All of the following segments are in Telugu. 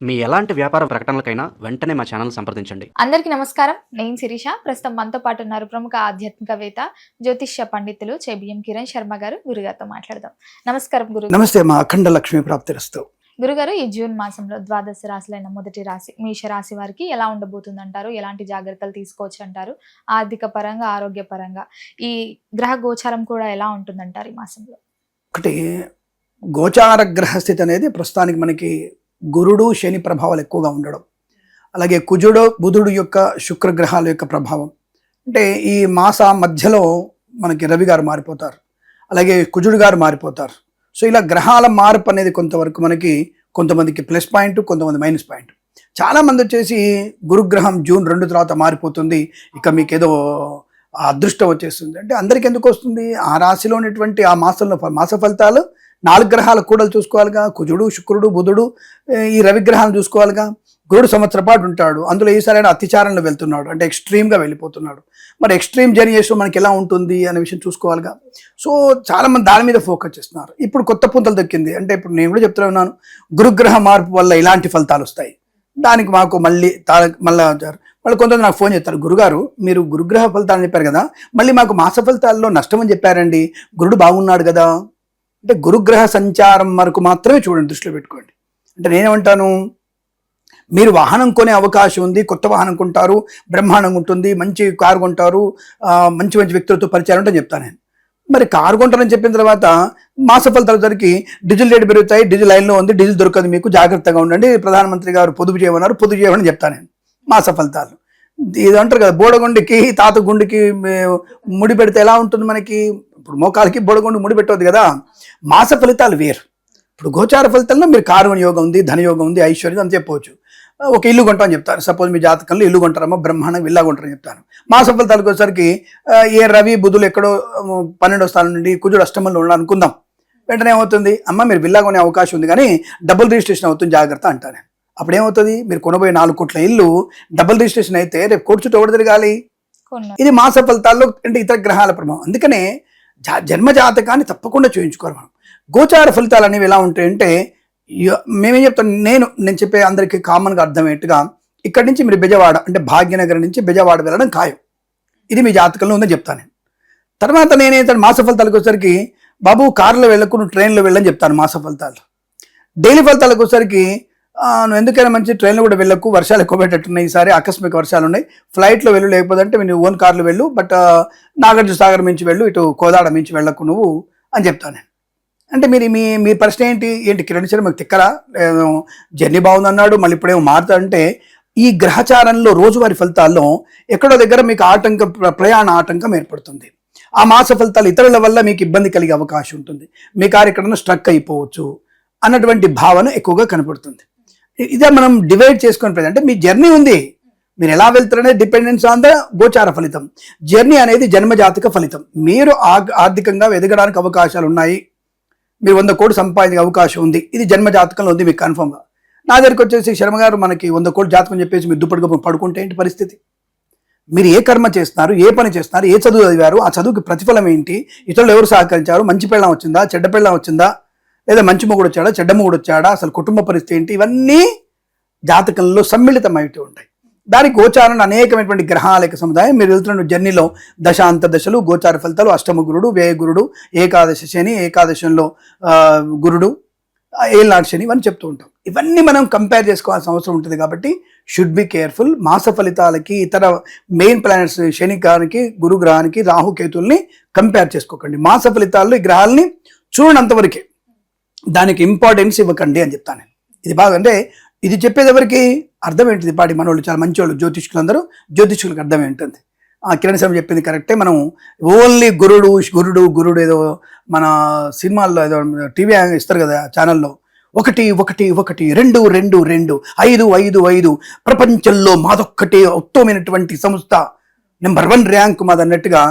మీ ఎలాంటి వ్యాపార ప్రకటనలకైనా వెంటనే మా ఛానల్ సంప్రదించండి. అందరికీ నమస్కారం. నేను శిరీష. ప్రస్తుతం మనతో పాటు ఉన్నారు ప్రముఖ ఆధ్యాత్మికవేత్త, జ్యోతిష్య పండితులు బిఎం కిరణ్ శర్మ గారు. గురుగారితో మాట్లాడదాం. నమస్కారం గురు. నమస్తే మా అఖండ లక్ష్మీ ప్రాప్తిరస్తు. గురుగారు, ఈ జూన్ మాసంలో ద్వాదశ రాశులైన మొదటి రాశి మేష రాశి వారికి ఎలా ఉండబోతుంది అంటారు? ఎలాంటి జాగ్రత్తలు తీసుకోవచ్చు అంటారు? ఆర్థిక పరంగా, ఆరోగ్య పరంగా ఈ గ్రహ గోచారం కూడా ఎలా ఉంటుందంటారు ఈ మాసంలో? ఒకటి, గోచార గ్రహస్థితి అనేది ప్రస్తుతానికి మనకి గురుడు శని ప్రభావాలు ఎక్కువగా ఉండడం, అలాగే కుజుడు బుధుడు యొక్క శుక్రగ్రహాల యొక్క ప్రభావం. అంటే ఈ మాస మధ్యలో మనకి రవి గారు మారిపోతారు, అలాగే కుజుడు గారు మారిపోతారు. సో ఇలా గ్రహాల మార్పు అనేది కొంతవరకు మనకి కొంతమందికి ప్లస్ పాయింట్, కొంతమంది మైనస్ పాయింట్. చాలామంది వచ్చేసి గురుగ్రహం జూన్ 2 తర్వాత మారిపోతుంది, ఇక మీకు ఏదో అదృష్టం వచ్చేస్తుంది అంటే అందరికి ఎందుకు వస్తుంది? ఆ రాశిలో ఉన్నటువంటి ఆ మాసంలో మాస ఫలితాలు 4 గ్రహాల కూడలు చూసుకోవాలిగా. కుజుడు, శుక్రుడు, బుధుడు, ఈ రవిగ్రహాలను చూసుకోవాలిగా. గురుడు సంవత్సర పాటు ఉంటాడు, అందులో ఈసారి అతిచారంలో వెళ్తున్నాడు, అంటే ఎక్స్ట్రీమ్గా వెళ్ళిపోతున్నాడు. మరి ఎక్స్ట్రీమ్ జర్నీ చేసిన మనకి ఎలా ఉంటుంది అనే విషయం చూసుకోవాలిగా. సో చాలామంది దాని మీద ఫోకస్ చేస్తున్నారు. ఇప్పుడు కొత్త పుంతలు దక్కింది అంటే ఇప్పుడు నేను కూడా చెప్తూనే ఉన్నాను, గురుగ్రహ మార్పు వల్ల ఇలాంటి ఫలితాలు వస్తాయి. దానికి మాకు మళ్ళీ కొంతమంది నాకు ఫోన్ చేస్తారు, గురుగారు మీరు గురుగ్రహ ఫలితాలు చెప్పారు కదా, మళ్ళీ మాకు మాస ఫలితాల్లో నష్టం అని చెప్పారండి, గురుడు బాగున్నాడు కదా. అంటే గురుగ్రహ సంచారం వరకు మాత్రమే చూడండి, దృష్టిలో పెట్టుకోండి. అంటే నేనేమంటాను, మీరు వాహనం కొనే అవకాశం ఉంది, కొత్త వాహనం కొంటారు, బ్రహ్మాండంగా ఉంటుంది, మంచి కారు కొంటారు, మంచి మంచి వ్యక్తులతో పరిచయం ఉంటుందని చెప్తాను నేను. మరి కారు కొంటారని చెప్పిన తర్వాత మాస ఫలితాల సరికి డీజిల్ రేటు పెరుగుతాయి, డీజిల్ లైన్లో ఉంది, డీజిల్ దొరకదు, మీకు జాగ్రత్తగా ఉండండి, ప్రధానమంత్రి గారు పొదుపు చేయమన్నారు, పొదుపు చేయమని చెప్తాను నేను. మాస ఫలితాలు ఇది అంటారు కదా, బోడగుండికి తాత గుండికి ముడి పెడితే ఎలా ఉంటుంది మనకి? ఇప్పుడు మోకాలకి బోడగుండి ముడి పెట్టవద్దు కదా. మాస ఫలితాలు వేరు. ఇప్పుడు గోచార ఫలితాల్లో మీరు కారు యోగం ఉంది, ధనయోగం ఉంది, ఐశ్వర్యం అని చెప్పవచ్చు. ఒక ఇల్లు కొంటామని చెప్తాను, సపోజ్ మీ జాతకంలో ఇల్లు కొంటారమ్మా, బ్రహ్మాండం ఇల్లా కొంటారని చెప్తాను. మాస ఫలితాలకు వచ్చేసరికి ఏ రవి బుధులు ఎక్కడో 12వ స్థానం నుండి కుజుడు అష్టమంలో ఉండాలి అనుకుందాం. వెంటనే ఏమవుతుంది, అమ్మ మీరు విల్లా కొనే అవకాశం ఉంది కానీ డబుల్ రిజిస్ట్రేషన్ అవుతుంది, జాగ్రత్త అంటాను. అప్పుడు ఏమవుతుంది, మీరు కొనబోయే 4 కోట్ల ఇల్లు డబుల్ రిజిస్ట్రేషన్ అయితే రేపు కోర్టు చుట్టూ ఎవరు తిరగాలి? ఇది మాస ఫలితాల్లో అంటే ఇతర గ్రహాల ప్రభావం. అందుకనే జన్మ జాతకాన్ని తప్పకుండా చూయించుకోవాలి మనం. గోచార ఫలితాలు అనేవి ఎలా ఉంటాయంటే, మేమేం చెప్తాం, నేను చెప్పే అందరికీ కామన్గా అర్థమయ్యేట్టుగా, ఇక్కడి నుంచి మీరు బెజవాడ అంటే భాగ్యనగరం నుంచి బెజవాడ వెళ్ళడం ఖాయం, ఇది మీ జాతకంలో ఉందని చెప్తాను నేను. తర్వాత నేనైతే మాస ఫలితాలకు వచ్చేసరికి, బాబు కారులో వెళ్ళకు, నువ్వు ట్రైన్లో వెళ్ళని చెప్తాను మాస ఫలితాలు. డైలీ ఫలితాలకు వచ్చేసరికి, నువ్వు ఎందుకైనా మంచి ట్రైన్లో కూడా వెళ్ళకు, వర్షాలు ఎక్కువ పెట్టట్టున్నాయి, ఈసారి ఆకస్మిక వర్షాలు ఉన్నాయి, ఫ్లైట్లో వెళ్ళు, లేకపోతే అంటే నువ్వు ఓన్ కార్లో వెళ్ళు, బట్ నాగార్జున సాగర్ మించి వెళ్ళు, ఇటు కోదాడ మించి వెళ్ళకు నువ్వు అని చెప్తాను నేను. అంటే మీ ప్రశ్న ఏంటి కిరణ్ శర్మ మాకు తిక్కరా, జర్నీ బాగుందన్నాడు మళ్ళీ ఇప్పుడేమో మారుతాడంటే, ఈ గ్రహచారంలో రోజువారి ఫలితాల్లో ఎక్కడో దగ్గర మీకు ప్రయాణ ఆటంకం ఏర్పడుతుంది. ఆ మాస ఫలితాలు ఇతరుల వల్ల మీకు ఇబ్బంది కలిగే అవకాశం ఉంటుంది, మీ కారు ఎక్కడన్నా స్ట్రక్ అయిపోవచ్చు అన్నటువంటి భావన ఎక్కువగా కనపడుతుంది. ఇదే మనం డివైడ్ చేసుకుని, అంటే మీ జర్నీ ఉంది, మీరు ఎలా వెళ్తారనే డిపెండెన్స్ ఆన్ ద గోచార ఫలితం. జర్నీ అనేది జన్మజాతక ఫలితం. మీరు ఆర్థికంగా ఎదగడానికి అవకాశాలు ఉన్నాయి, మీరు 100 కోట్లు సంపాదించే అవకాశం ఉంది, ఇది జన్మజాతకంలో ఉంది మీకు కన్ఫర్మ్గా. నా దగ్గరికి వచ్చేసి శర్మ గారు మనకి 100 కోట్లు జాతకం చెప్పేసి మీరు దుప్పటిగా పడుకుంటే ఏంటి పరిస్థితి? మీరు ఏ కర్మ చేస్తున్నారు, ఏ పని చేస్తున్నారు, ఏ చదువు చదివారు, ఆ చదువుకి ప్రతిఫలం ఏంటి, ఇతరులు ఎవరు సహకరించారు, మంచి పెళ్ళం వచ్చిందా, చెడ్డ పెళ్ళం వచ్చిందా, లేదా మంచి మొగుడు వచ్చాడా, చెడ్డ మొగుడు వచ్చాడా, అసలు కుటుంబ పరిస్థితి ఏంటి, ఇవన్నీ జాతకంలో సమ్మిళితమైతే ఉంటాయి. దానికి గోచారం అనేకమైనటువంటి గ్రహాల యొక్క సముదాయం. మీరు వెళ్తున్న జర్నీలో దశాంత దశలు, గోచార ఫలితాలు, అష్టమ గురుడు, వ్యయ గురుడు, ఏకాదశ శని, ఏకాదశంలో గురుడు, ఏళ్ళనాడు శని, ఇవన్నీ చెప్తూ ఉంటాం. ఇవన్నీ మనం కంపేర్ చేసుకోవాల్సిన అవసరం ఉంటుంది. కాబట్టి షుడ్ బి కేర్ఫుల్. మాస ఫలితాలకి ఇతర మెయిన్ ప్లానెట్స్ శని గ్రహానికి, గురు గ్రహానికి, రాహుకేతుల్ని కంపేర్ చేసుకోకండి. మాస ఫలితాల్లో ఈ గ్రహాలని చూడనంతవరకే, దానికి ఇంపార్టెన్స్ ఇవ్వకండి అని చెప్తాను నేను. ఇది బాగా అంటే ఇది చెప్పేది ఎవరికి అర్థం ఏంటిది? పాటి మనోళ్ళు చాలా మంచి వాళ్ళు, జ్యోతిష్కులందరూ జ్యోతిష్కులకు అర్థం ఏంటుంది. కిరణ్ శర్మ చెప్పింది కరెక్టే. మనం ఓన్లీ గురుడు గురుడు గురుడు ఏదో మన సినిమాల్లో ఏదో టీవీ ఇస్తారు కదా ఛానల్లో, 1 1 1 2 2 2 5 5 5 ప్రపంచంలో మాదొక్కటే ఉత్తమమైనటువంటి సంస్థ, నెంబర్ 1 ర్యాంక్ మాది అన్నట్టుగా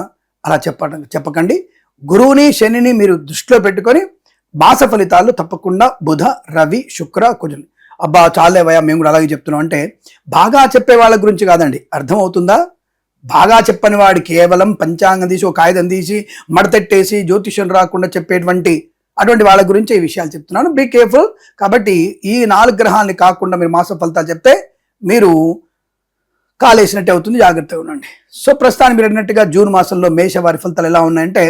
అలా చెప్పకండి. గురువుని శనిని మీరు దృష్టిలో పెట్టుకొని మాస ఫలితాలు తప్పకుండా బుధ, రవి, శుక్ర, కుజుని. అబ్బా చాలేవయ్యా మేము కూడా అలాగే చెప్తున్నాం అంటే, బాగా చెప్పే వాళ్ళ గురించి కాదండి, అర్థమవుతుందా? బాగా చెప్పని వాడు కేవలం పంచాంగం తీసి ఒక కాగితం తీసి మడతెట్టేసి జ్యోతిష్యం రాకుండా చెప్పేటువంటి అటువంటి వాళ్ళ గురించి ఈ విషయాలు చెప్తున్నాను. Be careful. కాబట్టి ఈ 4 గ్రహాలని కాకుండా మీరు మాస ఫలితాలు చెప్తే మీరు కాలేసినట్టే అవుతుంది, జాగ్రత్తగా ఉండండి. సో ప్రస్తుతానికి మీరు అన్నట్టుగా జూన్ మాసంలో మేష వారి ఫలితాలు ఎలా ఉన్నాయంటే,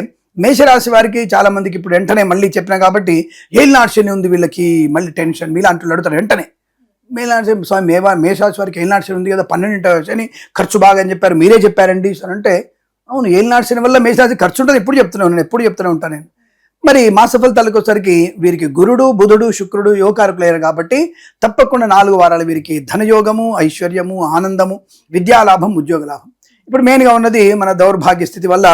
మేషరాశి వారికి చాలా మందికి ఇప్పుడు వెంటనే మళ్ళీ చెప్పినా కాబట్టి ఏలినాటి శని ఉంది వీళ్ళకి, మళ్ళీ టెన్షన్ మీలాంటి వాళ్ళు అడుగుతారు వెంటనే. మేలాంటి స్వామి మేషరాశి వారికి ఏలినాటి శని ఉంది కదా, 12వ శని ఖర్చు బాగా అని చెప్పారు, మీరే చెప్పారండి అంటే అవును, ఏలినాటి శని వల్ల మేషరాశి ఖర్చు ఉంటుంది, ఎప్పుడు చెప్తూనే ఉంటాను నేను. మరి మాస ఫలితాలకు వచ్చేసరికి వీరికి గురుడు బుధుడు శుక్రుడు యోగకారకులయ్యారు కాబట్టి తప్పకుండా 4 వారాలు వీరికి ధనయోగము, ఐశ్వర్యము, ఆనందము, విద్యాలాభం, ఉద్యోగ లాభం. ఇప్పుడు మెయిన్గా ఉన్నది మన దౌర్భాగ్య స్థితి వల్ల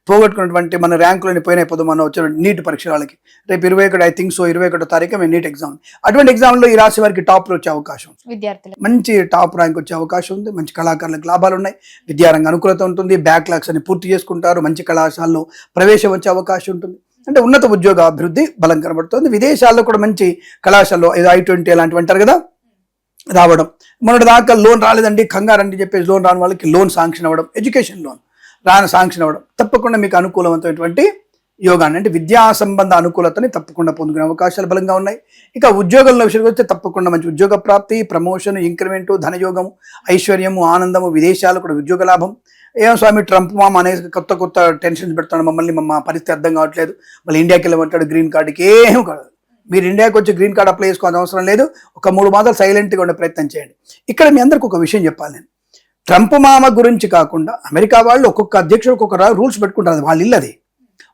పోగొట్టుకున్నటువంటి మన ర్యాంకులని పోయినప్పుడు మనం వచ్చిన నీట్ పరీక్షలకి రేపు 21 ఐ థింక్ సో 21వ తారీఖు మేము నీట్ ఎగ్జామ్. అటువంటి ఎగ్జామ్లో ఈ రాశి వారికి టాప్లో వచ్చే అవకాశం, విద్యార్థులు మంచి టాప్ ర్యాంక్ వచ్చే అవకాశం ఉంది. మంచి కళాకారులకు లాభాలు ఉన్నాయి, విద్యారంగ అనుకూలత ఉంటుంది, బ్యాక్లాగ్స్ అని పూర్తి చేసుకుంటారు, మంచి కళాశాలలో ప్రవేశం వచ్చే అవకాశం ఉంటుంది. అంటే ఉన్నత ఉద్యోగ అభివృద్ధి బలం కనబడుతుంది. విదేశాల్లో కూడా మంచి కళాశాలలో ఏదో I-20 అలాంటివి అంటారు కదా రావడం. మొన్నటి దాకా లోన్ రాలేదండి కంగారండి చెప్పేసి లోన్ రాని వాళ్ళకి లోన్ శాంక్షన్ అవ్వడం, ఎడ్యుకేషన్ లోన్ శాంక్షన్ అవ్వడం తప్పకుండా మీకు అనుకూలమైనటువంటి యోగాన్ని, అంటే విద్యా సంబంధ అనుకూలతని తప్పకుండా పొందుకునే అవకాశాలు బలంగా ఉన్నాయి. ఇక ఉద్యోగంలో విషయానికి వస్తే తప్పకుండా మంచి ఉద్యోగ ప్రాప్తి, ప్రమోషన్, ఇంక్రిమెంటు, ధనయోగము, ఐశ్వర్యము, ఆనందము, విదేశాలు కూడా ఉద్యోగ లాభం. ఏం స్వామి ట్రంప్ మామ అనేసి కొత్త టెన్షన్స్ పెడతాడు మమ్మల్ని, మా పరిస్థితి అర్థం కావట్లేదు, మళ్ళీ ఇండియాకి వెళ్ళమంటాడు గ్రీన్ కార్డుకి. ఏం కాదు, మీరు ఇండియాకి వచ్చి గ్రీన్ కార్డ్ అప్లై చేసుకోవాల్సిన అవసరం లేదు. ఒక 3 మాసాలు సైలెంట్గా ఉండే ప్రయత్నం చేయండి. ఇక్కడ మీ అందరికి ఒక విషయం చెప్పాలి నేను, ట్రంప్ మామ గురించి కాకుండా అమెరికా వాళ్ళు ఒక్కొక్క అధ్యక్షుడు ఒక్కొక్క రూల్స్ పెట్టుకుంటారు, వాళ్ళ ఇల్లు అది.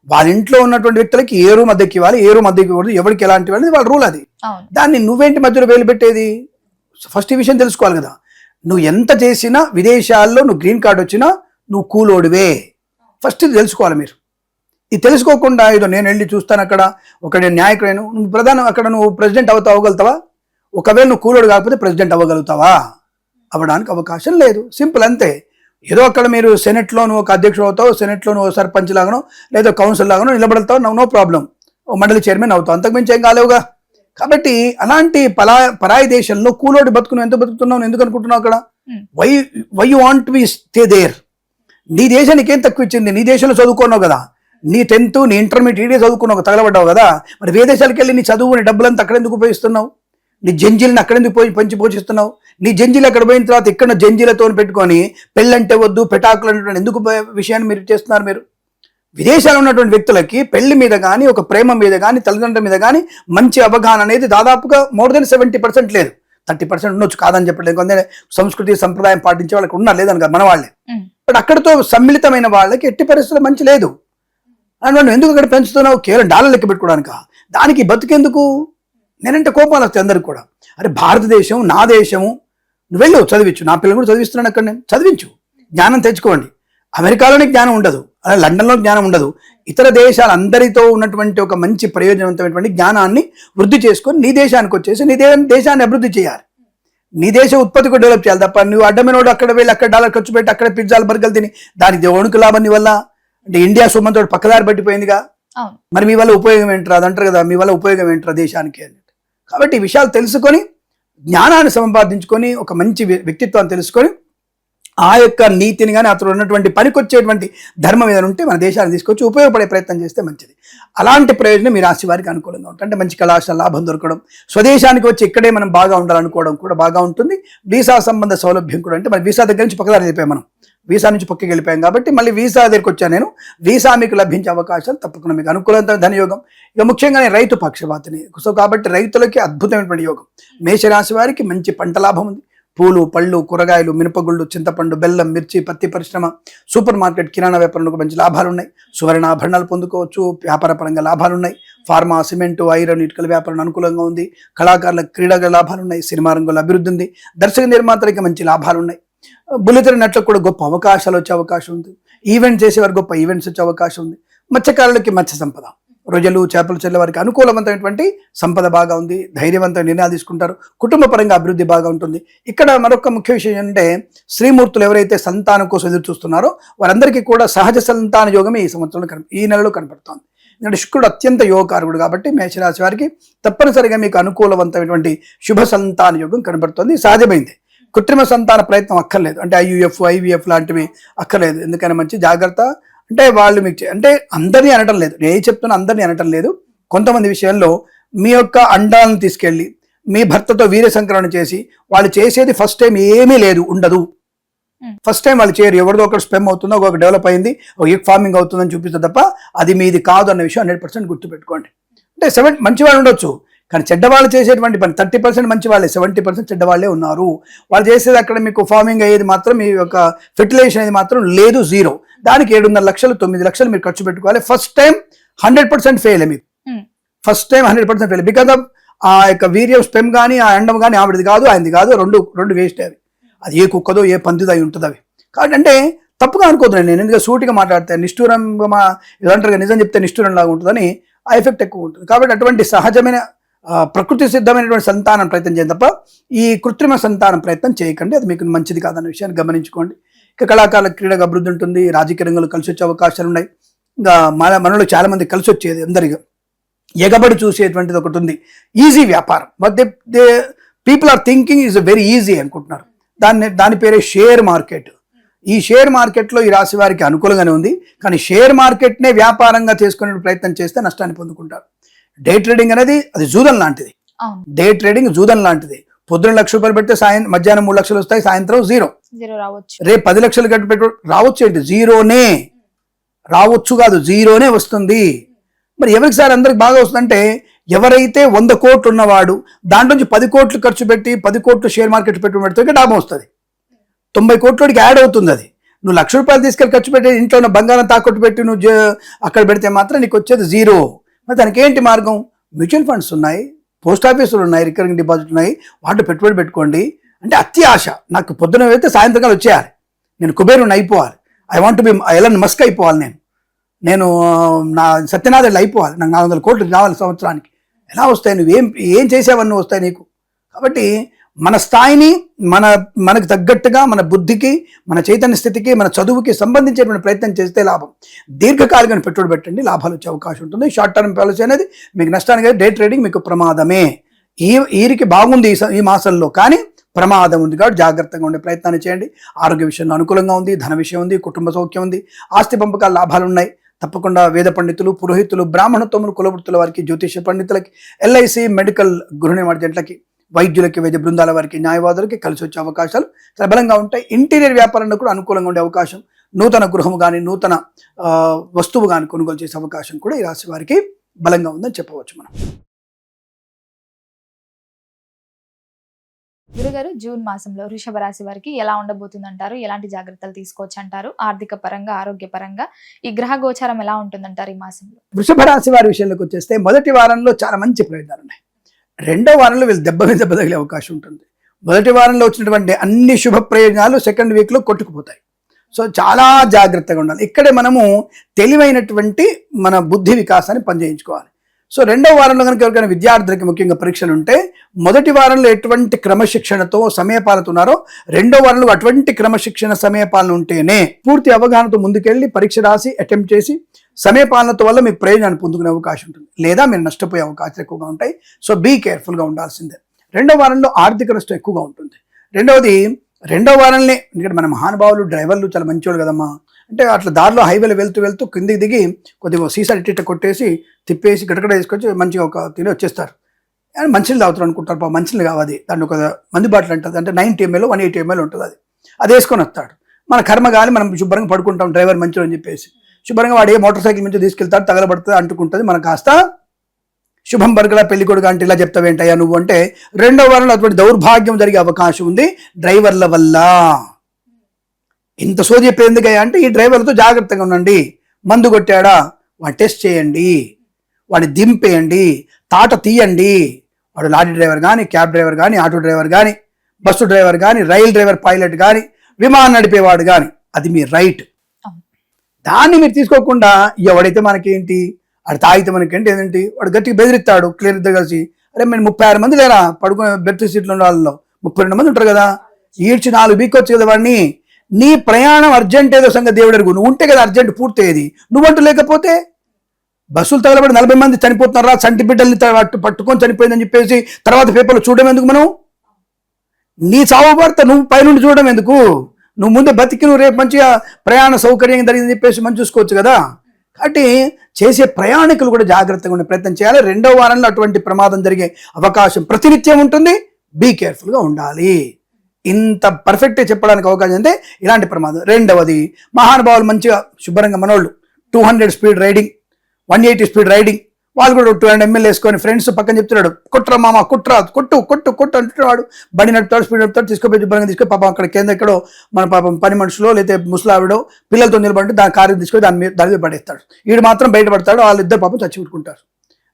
వాళ్ళ ఇంట్లో ఉన్నటువంటి వ్యక్తులకి ఏ రూమ్ అద్దెకి ఇవ్వాలి, ఏ రూమ్ అద్దెకి ఇవ్వదు, ఎవరికి ఎలాంటి వాళ్ళది వాళ్ళ రూల్ అది. దాన్ని నువ్వేంటి మధ్యలో వేలు పెట్టేది? ఫస్ట్ ఈ విషయం తెలుసుకోవాలి కదా. నువ్వు ఎంత చేసినా విదేశాల్లో నువ్వు గ్రీన్ కార్డు వచ్చినా నువ్వు కూలోడివే, ఫస్ట్ ఇది తెలుసుకోవాలి మీరు. ఇది తెలుసుకోకుండా ఏదో నేను వెళ్ళి చూస్తాను అక్కడ ఒక న్యాయకుడైన నువ్వు ప్రధానం అక్కడ నువ్వు ప్రెసిడెంట్ అవ్వగలుగుతావా? ఒకవేళ నువ్వు కూలోడు కాకపోతే ప్రెసిడెంట్ అవ్వగలుగుతావా? అవ్వడానికి అవకాశం లేదు, సింపుల్ అంతే. ఏదో అక్కడ మీరు సెనెట్లో నువ్వు ఒక అధ్యక్షుడు అవుతావు, సెనెట్లో నువ్వు సర్పంచ్ లాగానో లేదా కౌన్సిల్ లాగానో నిలబడతావు, నో ప్రాబ్లం, మండలి చైర్మన్ అవుతావు, అంతకుమించి ఏం కాలేవుగా. కాబట్టి అలాంటి పరాయి దేశంలో కూలోడి బతుకును ఎంత బతుకుతున్నావు, ఎందుకు అనుకుంటున్నావు అక్కడ? Why you want to be stay there? నీ దేశానికి ఏం తక్కువ ఇచ్చింది? నీ దేశంలో చదువుకున్నావు కదా, నీ 10th నీ ఇంటర్మీడియట్ చదువుకున్నావు, తగలబడ్డావు కదా, మరి వేదేశాలకు వెళ్ళి నీ చదువుని డబ్బులంతా అక్కడెందుకు ఉపయోగిస్తున్నావు? నీ జంజీలను అక్కడెందుకు పంచి పోషిస్తున్నావు? నీ జంజీలు అక్కడ పోయిన తర్వాత ఇక్కడ జంజీలతో పెట్టుకొని పెళ్ళంటే వద్దు పెటాకులు అనేటువంటి ఎందుకు విషయాన్ని మీరు చేస్తున్నారు? మీరు విదేశాల్లో ఉన్నటువంటి వ్యక్తులకి పెళ్లి మీద కానీ ఒక ప్రేమ మీద కానీ తల్లిదండ్రుల మీద కానీ మంచి అవగాహన అనేది దాదాపుగా మోర్ దెన్ 70% లేదు, 30% ఉండొచ్చు, కాదని చెప్పలేదు. కొందరు సంస్కృతి సంప్రదాయం పాటించే వాళ్ళకి ఉన్నారు, లేదని కదా మన వాళ్ళే. బట్ అక్కడితో సమ్మిళితమైన వాళ్ళకి ఎట్టి పరిస్థితుల్లో మంచి లేదు. అని నువ్వు ఎందుకు అక్కడ పెంచుతున్నావు? కేవలం డాలర్ లెక్క పెట్టుకోవడానిక? దానికి బతుకెందుకు? నేనంటే కోపాలు వస్తాయి అందరికి కూడా. అరే భారతదేశం నా దేశము, నువ్వు వెళ్ళు చదివించు, నా పిల్లలు కూడా చదివిస్తున్నాను అక్కడ, నేను చదివించు, జ్ఞానం తెచ్చుకోండి. అమెరికాలోనే జ్ఞానం ఉండదు, అలా లండన్లో జ్ఞానం ఉండదు. ఇతర దేశాలందరితో ఉన్నటువంటి ఒక మంచి ప్రయోజనవంతమైనటువంటి జ్ఞానాన్ని వృద్ధి చేసుకొని నీ దేశానికి వచ్చేసి నీ దేశాన్ని అభివృద్ధి చేయాలి, నీ దేశ ఉత్పత్తి కూడా డెవలప్ చేయాలి. తప్ప నువ్వు అడ్డమైనోడు అక్కడ వెళ్ళి అక్కడ డాలర్ ఖర్చు పెట్టి అక్కడ పిజ్జాలు బర్గర్లు తిని దానికి వణుకు లాభం నీ వల్ల. అంటే ఇండియా సుమంతో పక్కదారి పట్టిపోయిందిగా, మరి మీ వల్ల ఉపయోగం ఏంట్రా? అది అంటారు కదా, మీ వల్ల ఉపయోగం ఏంట్రా దేశానికి అని. కాబట్టి ఈ విషయాలు తెలుసుకొని జ్ఞానాన్ని సంపాదించుకొని ఒక మంచి వ్యక్తిత్వాన్ని తెలుసుకొని ఆ యొక్క నీతిని కానీ అతను ఉన్నటువంటి పనికొచ్చేటువంటి ధర్మం ఏదైనా ఉంటే మన దేశాన్ని తీసుకొచ్చి ఉపయోగపడే ప్రయత్నం చేస్తే మంచిది. అలాంటి ప్రయోజనం మీ రాశి వారికి అనుకూలంగా ఉంటుంది. అంటే మంచి కళాశాల లాభం దొరకడం, స్వదేశానికి వచ్చి ఇక్కడే మనం బాగా ఉండాలనుకోవడం కూడా బాగా ఉంటుంది. వీసా సంబంధ సౌలభ్యం కూడా, అంటే మన వీసా దగ్గర నుంచి పక్కదారి వెళ్ళిపోయాం, మనం వీసా నుంచి పక్కకి వెళ్ళిపోయాం కాబట్టి మళ్ళీ వీసా దగ్గరికి వచ్చాను నేను. వీసా మీకు లభించే అవకాశాలు తప్పకుండా మీకు అనుకూలంగా ధనయోగం. ఇక ముఖ్యంగా నేను రైతు పక్షపాతిని, సో కాబట్టి రైతులకి అద్భుతమైనటువంటి యోగం. మేషరాశి వారికి మంచి పంట లాభం ఉంది. పూలు, పళ్ళు, కూరగాయలు, మినపగుళ్ళు, చింతపండు, బెల్లం, మిర్చి, పత్తి పరిశ్రమ, సూపర్ మార్కెట్, కిరాణా వ్యాపారంలో మంచి లాభాలు ఉన్నాయి. సువర్ణాభరణాలు పొందుకోవచ్చు, వ్యాపార పరంగా లాభాలు ఉన్నాయి. ఫార్మా, సిమెంటు, ఐరన్, ఇటుకల వ్యాపారం అనుకూలంగా ఉంది. కళాకారులకు క్రీడగా లాభాలు ఉన్నాయి. సినిమా రంగంలో అభివృద్ధి ఉంది. దర్శక నిర్మాతలకి మంచి లాభాలు ఉన్నాయి. బుల్లితెర నట్లకు కూడా గొప్ప అవకాశాలు వచ్చే అవకాశం ఉంది. ఈవెంట్ చేసేవారు గొప్ప ఈవెంట్స్ వచ్చే అవకాశం ఉంది. మత్స్యకారులకి మత్స్య సంపద, రొయ్యలు, చేపలు చెల్లె వారికి అనుకూలవంతమైనటువంటి సంపద బాగా ఉంది. ధైర్యవంతమైన నిర్ణయాలు తీసుకుంటారు. కుటుంబ పరంగా అభివృద్ధి బాగా ఉంటుంది. ఇక్కడ మరొక ముఖ్య విషయం ఏంటంటే స్త్రీమూర్తులు ఎవరైతే సంతానం కోసం ఎదురు చూస్తున్నారో వారందరికీ కూడా సహజ సంతాన యోగమే ఈ సంవత్సరంలో ఈ నెలలో కనపడుతోంది. ఎందుకంటే శుక్రుడు అత్యంత యోగకారకుడు కాబట్టి మేషరాశి వారికి తప్పనిసరిగా మీకు అనుకూలవంతమైనటువంటి శుభ సంతాన యోగం కనబడుతుంది. సహజమైంది, కృత్రిమ సంతాన ప్రయత్నం అక్కర్లేదు. అంటే IUF, IVF లాంటివి అక్కర్లేదు. ఎందుకైనా మంచి జాగ్రత్త. అంటే వాళ్ళు మీకు అంటే అందరినీ అనటం లేదు, నేను చెప్తున్నా అందరినీ అనటం లేదు. కొంతమంది విషయంలో మీ యొక్క అండాలను తీసుకెళ్ళి మీ భర్తతో వీర్య సంకరణ చేసి వాళ్ళు చేసేది ఫస్ట్ టైం ఏమీ లేదు, ఉండదు. ఫస్ట్ టైం వాళ్ళు చేయరు, ఎవరిదో ఒకటి స్పెమ్ అవుతుందో ఒక డెవలప్ అయింది, ఒక ఎగ్ ఫార్మింగ్ అవుతుందని చూపిస్తుంది తప్ప అది మీది కాదు అన్న విషయం 100% గుర్తుపెట్టుకోండి. అంటే 70 మంచి వాళ్ళు ఉండొచ్చు, కానీ చెడ్డవాళ్ళు చేసేటువంటి పని 30% మంచి వాళ్ళే, 70% చెడ్డవాళ్ళే ఉన్నారు. వాళ్ళు చేసేది అక్కడ మీకు ఫార్మింగ్ అయ్యేది మాత్రం మీ యొక్క ఫెర్టిలైజేషన్ అనేది మాత్రం లేదు, జీరో. దానికి 7.5 లక్షలు 9 లక్షలు మీరు ఖర్చు పెట్టుకోవాలి. ఫస్ట్ టైం 100% ఫెయిల్ మీకు, first time 100% fail. Because of ఆ యొక్క వీర్యం స్పెమ్ కానీ ఆ అండం కానీ ఆవిడది కాదు, ఆయనది కాదు, రెండు వేస్ట్ అవి. అది ఏ కుక్కదో ఏ పందిదో అయి ఉంటుంది అవి. కాబట్టి అంటే తప్పుగా అనుకోతున్నాను నేను, ఎందుకంటే సూటిగా మాట్లాడితే నిష్ఠూరంగా ఇలాంటి నిజం చెప్తే నిష్ఠూరం లాగా ఉంటుందని ఆ ఎఫెక్ట్ ఎక్కువ ఉంటుంది. కాబట్టి అటువంటి సహజమైన ప్రకృతి సిద్ధమైనటువంటి సంతానం ప్రయత్నం చేయండి తప్ప ఈ కృత్రిమ సంతానం ప్రయత్నం చేయకండి, అది మీకు మంచిది కాదన్న విషయాన్ని గమనించుకోండి. ఇక కళాకారుల క్రీడగా అభివృద్ధి ఉంటుంది, రాజకీయ రంగంలో కలిసి వచ్చే అవకాశాలు ఉన్నాయి. ఇంకా మనలో చాలా మంది కలిసి వచ్చేది అందరిగా ఎగబడి చూసేటువంటిది ఒకటి ఉంది, ఈజీ వ్యాపారం. But they people are thinking is very easy అనుకుంటున్నారు. దాని పేరే షేర్ మార్కెట్. ఈ షేర్ మార్కెట్లో ఈ రాశి వారికి అనుకూలంగానే ఉంది, కానీ షేర్ మార్కెట్నే వ్యాపారంగా చేసుకునే ప్రయత్నం చేస్తే నష్టాన్ని పొందుకుంటారు. డే ట్రేడింగ్ అనేది అది జూదం లాంటిది. డే ట్రేడింగ్ జూదం లాంటిది. పొద్దున 1 లక్ష రూపాయలు పెడితే మధ్యాహ్నం 3 లక్షలు వస్తాయి, సాయంత్రం జీరో రావచ్చు. రేపు 10 లక్షలు కట్టి పెట్టు రావచ్చు, ఏంటి జీరోనే రావచ్చు, కాదు జీరోనే వస్తుంది. మరి ఎవరికి సార్ అందరికి బాగా వస్తుందంటే ఎవరైతే 100 కోట్లు ఉన్నవాడు దాంట్లో నుంచి 10 కోట్లు ఖర్చు పెట్టి 10 కోట్లు షేర్ మార్కెట్ పెట్టుబడి పెడితే లాభం వస్తుంది. 90 కోట్లకి యాడ్ అవుతుంది. అది నువ్వు 1 లక్ష రూపాయలు తీసుకెళ్ళి ఖర్చు పెట్టి ఇంట్లో ఉన్న బంగారం తాకట్టు పెట్టి నువ్వు అక్కడ పెడితే మాత్రం నీకు వచ్చేది జీరో. మరి దానికి ఏంటి మార్గం? మ్యూచువల్ ఫండ్స్ ఉన్నాయి, పోస్ట్ ఆఫీసులు ఉన్నాయి, రికరింగ్ డిపాజిట్ ఉన్నాయి, వాటిలో పెట్టుబడి పెట్టుకోండి. అంటే అత్యాశ, నాకు పొద్దున వెళ్తే సాయంత్రకాలం వచ్చేయాలి, నేను కుబేరుని అయిపోవాలి, I want be Elon Musk అయిపోవాలి, నేను నా సత్యనాథులు అయిపోవాలి, నాకు 400 కోట్లు రావాలి సంవత్సరానికి. ఎలా వస్తాయి? ఏం చేసేవన్నీ వస్తాయి నీకు. కాబట్టి మన స్థాయిని మనకు తగ్గట్టుగా మన బుద్ధికి, మన చైతన్య స్థితికి, మన చదువుకి సంబంధించేటువంటి ప్రయత్నం చేస్తే లాభం. దీర్ఘకాలికమైన పెట్టుబడి పెట్టండి, లాభాలు వచ్చే అవకాశం ఉంటుంది. షార్ట్ టర్మ్ పాలసీ అనేది మీకు నష్టానికి, డే ట్రేడింగ్ మీకు ప్రమాదమే. ఈరికి బాగుంది ఈ మాసంలో, కానీ ప్రమాదం ఉంది కాబట్టి జాగ్రత్తగా ఉండే ప్రయత్నాన్ని చేయండి. ఆరోగ్య విషయంలో అనుకూలంగా ఉంది, ధన విషయం ఉంది, కుటుంబ సౌఖ్యం ఉంది, ఆస్తి పంపకాల లాభాలు ఉన్నాయి. తప్పకుండా వేద పండితులు, పురోహితులు, బ్రాహ్మణత్వములు, కులవృత్తుల వారికి, జ్యోతిష పండితులకి, ఎల్ఐసి, మెడికల్ గృహ నిర్మాణ జట్లకి, వైద్యులకి, వైద్య బృందాల వారికి, న్యాయవాదులకి కలిసి వచ్చే అవకాశాలు చాలా బలంగా ఉంటాయి. ఇంటీరియర్ వ్యాపారంలో కూడా అనుకూలంగా ఉండే అవకాశం, నూతన గృహము కానీ నూతన వస్తువు కానీ కొనుగోలు చేసే అవకాశం కూడా ఈ రాశి వారికి బలంగా ఉందని చెప్పవచ్చు మనం. గురుగారు, జూన్ మాసంలో వృషభ రాశి వారికి ఎలా ఉండబోతుందంటారు? ఎలాంటి జాగ్రత్తలు తీసుకోవచ్చు అంటారు? ఆర్థిక పరంగా, ఆరోగ్య పరంగా ఈ గ్రహ గోచారం ఎలా ఉంటుందంటారు ఈ మాసంలో? వృషభ రాశి వారి విషయంలోకి వచ్చేస్తే మొదటి వారంలో చాలా మంచి ప్రయోజనాలు ఉన్నాయి. రెండో వారంలో వీళ్ళు దెబ్బ తగిలే అవకాశం ఉంటుంది. మొదటి వారంలో వచ్చినటువంటి అన్ని శుభ ప్రయోజనాలు సెకండ్ వీక్లో కొట్టుకుపోతాయి. సో చాలా జాగ్రత్తగా ఉండాలి. ఇక్కడే మనము తెలివైనటువంటి మన బుద్ధి వికాసాన్ని పనిచేయించుకోవాలి. సో రెండో వారంలో కనుక ఎవరికైనా విద్యార్థులకి ముఖ్యంగా పరీక్షలు ఉంటే మొదటి వారంలో ఎటువంటి క్రమశిక్షణతో సమయపాలన ఉన్నారో రెండో వారంలో అటువంటి క్రమశిక్షణ సమయపాలన ఉంటేనే పూర్తి అవగాహనతో ముందుకెళ్ళి పరీక్ష రాసి అటెంప్ట్ చేసి సమయపాలనతో వల్ల మీకు ప్రయోజనాన్ని పొందుకునే అవకాశం ఉంటుంది, లేదా మీరు నష్టపోయే అవకాశాలు ఎక్కువగా ఉంటాయి. సో బీ కేర్ఫుల్గా ఉండాల్సిందే. రెండో వారంలో ఆర్థిక నష్టం ఎక్కువగా ఉంటుంది. రెండవది రెండో వారంలో, ఎందుకంటే మన మహానుభావులు డ్రైవర్లు చాలా మంచివాళ్ళు కదమ్మా, అంటే అట్లా దారిలో హైవేలో వెళ్తూ కిందికి దిగి కొద్దిగా సీసా ఇట్ట కొట్టేసి తిప్పేసి గడగడ వేసుకొచ్చి మంచిగా ఒక తిని వచ్చేస్తారు. మంచినీళ్ళు తాగుతారు అనుకుంటారు, మంచినీళ్ళు కావాలి, దాన్ని ఒక మందు బాటిల్ అంటుంది, అంటే 90 ml 180 ml ఉంటుంది, అది వేసుకొని వస్తాడు. మన కర్మ కానీ మనం శుభ్రంగా పడుకుంటాం డ్రైవర్ మంచిగా అని చెప్పేసి, శుభ్రంగా వాడు ఏ మోటార్ సైకిల్ నుంచి తీసుకెళ్తాడు, తగలబడుతుంది, అంటుకుంటుంది, మనకు కాస్త శుభం బరకలా పెళ్లి కొడుకు అంటే ఇలా చెప్తావేంటయ్యా నువ్వు అంటే రెండో వారంలో అటువంటి దౌర్భాగ్యం జరిగే అవకాశం ఉంది డ్రైవర్ల వల్ల. ఇంత సోది చెప్పేది ఎందుకయ్యా అంటే ఈ డ్రైవర్లతో జాగ్రత్తగా ఉండండి. మందు కొట్టాడా వాడు టెస్ట్ చేయండి, వాడిని దింపేయండి, తాట తీయండి. వాడు లారీ డ్రైవర్ కానీ, క్యాబ్ డ్రైవర్ కానీ, ఆటో డ్రైవర్ కానీ, బస్సు డ్రైవర్ కానీ, రైల్ డ్రైవర్, పైలట్ కానీ, విమానం నడిపేవాడు కానీ, అది మీ రైట్. దాన్ని మీరు తీసుకోకుండా ఎవడైతే మనకేంటి అది తాగితే మనకేంటి ఏంటంటే వాడు గట్టిగా బెదిరిస్తాడు. క్లియర్ ఇద్దరు కలిసి, అరే మేము 36 మంది లేరా పడుకునే బెర్త్ సీట్లు ఉన్న వాళ్ళలో 32 మంది ఉంటారు కదా, ఈడ్చి 4 బీకొచ్చు కదా వాడిని. నీ ప్రయాణం అర్జెంట్ ఏదో సంగతి దేవుడు అడుగు, నువ్వు ఉంటే కదా అర్జెంట్ పూర్తయ్యేది, నువ్వంటూ లేకపోతే బస్సులు తగలబడి 40 మంది చనిపోతున్నారా, చంటి బిడ్డల్ని పట్టుకొని చనిపోయిందని చెప్పేసి తర్వాత పేపర్లో చూడడం ఎందుకు? మనం నీ చావు వార్త నువ్వు పైనుండి చూడడం ఎందుకు? నువ్వు ముందే బతికి నువ్వు రేపు మంచిగా ప్రయాణ సౌకర్యం జరిగిందని చెప్పేసి మనం చూసుకోవచ్చు కదా. కాబట్టి చేసే ప్రయాణికులు కూడా జాగ్రత్తగా ఉండే ప్రయత్నం చేయాలి. 2వ వారంలో అటువంటి ప్రమాదం జరిగే అవకాశం ప్రతినిత్యం ఉంటుంది. బీ కేర్ఫుల్గా ఉండాలి. ఇంత పర్ఫెక్ట్గా చెప్పడానికి అవకాశం అంటే ఇలాంటి ప్రమాదం. 2వది, మహానుభావులు మంచిగా శుభ్రంగా మనోళ్ళు 200 స్పీడ్ రైడింగ్, 180 స్పీడ్ రైడింగ్, వాళ్ళు కూడా 200 ml వేసుకొని ఫ్రెండ్స్ పక్కన చెప్తున్నాడు, కుట్రా మామ కుట్రా, కొట్టు కొట్టు కొట్టు అంటున్నాడు. బండి నడుపుతాడు, స్పీడ్ నడుపుతాడు, తీసుకుపోయి శుభ్రంగా తీసుకొని పాపం అక్కడ కింద ఎక్కడో మన పాపం పని మనుషులో లేకపోతే ముసలావిడో పిల్లలతో నిలబడి దాని కారు తీసుకొని దాని మీద పడేస్తాడు. వీడు మాత్రం బయటపడతాడు, వాళ్ళిద్దరు పాపం చచ్చి పెట్టుకుంటారు.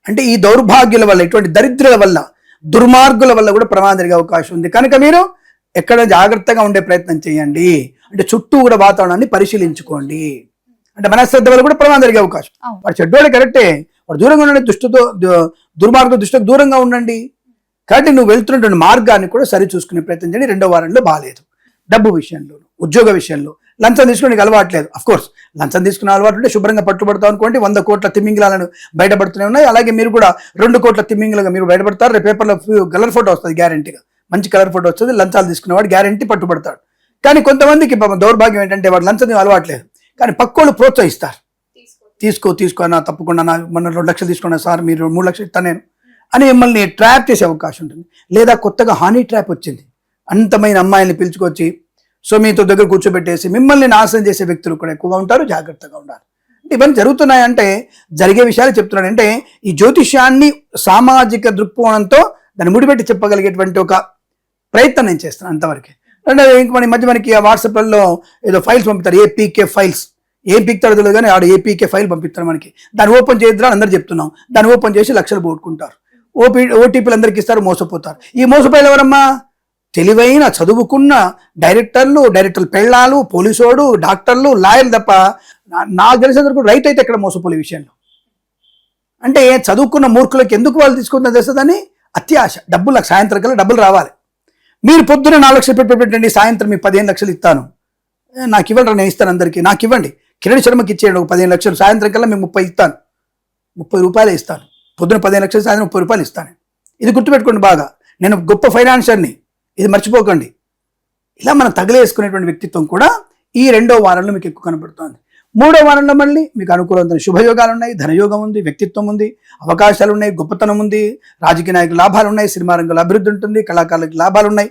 అంటే ఈ దౌర్భాగ్యుల వల్ల, ఇటువంటి దరిద్రుల వల్ల, దుర్మార్గుల వల్ల కూడా ప్రమాదం జరిగే అవకాశం ఉంది. కనుక మీరు ఎక్కడ జాగ్రత్తగా ఉండే ప్రయత్నం చేయండి. అంటే చుట్టూ కూడా వాతావరణాన్ని పరిశీలించుకోండి. అంటే మనశ్రద్ధ వల్ల కూడా ప్రమాదం జరిగే అవకాశం. వాడు చెడ్డోడే కరెక్టే, వాడు దూరంగా ఉండండి, దుర్మార్గ దృష్టికి దూరంగా ఉండండి. కాబట్టి నువ్వు వెళ్తున్నటువంటి మార్గాన్ని కూడా సరి చూసుకునే ప్రయత్నం చేయండి. 2వ వారంలో బాగాలేదు. డబ్బు విషయంలో, ఉద్యోగ విషయంలో లంచం తీసుకునే అలవాట్లేదు. అఫ్కోర్స్ లంచం తీసుకునే అలవాటు ఉంటే శుభ్రంగా పట్టుబడతాం అనుకోండి, 100 కోట్ల తిమ్మింగిలాలను బయటపడుతూనే ఉన్నాయి. అలాగే మీరు కూడా 2 కోట్ల తిమ్మింగిలుగా మీరు బయటపడతారు. రేపు పేపర్లో కలర్ ఫోటో వస్తుంది, గ్యారంటీగా మంచి కలర్ ఫోటో వస్తుంది. లంచాలు తీసుకునేవాడు గ్యారంటీ పట్టుబడతాడు. కానీ కొంతమందికి దౌర్భాగ్యం ఏంటంటే వాడు లంచం అలవాట్లేదు, కానీ పక్కోళ్ళు ప్రోత్సహిస్తారు. తీసుకో అన్న, తప్పకుండా మొన్న 2 లక్షలు తీసుకున్నా సార్, మీరు 3 లక్షలు ఇస్తాను నేను అని మిమ్మల్ని ట్రాప్ చేసే అవకాశం ఉంటుంది. లేదా కొత్తగా హనీ ట్రాప్ వచ్చింది, అంతమైన అమ్మాయిల్ని పిలుచుకొచ్చి సో మీతో దగ్గర కూర్చోబెట్టేసి మిమ్మల్ని నాశనం చేసే వ్యక్తులు కూడా ఎక్కువగా ఉంటారు. జాగ్రత్తగా ఉండాలి. ఇవన్నీ జరుగుతున్నాయంటే జరిగే విషయాలు చెప్తున్నాను. అంటే ఈ జ్యోతిష్యాన్ని సామాజిక దృక్కోణంతో దాన్ని ముడిపెట్టి చెప్పగలిగేటువంటి ఒక ప్రయత్నం నేను చేస్తాను అంతవరకే. అంటే ఇంక మనకి వాట్సాప్లలో ఏదో ఫైల్స్ పంపుతారు, ఏపీకే ఫైల్స్. ఏం పిక్తాడో తెలియదు కానీ ఆడు ఏపీకే ఫైల్ పంపిస్తారు మనకి. దాన్ని ఓపెన్ చేయొద్దని అందరు చెప్తున్నాం. దాన్ని ఓపెన్ చేసి లక్షలు పోగొట్టుకుంటారు. ఓటీపీలు అందరికి ఇస్తారు, మోసపోతారు. ఈ మోసపోయేది ఎవరమ్మా? తెలివైన చదువుకున్న డైరెక్టర్లు పెళ్ళాలు, పోలీసోడు, డాక్టర్లు, లాయర్లు తప్ప నాకు తెలిసేందుకు రైట్ అయితే ఎక్కడ మోసపోలే విషయంలో. అంటే చదువుకున్న మూర్ఖులకి ఎందుకు వాళ్ళు తీసుకుంటుందో తెలుస్తుందని అత్యాశ. డబ్బులకు సాయంత్రం కల్లా డబ్బులు రావాలి. మీరు పొద్దున్న 4 లక్షలు పెట్టండి, సాయంత్రం మీకు 15 లక్షలు ఇస్తాను, నాకు ఇవ్వండి, నేను ఇస్తాను అందరికీ, నాకు ఇవ్వండి, కిరణ్ శర్మకి ఇచ్చేయండి ఒక 15 లక్షలు, సాయంత్రం కల్లా మేము 30 ఇస్తాను, 30 రూపాయలే ఇస్తాను. పొద్దున 15 లక్షలు, సాయంత్రం 30 రూపాయలు ఇస్తాను. ఇది గుర్తుపెట్టుకోండి బాగా, నేను గొప్ప ఫైనాన్షియర్ని, ఇది మర్చిపోకండి. ఇలా మనం తగిలేసుకునేటువంటి వ్యక్తిత్వం కూడా ఈ 2వ వారంలో మీకు ఎక్కువ కనబడుతుంది. 3వ వారంలో మళ్ళీ మీకు అనుకూలమైన శుభయోగాలు ఉన్నాయి, ధనయోగం ఉంది, వ్యక్తిత్వం ఉంది, అవకాశాలు ఉన్నాయి, గొప్పతనం ఉంది, రాజకీయ నాయకుల లాభాలు ఉన్నాయి, సినిమా రంగంలో అభివృద్ధి ఉంటుంది, కళాకారులకు లాభాలు ఉన్నాయి,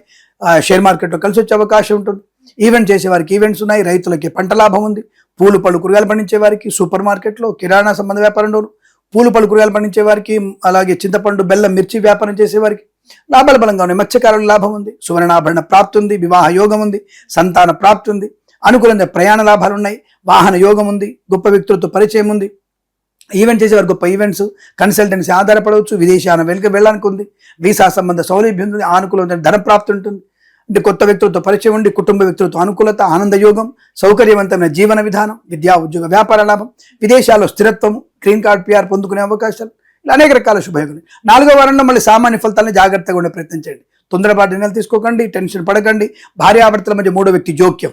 షేర్ మార్కెట్లో కలిసి వచ్చే అవకాశం ఉంటుంది, ఈవెంట్ చేసే వారికి ఈవెంట్స్ ఉన్నాయి, రైతులకి పంట లాభం ఉంది, పూలు పళ్ళు కూరగాయలు పండించే వారికి, సూపర్ మార్కెట్లో కిరాణా సంబంధ వ్యాపారంలోను, పూలు పళ్ళు కూరగాయలు పండించే వారికి, అలాగే చింతపండు బెల్లం మిర్చి వ్యాపారం చేసే వారికి లాభాలు బలంగా ఉన్నాయి, మత్స్యకారుల లాభం ఉంది, సువర్ణాభరణ ప్రాప్తి ఉంది, వివాహ యోగం ఉంది, సంతాన ప్రాప్తి ఉంది, అనుకూలంగా ప్రయాణ లాభాలు ఉన్నాయి, వాహన యోగం ఉంది, గొప్ప వ్యక్తులతో పరిచయం ఉంది, ఈవెంట్ చేసేవారు గొప్ప ఈవెంట్స్, కన్సల్టెన్సీ ఆధారపడవచ్చు, విదేశాన వెళ్ళడానికి ఉంది, వీసా సంబంధ సౌలభ్యం ఉంది, అనుకూలమైన ధన ప్రాప్తి ఉంటుంది. అంటే కొత్త వ్యక్తులతో పరిచయం ఉండి, కుటుంబ వ్యక్తులతో అనుకూలత, ఆనందయోగం, సౌకర్యవంతమైన జీవన విధానం, విద్యా ఉద్యోగ వ్యాపార లాభం, విదేశాల్లో స్థిరత్వం, గ్రీన్ కార్డ్ PR పొందుకునే అవకాశాలు, ఇలా అనేక రకాల శుభయోగాలు. 4వ వారంలో మళ్ళీ సామాన్య ఫలితాలను జాగ్రత్తగా ఉండే ప్రయత్నం చేయండి. తొందరపాటు నిర్ణయాలు తీసుకోకండి, టెన్షన్ పడకండి, భార్యాభర్తల మధ్య 3వ వ్యక్తి జోక్యం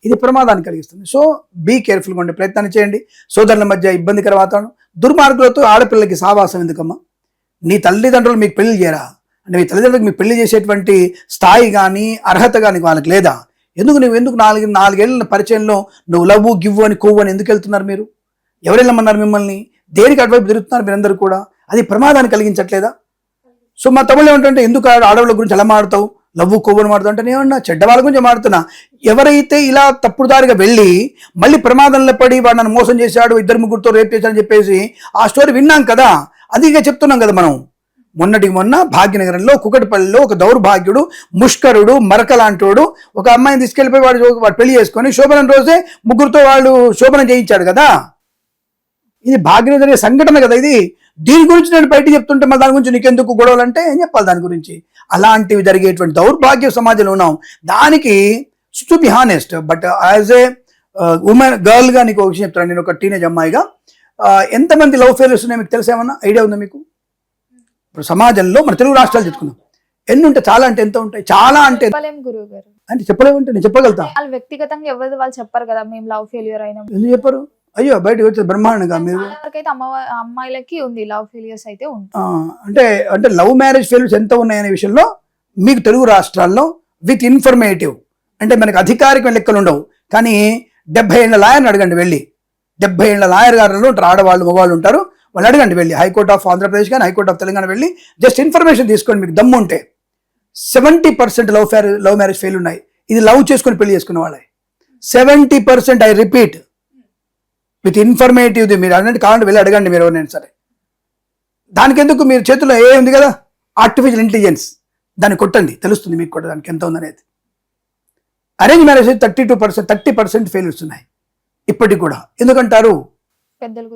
ఇది ప్రమాదాన్ని కలిగిస్తుంది. సో బీ కేర్ఫుల్గా ఉండే ప్రయత్నాన్ని చేయండి. సోదరుల మధ్య ఇబ్బందికర వాతావరణం, దుర్మార్గులతో ఆడపిల్లలకి సావాసం ఎందుకమ్మా? నీ తల్లిదండ్రులు మీకు పెళ్లి చేయరా? అంటే మీ తల్లిదండ్రులకు మీకు పెళ్లి చేసేటువంటి స్థాయి కానీ అర్హత కానీ వాళ్ళకి లేదా? ఎందుకు నాలుగేళ్ల పరిచయంలో నువ్వు లవ్ గివ్ అని కొవ్వు అని ఎందుకు వెళ్తున్నారు? మీరు ఎవరు వెళ్ళమన్నారు మిమ్మల్ని? దేనికి అటువైపు తిరుగుతున్నారు మీరందరూ కూడా? అది ప్రమాదాన్ని కలిగించట్లేదా? సో మా తమ్ముళ్ళు ఏమంటే ఎందుకు ఆడవాళ్ళ గురించి ఎలా మాడతావు, లవ్వు కొవ్వును మాడుతావు అంటే నేమన్నా చెడ్డ వాళ్ళ గురించి మాడుతున్నా. ఎవరైతే ఇలా తప్పుడు దారిగా వెళ్ళి మళ్ళీ ప్రమాదంలో పడి వాడు నన్ను మోసం చేశాడు, 2-3 రేప్ చేశాడని చెప్పేసి ఆ స్టోరీ విన్నాం కదా, అది ఇక చెప్తున్నాం కదా మనం. మొన్న భాగ్యనగరంలో కుకటిపల్లిలో ఒక దౌర్భాగ్యుడు, ముష్కరుడు, మరకలాంటోడు ఒక అమ్మాయిని తీసుకెళ్ళిపోయి వాడు పెళ్లి చేసుకొని శోభనం రోజే 3 వాళ్ళు శోభనం చేయించాడు కదా. ఇది భాగ్యనగర సంఘటన కదా ఇది. దీని గురించి నేను బయట చెప్తుంటే మరి దాని గురించి నీకెందుకు గొడవలు అంటే ఏం చెప్పాలి దాని గురించి? అలాంటివి జరిగేటువంటి దౌర్భాగ్య సమాజంలో ఉన్నాం. దానికి to be honest, but as a women గర్ల్గా నీకు ఒక విషయం చెప్తాను. నేను ఒక టీనేజ్ అమ్మాయిగా ఎంతమంది లవ్ ఫెయిల్యూర్స్ ఉన్నాయో మీకు తెలిసేమన్నా ఐడియా ఉందా మీకు? ఇప్పుడు సమాజంలో మన తెలుగు రాష్ట్రాలు చెప్పుకుందాం, ఎన్ని ఉంటాయి? చాలా అంటే ఎంత ఉంటాయి? చాలా అంటే అంటే చెప్పలేమంటే నేను చెప్పగలుగుతా. వ్యక్తిగతంగా ఎవరిది వాళ్ళు చెప్పారు కదా మేము లవ్ ఫెయిల్యూర్ అయినా. ఎందుకు చెప్పరు? అయ్యో బయటకు వచ్చేది బ్రహ్మాండంగా. మీరు అమ్మాయిలకి ఉంది లవ్ ఫెయిల్యూర్స్ అయితే ఉంది. అంటే లవ్ మ్యారేజ్ ఫెయిల్యూర్స్ ఎంత ఉన్నాయనే విషయంలో మీకు తెలుగు రాష్ట్రాల్లో విత్ ఇన్ఫర్మేటివ్, అంటే మనకు అధికారిక లెక్కలు ఉండవు కానీ 70 ఏళ్ళ లాయర్ని అడగండి వెళ్ళి, 70 ఏళ్ల లాయర్ గారు ఉంటారు, ఆడవాళ్ళు మగవాళ్ళు ఉంటారు. వాళ్ళు అడగండి వెళ్ళి, హైకోర్ట్ ఆఫ్ ఆంధ్రప్రదేశ్ కానీ హైకోర్ట్ ఆఫ్ తెలంగాణ వెళ్ళి జస్ట్ ఇన్ఫర్మేషన్ తీసుకోండి. మీకు దమ్ము ఉంటే 70% లవ్ మ్యారేజ్ ఫెయిల్ ఉన్నాయి. ఇది లవ్ చేసుకుని పెళ్లి చేసుకున్న వాళ్ళే 70%. I repeat, with informative. మీరు అన్నట్టు కావాలంటే వెళ్ళి అడగండి మీరు ఎవరైనా సరే. దానికి ఎందుకు, మీరు చేతిలో ఏ ఉంది కదా, ఆర్టిఫిషియల్ ఇంటెలిజెన్స్, దాన్ని కొట్టండి, తెలుస్తుంది మీకు కూడా దానికి ఎంత ఉందనేది. అరేంజ్ మ్యారేజ్ 30% ఫెయిల్యూర్స్ ఉన్నాయి ఇప్పటికి కూడా. ఎందుకంటారు, పెద్దలు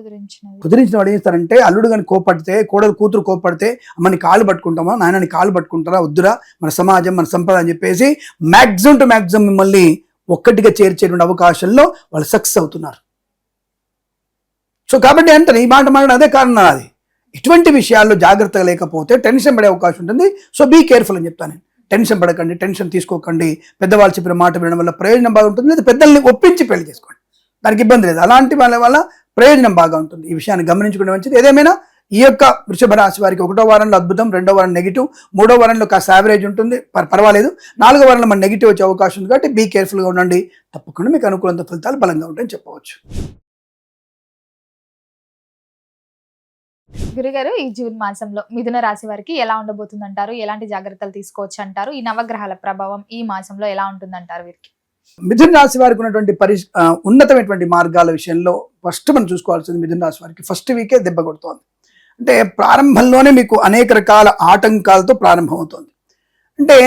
కుదిరించిన వాడు ఏం చేస్తారంటే, అల్లుడు కానీ కోపడితే, కూతురు కోపడితే, అమ్మని కాళ్ళు పట్టుకుంటామా, నాయనని కాళ్ళు పట్టుకుంటారా, వద్దురా, మన సమాజం మన సంపద అని చెప్పేసి మ్యాక్సిమం టు మ్యాక్సిమం మిమ్మల్ని ఒక్కటిగా చేర్చేటువంటి అవకాశంలో వాళ్ళు సక్సెస్ అవుతున్నారు. సో కాబట్టి అంటే ఈ మాట మాట్లాడడం అదే కారణం. అది ఇటువంటి విషయాల్లో జాగ్రత్తగా లేకపోతే టెన్షన్ పడే అవకాశం ఉంటుంది. సో బీ కేర్ఫుల్ అని చెప్తాను నేను. టెన్షన్ పడకండి, టెన్షన్ తీసుకోకండి. పెద్దవాళ్ళు చెప్పిన మాట వినడం వల్ల ప్రయోజనం బాగా ఉంటుంది. లేదా పెద్దల్ని ఒప్పించి పెళ్లి చేసుకోండి, దానికి ఇబ్బంది లేదు. అలాంటి వాళ్ళ వల్ల ప్రయోజనం బాగా ఉంటుంది. ఈ విషయాన్ని గమనించుకునే మంచిది. ఏదేమైనా ఈ యొక్క వృషభ రాశి వారికి 1వ వారంలో అద్భుతం, 2వ వారం నెగిటివ్, 3వ వారంలో కాస్త యావరేజ్ ఉంటుంది, పర్వాలేదు. 4వ వారంలో మన నెగిటివ్ వచ్చే అవకాశం ఉంది. కాబట్టి బీ కేర్ఫుల్గా ఉండండి. తప్పకుండా మీకు అనుకూలంత ఫలితాలు బలంగా ఉంటాయని చెప్పవచ్చు. గురుగారు, ఈ జూన్ మాసంలో మిథున రాశి వారికి ఎలా ఉండబోతుంది అంటారు? ఎలాంటి జాగ్రత్తలు తీసుకోవచ్చు అంటారు? ఈ నవగ్రహాల ప్రభావం ఈ మాసంలో ఎలా ఉంటుందంటారు వీరికి? మిథున రాశి వారికి ఉన్నటువంటి ఉన్నతమైనటువంటి మార్గాల విషయంలో ఫస్ట్ మనం చూసుకోవాల్సింది, మిథున రాశి వారికి ఫస్ట్ వీకే దెబ్బ కొడుతోంది. అంటే ప్రారంభంలోనే మీకు అనేక రకాల ఆటంకాలతో ప్రారంభమవుతోంది. అంటే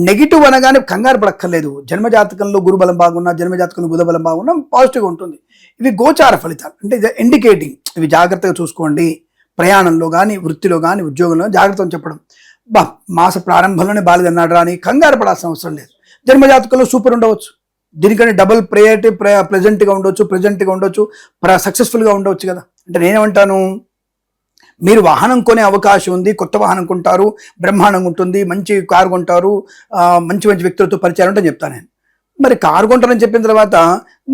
నెగిటివ్ అనగానే కంగారు పడక్కర్లేదు. జన్మజాతకంలో గురుబలం బాగున్నా, జన్మజాతకంలో బుధబలం బాగున్నా పాజిటివ్గా ఉంటుంది. ఇవి గోచార ఫలితాలు, అంటే ఇండికేటింగ్. ఇవి జాగ్రత్తగా చూసుకోండి. ప్రయాణంలో కానీ, వృత్తిలో కానీ, ఉద్యోగంలో జాగ్రత్తగా చెప్పడం. మాస ప్రారంభంలోనే బాలిదన్నాడు అని కంగారు పడాల్సిన అవసరం లేదు. జన్మజాతకంలో సూపర్ ఉండవచ్చు, దీనికంటే డబుల్ ప్రయారిటీ, ప్రెజెంట్గా ఉండొచ్చు, సక్సెస్ఫుల్గా ఉండవచ్చు కదా. అంటే నేనేమంటాను, మీరు వాహనం కొనే అవకాశం ఉంది, కొత్త వాహనం కొంటారు, బ్రహ్మాండంగా ఉంటుంది, మంచి కారు కొంటారు, మంచి వ్యక్తులతో పరిచయం ఉంటుందని చెప్తాను నేను. మరి కారు కొంటారని చెప్పిన తర్వాత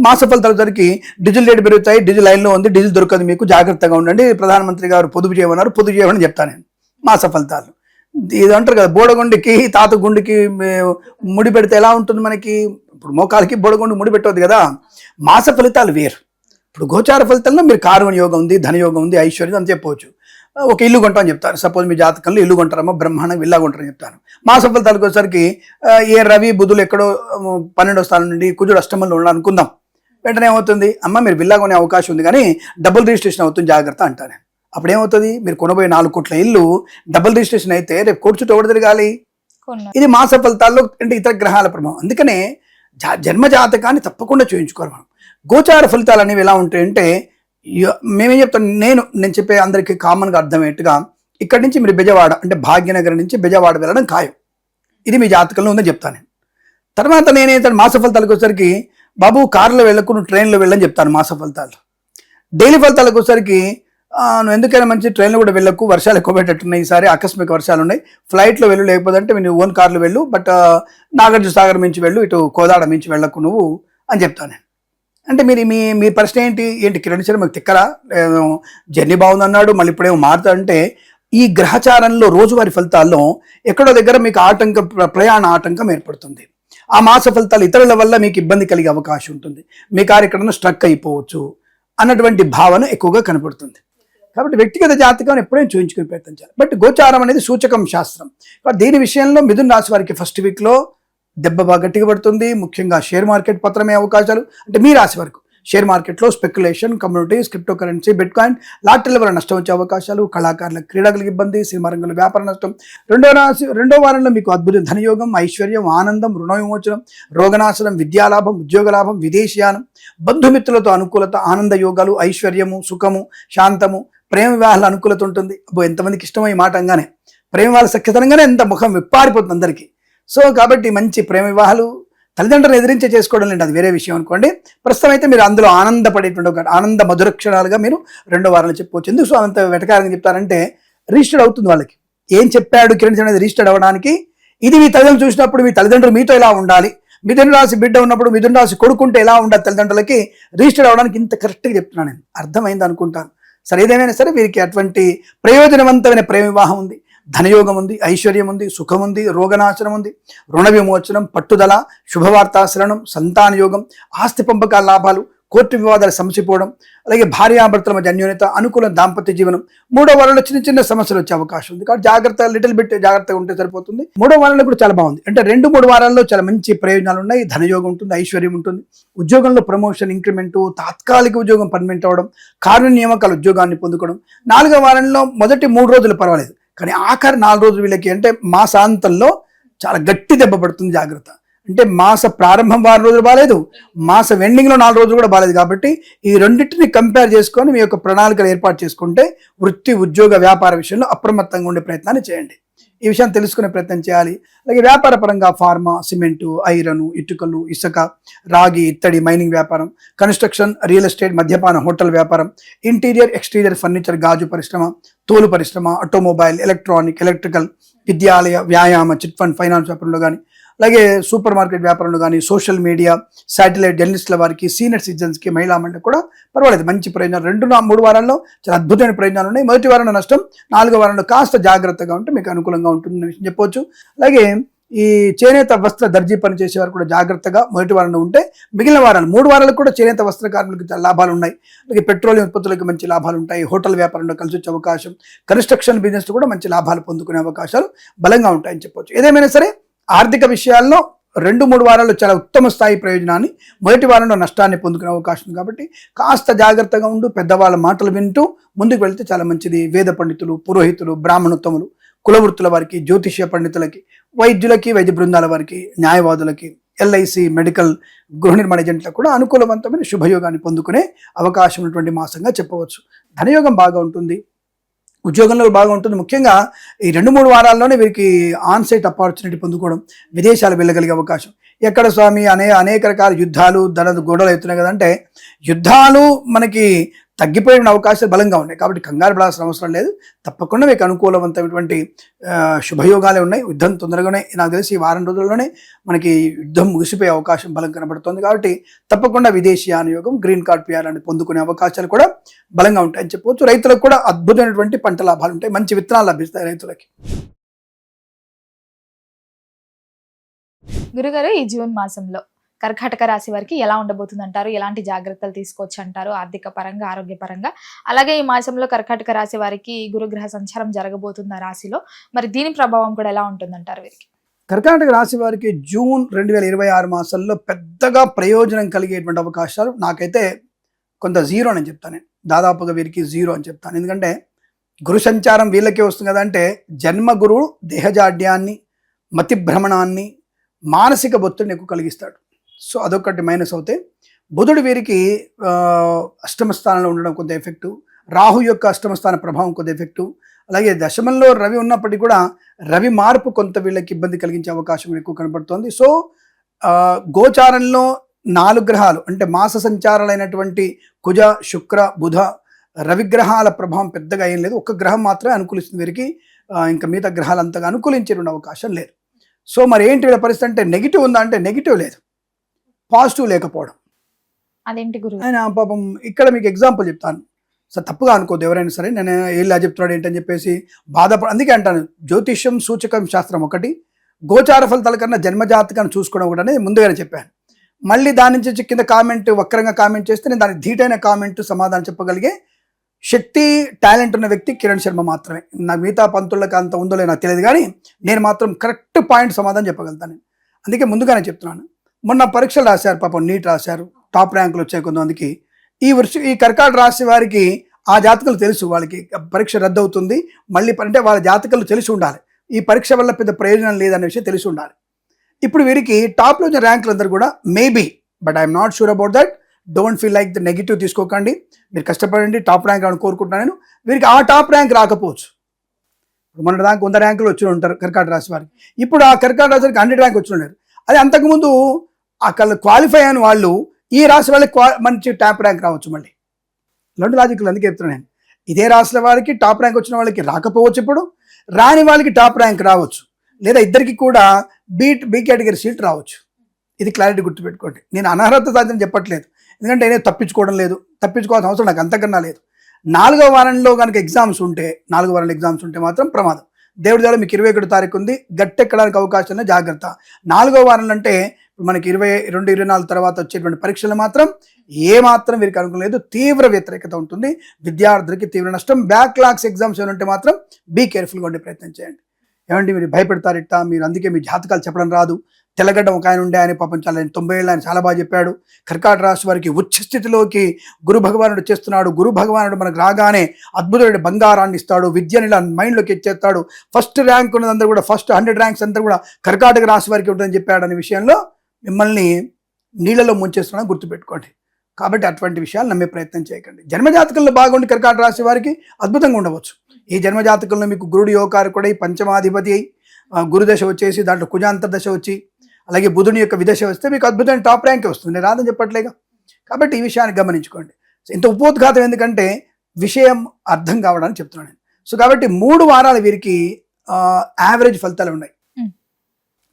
మాస ఫలితాలకి డీజిల్ రేటు పెరుగుతాయి, డీజిల్ లైన్లో ఉంది, డీజిల్ దొరకదు, మీకు జాగ్రత్తగా ఉండండి, ప్రధానమంత్రి గారు పొదుపు చేయమన్నారు, పొదుపు చేయమని చెప్తాను నేను. మాస ఫలితాలు ఇది అంటారు కదా, బోడగుండికి తాత గుండికి ముడి పెడితే ఎలా ఉంటుంది మనకి, ఇప్పుడు మోకాలకి బోడగుండికి ముడి పెట్టవద్దు కదా. మాస ఫలితాలు వేరు. ఇప్పుడు గోచార ఫలితాల్లో మీరు కారు యోగం ఉంది, ధనయోగం ఉంది, ఐశ్వర్యం అని చెప్పవచ్చు. ఒక ఇల్లు కొంటామని చెప్తాను. సపోజ్ మీ జాతకంలో ఇల్లు కొంటారమ్మా, బ్రహ్మాండంగా ఇల్లా కొంటారని చెప్తాను. మాస ఫలితాలకు వచ్చేసరికి ఏ రవి బుధులు ఎక్కడో 12వ స్థానం నుండి కుజుడు అష్టమంలో ఉండాలి అనుకుందాం. వెంటనే ఏమవుతుంది, అమ్మ మీరు విల్లా కొనే అవకాశం ఉంది కానీ డబుల్ రిజిస్ట్రేషన్ అవుతుంది, జాగ్రత్త అంటాను. అప్పుడు ఏమవుతుంది, మీరు కొనబోయే 4 కోట్ల ఇల్లు డబుల్ రిజిస్ట్రేషన్ అయితే రేపు కోర్టు చుట్టూ ఎవరు తిరగాలి? ఇది మాస ఫలితాల్లో అంటే ఇతర గ్రహాల ప్రభావం. అందుకనే జన్మజాతకాన్ని తప్పకుండా చూయించుకోవాలి మనం. గోచార ఫలితాలు అనేవి ఎలా ఉంటాయంటే, మేమేం చెప్తాం, నేను చెప్పే అందరికీ కామన్గా అర్థమయ్యేట్టుగా, ఇక్కడి నుంచి మీరు బెజవాడ అంటే భాగ్యనగరం నుంచి బెజవాడ వెళ్ళడం ఖాయం. ఇది మీ జాతకంలో ఉందని చెప్తాను నేను. తర్వాత నేనేంటే మాస ఫలితాలకు వచ్చేసరికి, బాబు కారులో వెళ్ళకు, నువ్వు ట్రైన్లో వెళ్ళని చెప్తాను మాస ఫలితాలు. డైలీ ఫలితాలకు వచ్చేసరికి, నువ్వు ఎందుకైనా మంచి ట్రైన్లో కూడా వెళ్ళకు, వర్షాలు ఎక్కువ పెట్టట్టున్నాయి, ఈసారి ఆకస్మిక వర్షాలు ఉన్నాయి, ఫ్లైట్లో వెళ్ళు, లేకపోతే అంటే నువ్వు ఓన్ కార్లో వెళ్ళు, బట్ నాగార్జున సాగర్ మించి వెళ్ళు, ఇటు కోదాడ మించి వెళ్ళకు నువ్వు అని చెప్తాను నేను. అంటే మీ ప్రశ్న ఏంటి కిరణ్ సార్ మీకు తిక్కరా, జర్నీ బాగుందన్నాడు మళ్ళీ ఇప్పుడేమో మారుతా అంటే, ఈ గ్రహచారంలో రోజువారి ఫలితాల్లో ఎక్కడో దగ్గర మీకు ప్రయాణ ఆటంకం ఏర్పడుతుంది. ఆ మాస ఫలితాలు ఇతరుల వల్ల మీకు ఇబ్బంది కలిగే అవకాశం ఉంటుంది, మీ కార్యక్రమం స్ట్రక్ అయిపోవచ్చు అన్నటువంటి భావన ఎక్కువగా కనపడుతుంది. కాబట్టి వ్యక్తిగత జాతకం ఎప్పుడైనా చూయించుకుని ప్రయత్నం చేయాలి. బట్ గోచారం అనేది సూచకం శాస్త్రం. కాబట్టి దీని విషయంలో మిథున రాశి వారికి ఫస్ట్ వీక్లో దెబ్బ బాగా గట్టిగా పడుతుంది. ముఖ్యంగా షేర్ మార్కెట్ పత్రమే అవకాశాలు, అంటే మీ రాశి వరకు షేర్ మార్కెట్లో speculation, communities, crypto currency, bitcoin, లాటరీల వల్ల నష్టం వచ్చే అవకాశాలు, కళాకారుల క్రీడలకు ఇబ్బంది, సినిమా రంగంలో వ్యాపార నష్టం. రెండో వారంలో మీకు అద్భుత ధనయోగం, ఐశ్వర్యం, ఆనందం, రుణ విమోచనం, రోగనాశనం, విద్యాలాభం, ఉద్యోగ లాభం, విదేశీయానం, బంధుమిత్రులతో అనుకూలత, ఆనంద యోగాలు, ఐశ్వర్యము, సుఖము, శాంతము, ప్రేమ వివాహాల అనుకూలత ఉంటుంది. ఎంతమందికి ఇష్టమో ఈ మాట అనగానే, ప్రేమ వివాహాల సఖ్యతనంగానే ఎంత ముఖం విప్పారిపోతుంది అందరికీ. సో కాబట్టి మంచి ప్రేమ వివాహాలు తల్లిదండ్రులను ఎదిరించే చేసుకోవడం లేదు, అది వేరే విషయం అనుకోండి. ప్రస్తుతం అయితే మీరు అందులో ఆనందపడేటువంటి ఒక ఆనంద మధుర క్షణాలుగా మీరు 2వ వారంలో చెప్పుకోవచ్చు. ఎందుకు సో అంత వెటకారంగా చెప్తారంటే, రిజిస్టర్డ్ అవుతుంది వాళ్ళకి. ఏం చెప్పాడు కిరణ్ అనేది రిజిస్టర్డ్ అవ్వడానికి. ఇది మీ తల్లిదండ్రులు చూసినప్పుడు మీ తల్లిదండ్రులు మీతో ఎలా ఉండాలి, మిథున రాశి బిడ్డ ఉన్నప్పుడు మిథున రాశి కొడుకుంటే ఎలా ఉండాలి తల్లిదండ్రులకి, రిజిస్టర్డ్ అవ్వడానికి ఇంత కరెక్ట్గా చెప్తున్నాను నేను. అర్థమైంది అనుకుంటాను. సరే ఏదైనా సరే వీరికి అటువంటి ప్రయోజనవంతమైన ప్రేమ వివాహం ఉంది, ధనయోగం ఉంది, ఐశ్వర్యం ఉంది, సుఖం ఉంది, రోగనాశనం ఉంది, రుణ విమోచనం, పట్టుదల, శుభవార్తాశ్రవణం, సంతాన యోగం, ఆస్తి పంపకాల లాభాలు, కోర్టు వివాదాలు సమసిపోవడం, అలాగే భార్యాభర్తల మధ్య అన్యోన్యత, అనుకూల దాంపత్య జీవనం. 3వ వారంలో చిన్న చిన్న సమస్యలు వచ్చే అవకాశం ఉంది. కాబట్టి జాగ్రత్త, లిటిల్ బిట్ జాగ్రత్తగా ఉంటే సరిపోతుంది. 3వ వారంలో కూడా చాలా బాగుంది. అంటే 2-3 వారాల్లో చాలా మంచి ప్రయోజనాలు ఉన్నాయి. ధనయోగం ఉంటుంది, ఐశ్వర్యం ఉంటుంది, ఉద్యోగంలో ప్రమోషన్, ఇంక్రిమెంటు, తాత్కాలిక ఉద్యోగం పర్మనెంట్ అవ్వడం, కార్య నియామకాల ఉద్యోగాన్ని పొందుకోవడం. 4వ వారంలో మొదటి 3 రోజులు పర్వాలేదు, కానీ ఆఖరి 4 రోజులు వీళ్ళకి అంటే మాసాంతంలో చాలా గట్టి దెబ్బ పడుతుంది. జాగ్రత్త. అంటే మాస ప్రారంభం 6 రోజులు బాగాలేదు, మాస ఎండింగ్లో 4 రోజులు కూడా బాగాలేదు. కాబట్టి ఈ రెండింటిని కంపేర్ చేసుకొని మీ యొక్క ప్రణాళికలు ఏర్పాటు చేసుకుంటే వృత్తి, ఉద్యోగ, వ్యాపార విషయంలో అప్రమత్తంగా ఉండే ప్రయత్నాన్ని చేయండి. ఈ విషయాన్ని తెలుసుకునే ప్రయత్నం చేయాలి. అలాగే వ్యాపార పరంగా ఫార్మా, సిమెంటు, ఐరన్, ఇటుకలు, ఇసుక, రాగి, ఇత్తడి, మైనింగ్ వ్యాపారం, కన్స్ట్రక్షన్, రియల్ ఎస్టేట్, మద్యపాన, హోటల్ వ్యాపారం, ఇంటీరియర్, ఎక్స్టీరియర్ ఫర్నిచర్, గాజు పరిశ్రమ, తోలు పరిశ్రమ, ఆటోమొబైల్, ఎలక్ట్రానిక్, ఎలక్ట్రికల్, విద్యాలయ, వ్యాయామ, చిట్ ఫండ్, ఫైనాన్స్ వ్యాపారంలో కానీ, అలాగే సూపర్ మార్కెట్ వ్యాపారంలో కానీ, సోషల్ మీడియా, శాటిలైట్, జర్నలిస్టుల వారికి, సీనియర్ సిటిజన్స్కి, మహిళా మండలికి కూడా పర్వాలేదు, మంచి ప్రయోజనాలు. 2-3 వారాల్లో చాలా అద్భుతమైన ప్రయోజనాలు ఉన్నాయి. మొదటి వారంలో నష్టం, 4వ వారంలో కాస్త జాగ్రత్తగా ఉంటే మీకు అనుకూలంగా ఉంటుందని విషయం చెప్పవచ్చు. అలాగే ఈ చేనేత వస్త్ర దర్జీ పని చేసేవారు కూడా జాగ్రత్తగా మొదటి వారంలో ఉంటే మిగిలిన వారాలు 3 వారాలకు కూడా చేనేత వస్త్ర కార్మికులకు చాలా లాభాలు ఉన్నాయి. అలాగే పెట్రోలియం ఉత్పత్తులకు మంచి లాభాలు ఉంటాయి. హోటల్ వ్యాపారంలో కలిసి వచ్చే అవకాశం, కన్స్ట్రక్షన్ బిజినెస్ కూడా మంచి లాభాలు పొందుకునే అవకాశాలు బలంగా ఉంటాయని చెప్పవచ్చు. ఏదేమైనా సరే ఆర్థిక విషయాల్లో 2-3 వారాల్లో చాలా ఉత్తమ స్థాయి ప్రయోజనాన్ని, మొదటి వారంలో నష్టాన్ని పొందుకునే అవకాశం ఉంది. కాబట్టి కాస్త జాగ్రత్తగా ఉంటూ పెద్దవాళ్ళ మాటలు వింటూ ముందుకు వెళ్తే చాలా మంచిది. వేద పండితులు, పురోహితులు, బ్రాహ్మణోత్తములు, కులవృత్తుల వారికి, జ్యోతిష్య పండితులకి, వైద్యులకి, వైద్య బృందాల వారికి, న్యాయవాదులకి, ఎల్ఐసి, మెడికల్, గృహ నిర్మాణ ఏజెంట్లకు కూడా అనుకూలవంతమైన శుభయోగాన్ని పొందుకునే అవకాశం ఉన్నటువంటి మాసంగా చెప్పవచ్చు. ధనయోగం బాగా ఉంటుంది, ఉద్యోగంలో బాగా ఉంటుంది. ముఖ్యంగా ఈ 2-3 వారాల్లోనే వీరికి ఆన్సైట్ ఆపర్చునిటీ పొందుకోవడం, విదేశాలు వెళ్ళగలిగే అవకాశం. ఎక్కడ స్వామి అనేక రకాల యుద్ధాలు, గొడవలు అవుతున్నాయి కదంటే, యుద్ధాలు మనకి తగ్గిపోయిన అవకాశాలు బలంగా ఉన్నాయి. కాబట్టి కంగారు పడాల్సిన అవసరం లేదు. తప్పకుండా మీకు అనుకూలవంతమైనటువంటి శుభయోగాలే ఉన్నాయి. యుద్ధం తొందరగానే, నాకు తెలిసి ఈ వారం రోజుల్లోనే మనకి యుద్ధం ముగిసిపోయే అవకాశం బలం కనబడుతుంది. కాబట్టి తప్పకుండా విదేశీయాన యోగం, గ్రీన్ కార్డ్ పిఆర్ని పొందుకునే అవకాశాలు కూడా బలంగా ఉంటాయని చెప్పవచ్చు. రైతులకు కూడా అద్భుతమైనటువంటి పంట లాభాలు ఉంటాయి. మంచి విత్తనాలు లభిస్తాయి రైతులకి. గురుగారు, ఈ జూన్ మాసంలో కర్కాటక రాశి వారికి ఎలా ఉండబోతుంది అంటారు? ఎలాంటి జాగ్రత్తలు తీసుకోవచ్చు అంటారు ఆర్థిక పరంగా, ఆరోగ్యపరంగా? అలాగే ఈ మాసంలో కర్కాటక రాశి వారికి గురుగ్రహ సంచారం జరగబోతుంది ఆ రాశిలో, మరి దీని ప్రభావం కూడా ఎలా ఉంటుందంటారు వీరికి? కర్కాటక రాశి వారికి జూన్ 2026 మాసంలో పెద్దగా ప్రయోజనం కలిగేటువంటి అవకాశాలు నాకైతే కొంత జీరో అని చెప్తాను. నేను దాదాపుగా వీరికి జీరో అని చెప్తాను. ఎందుకంటే గురు సంచారం వీళ్ళకే వస్తుంది కదా. అంటే జన్మ గురువు దేహజాడ్యాన్ని, మతి భ్రమణాన్ని, మానసిక ఒత్తిడిని ఎక్కువ కలిగిస్తాడు. సో అదొకటి మైనస్ అవుతాయి. బుధుడు వీరికి అష్టమ స్థానంలో ఉండడం కొంత ఎఫెక్టు, రాహు యొక్క అష్టమ స్థాన ప్రభావం కొంత ఎఫెక్టు, అలాగే దశమంలో రవి ఉన్నప్పటికీ కూడా రవి మార్పు కొంత వీళ్ళకి ఇబ్బంది కలిగించే అవకాశం ఎక్కువ కనపడుతోంది. సో గోచారంలో 4 గ్రహాలు అంటే మాస సంచారాలైనటువంటి కుజ, శుక్ర, బుధ, రవిగ్రహాల ప్రభావం పెద్దగా ఏం లేదు. ఒక గ్రహం మాత్రమే అనుకూలిస్తుంది వీరికి. ఇంకా మిగతా గ్రహాలు అంతగా అనుకూలించేటువంటి అవకాశం లేదు. సో మరి ఏంటి వీళ్ళ పరిస్థితి అంటే, నెగిటివ్ ఉందా అంటే నెగిటివ్ లేదు, పాజిటివ్ లేకపోవడం. అదేంటి గురువు? ఆయన పాపం ఇక్కడ మీకు ఎగ్జాంపుల్ చెప్తాను. సార్ తప్పుగా అనుకోద్దు ఎవరైనా సరే, నేను ఇలా చెప్తున్నాడు ఏంటని చెప్పేసి అందుకే అంటాను, జ్యోతిష్యం, సూచకం శాస్త్రం ఒకటి, గోచార ఫలితాల కన్నా జన్మజాతకాన్ని చూసుకోవడం కూడా అనేది ముందుగానే చెప్పాను. మళ్ళీ దాని నుంచి కింద కామెంట్ వక్రంగా కామెంట్ చేస్తే నేను దానికి ధీటైన కామెంట్ సమాధానం చెప్పగలిగే శక్తి, టాలెంట్ ఉన్న వ్యక్తి కిరణ్ శర్మ మాత్రమే. నాకు మిగతా పంతులకు అంత ఉందో లేదో నాకు తెలియదు, కానీ నేను మాత్రం కరెక్ట్ పాయింట్ సమాధానం చెప్పగలుగుతాను. అందుకే ముందుగానే చెప్తున్నాను. మొన్న పరీక్షలు రాశారు పాపం, నీట్ రాశారు, టాప్ ర్యాంకులు వచ్చాయి కొంతమందికి. ఈ కర్కాటక రాశి వారికి ఆ జాతకాలు తెలుసు, వాళ్ళకి పరీక్ష రద్దు అవుతుంది మళ్ళీ అంటే వాళ్ళ జాతకాలు తెలిసి ఉండాలి, ఈ పరీక్ష వల్ల పెద్ద ప్రయోజనం లేదనే విషయం తెలిసి ఉండాలి. ఇప్పుడు వీరికి టాప్లో వచ్చిన ర్యాంకులు అందరూ కూడా maybe, but I'm not sure about that. Don't feel like the negative తీసుకోకండి, మీరు కష్టపడండి, టాప్ ర్యాంక్ అని కోరుకుంటున్నాను నేను. వీరికి ఆ టాప్ ర్యాంక్ రాకపోవచ్చు. మొన్న దాకా 100 ర్యాంకులు వచ్చి ఉంటారు కర్కాటక రాశి వారికి, ఇప్పుడు ఆ కర్కాటక రాశి వారికి 100 ర్యాంక్ వచ్చి ఉన్నారు. అది అంతకుముందు అక్కడ క్వాలిఫై అయిన వాళ్ళు ఈ రాశి వాళ్ళకి మంచి టాప్ ర్యాంక్ రావచ్చు. మళ్ళీ ఇలాంటి లాజిక్లు అందుకే చెప్తున్నాను నేను. ఇదే రాశుల వారికి టాప్ ర్యాంక్ వచ్చిన వాళ్ళకి రాకపోవచ్చు, ఇప్పుడు రాని వాళ్ళకి టాప్ ర్యాంక్ రావచ్చు, లేదా ఇద్దరికి కూడా బి కేటగిరీ సీట్ రావచ్చు. ఇది క్లారిటీ గుర్తుపెట్టుకోండి. నేను అనర్హత సాధ్యం చెప్పట్లేదు, ఎందుకంటే నేను తప్పించుకోవడం లేదు, తప్పించుకోవాల్సిన అవసరం నాకు అంతకన్నా లేదు. 4వ వారంలో కనుక ఎగ్జామ్స్ ఉంటే, 4వ వారంలో ఎగ్జామ్స్ ఉంటే మాత్రం ప్రమాదం. దేవుడి ద్వారా మీకు 21 తారీఖు ఉంది, గట్టెక్కడానికి అవకాశం జాగ్రత్త. 4వ వారంలో అంటే మనకి 22, 24 తర్వాత వచ్చేటువంటి పరీక్షలు మాత్రం ఏమాత్రం వీరికి అనుకూలం లేదు, తీవ్ర వ్యతిరేకత ఉంటుంది, విద్యార్థులకి తీవ్ర నష్టం. బ్యాక్లాగ్స్ ఎగ్జామ్స్ ఏమైనా ఉంటే మాత్రం బీ కేర్ఫుల్గా ఉండే ప్రయత్నం చేయండి. ఏమంటే మీరు భయపెడతారు ఇట్టా, మీరు అందుకే మీ జాతకాలు చెప్పడం రాదు. తెల్లగడ్డ ఒక ఆయన ఉండే, ఆయన పాపం చాలా 90 ఏళ్ళు, ఆయన చాలా బాగా చెప్పాడు. కర్కాటక రాశి వారికి ఉచ్చ స్థితిలోకి గురు భగవానుడు చేస్తున్నాడు. గురు భగవానుడు మనకు రాగానే అద్భుతమైన బంగారాన్ని ఇస్తాడు, విద్యని ఇలా మైండ్లోకి ఇచ్చేస్తాడు. ఫస్ట్ ర్యాంక్ ఉన్నదంతా కూడా, ఫస్ట్ 100 ర్యాంక్స్ అంతా కూడా కర్కాటక రాశి వారికి ఉంటుందని చెప్పాడు. అనే విషయంలో మిమ్మల్ని నీళ్ళలో ముంచేస్తున్నాను గుర్తుపెట్టుకోండి. కాబట్టి అటువంటి విషయాలు నమ్మే ప్రయత్నం చేయకండి. జన్మజాతకంలో బాగుండి కర్కాటక రాశి వారికి అద్భుతంగా ఉండవచ్చు. ఈ జన్మజాతకంలో మీకు గురుడు యోగకారు కూడా పంచమాధిపతి అయి గురుదశ వచ్చేసి దాంట్లో కుజాంతర్దశ వచ్చి అలాగే బుధుని యొక్క విదశ వస్తే మీకు అద్భుతమైన టాప్ ర్యాంకే వస్తుంది. నేను రాదని చెప్పట్లేగా. కాబట్టి ఈ విషయాన్ని గమనించుకోండి. ఇంత ఉపోద్ఘాతం ఎందుకంటే విషయం అర్థం కావడానికి చెప్తున్నాను నేను. సో కాబట్టి 3 వారాలు వీరికి యావరేజ్ ఫలితాలు ఉన్నాయి.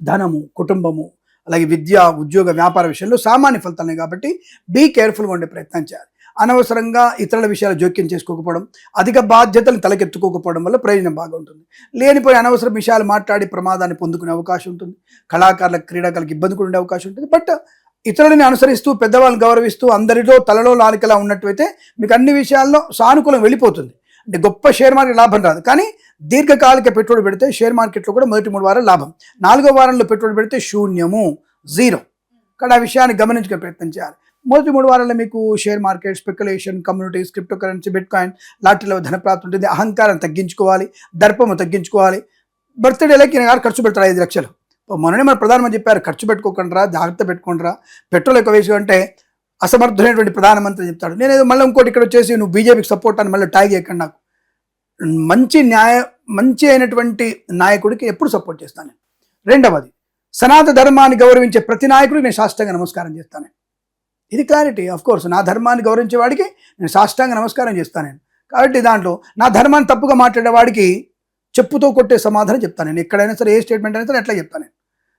ధనము, కుటుంబము, అలాగే విద్య, ఉద్యోగ, వ్యాపార విషయంలో సామాన్య ఫలితాలు కాబట్టి బీ కేర్ఫుల్గా ఉండే ప్రయత్నం చేయాలి. అనవసరంగా ఇతరుల విషయాలు జోక్యం చేసుకోకపోవడం, అధిక బాధ్యతలు తలకెత్తుకోకపోవడం వల్ల ప్రయోజనం బాగా ఉంటుంది. లేనిపోయి అనవసర విషయాలు మాట్లాడి ప్రమాదాన్ని పొందుకునే అవకాశం ఉంటుంది. కళాకారులకు, క్రీడాకారులకు ఇబ్బంది కూడా ఉండే అవకాశం ఉంటుంది. బట్ ఇతరులని అనుసరిస్తూ, పెద్దవాళ్ళని గౌరవిస్తూ, అందరిలో తలలో లాలికలా ఉన్నట్టయితే మీకు అన్ని విషయాల్లో సానుకూలం వెళ్ళిపోతుంది. అంటే గొప్ప షేర్ మార్కెట్ లాభం రాదు, కానీ దీర్ఘకాలిక పెట్టుబడి పెడితే షేర్ మార్కెట్లో కూడా మొదటి 3 వారాలు లాభం, 4వ వారంలో పెట్టుబడి పెడితే శూన్యము, 0. కానీ ఆ విషయాన్ని గమనించుకునే ప్రయత్నం చేయాలి. మొదటి 3 వారాల్లో మీకు share market, speculation, communities, crypto currency, bitcoin, లాటరీలో ధనప్రాప్తి ఉంటుంది. అహంకారం తగ్గించుకోవాలి, దర్పము తగ్గించుకోవాలి. బర్త్డేలకి నేను ఖర్చు పెడతాడు 5 లక్షలు. మొన్ననే మన ప్రధానమంత్రి చెప్పారు, ఖర్చు పెట్టుకోకుండా జాగ్రత్త పెట్టుకుంటారా, పెట్రోల్ ఎక్కువ వేసి అంటే అసమర్థులైనటువంటి ప్రధానమంత్రి చెప్తాడు. నేనేదో మళ్ళీ ఇంకోటి ఇక్కడ వచ్చేసి నువ్వు బీజేపీకి సపోర్ట్ అని మళ్ళీ ట్యాగ్ చేయకండి. నాకు మంచి అయినటువంటి నాయకుడికి ఎప్పుడు సపోర్ట్ చేస్తాను నేను. రెండవది, సనాతన ధర్మాన్ని గౌరవించే ప్రతి నాయకుడికి నేను సాష్టాంగ నమస్కారం చేస్తాను. ఇది క్లారిటీ. ఆఫ్ కోర్స్ నా ధర్మాన్ని గౌరవించే వాడికి నేను సాష్టాంగ నమస్కారం చేస్తాను నేను. కాబట్టి దాంట్లో నా ధర్మాన్ని తప్పుగా మాట్లాడే వాడికి చెప్పుతో కొట్టే సమాధానం చెప్తాను నేను. ఎక్కడైనా సరే, ఏ స్టేట్మెంట్ అయినా సరే ఎట్లా చెప్తాను నేను.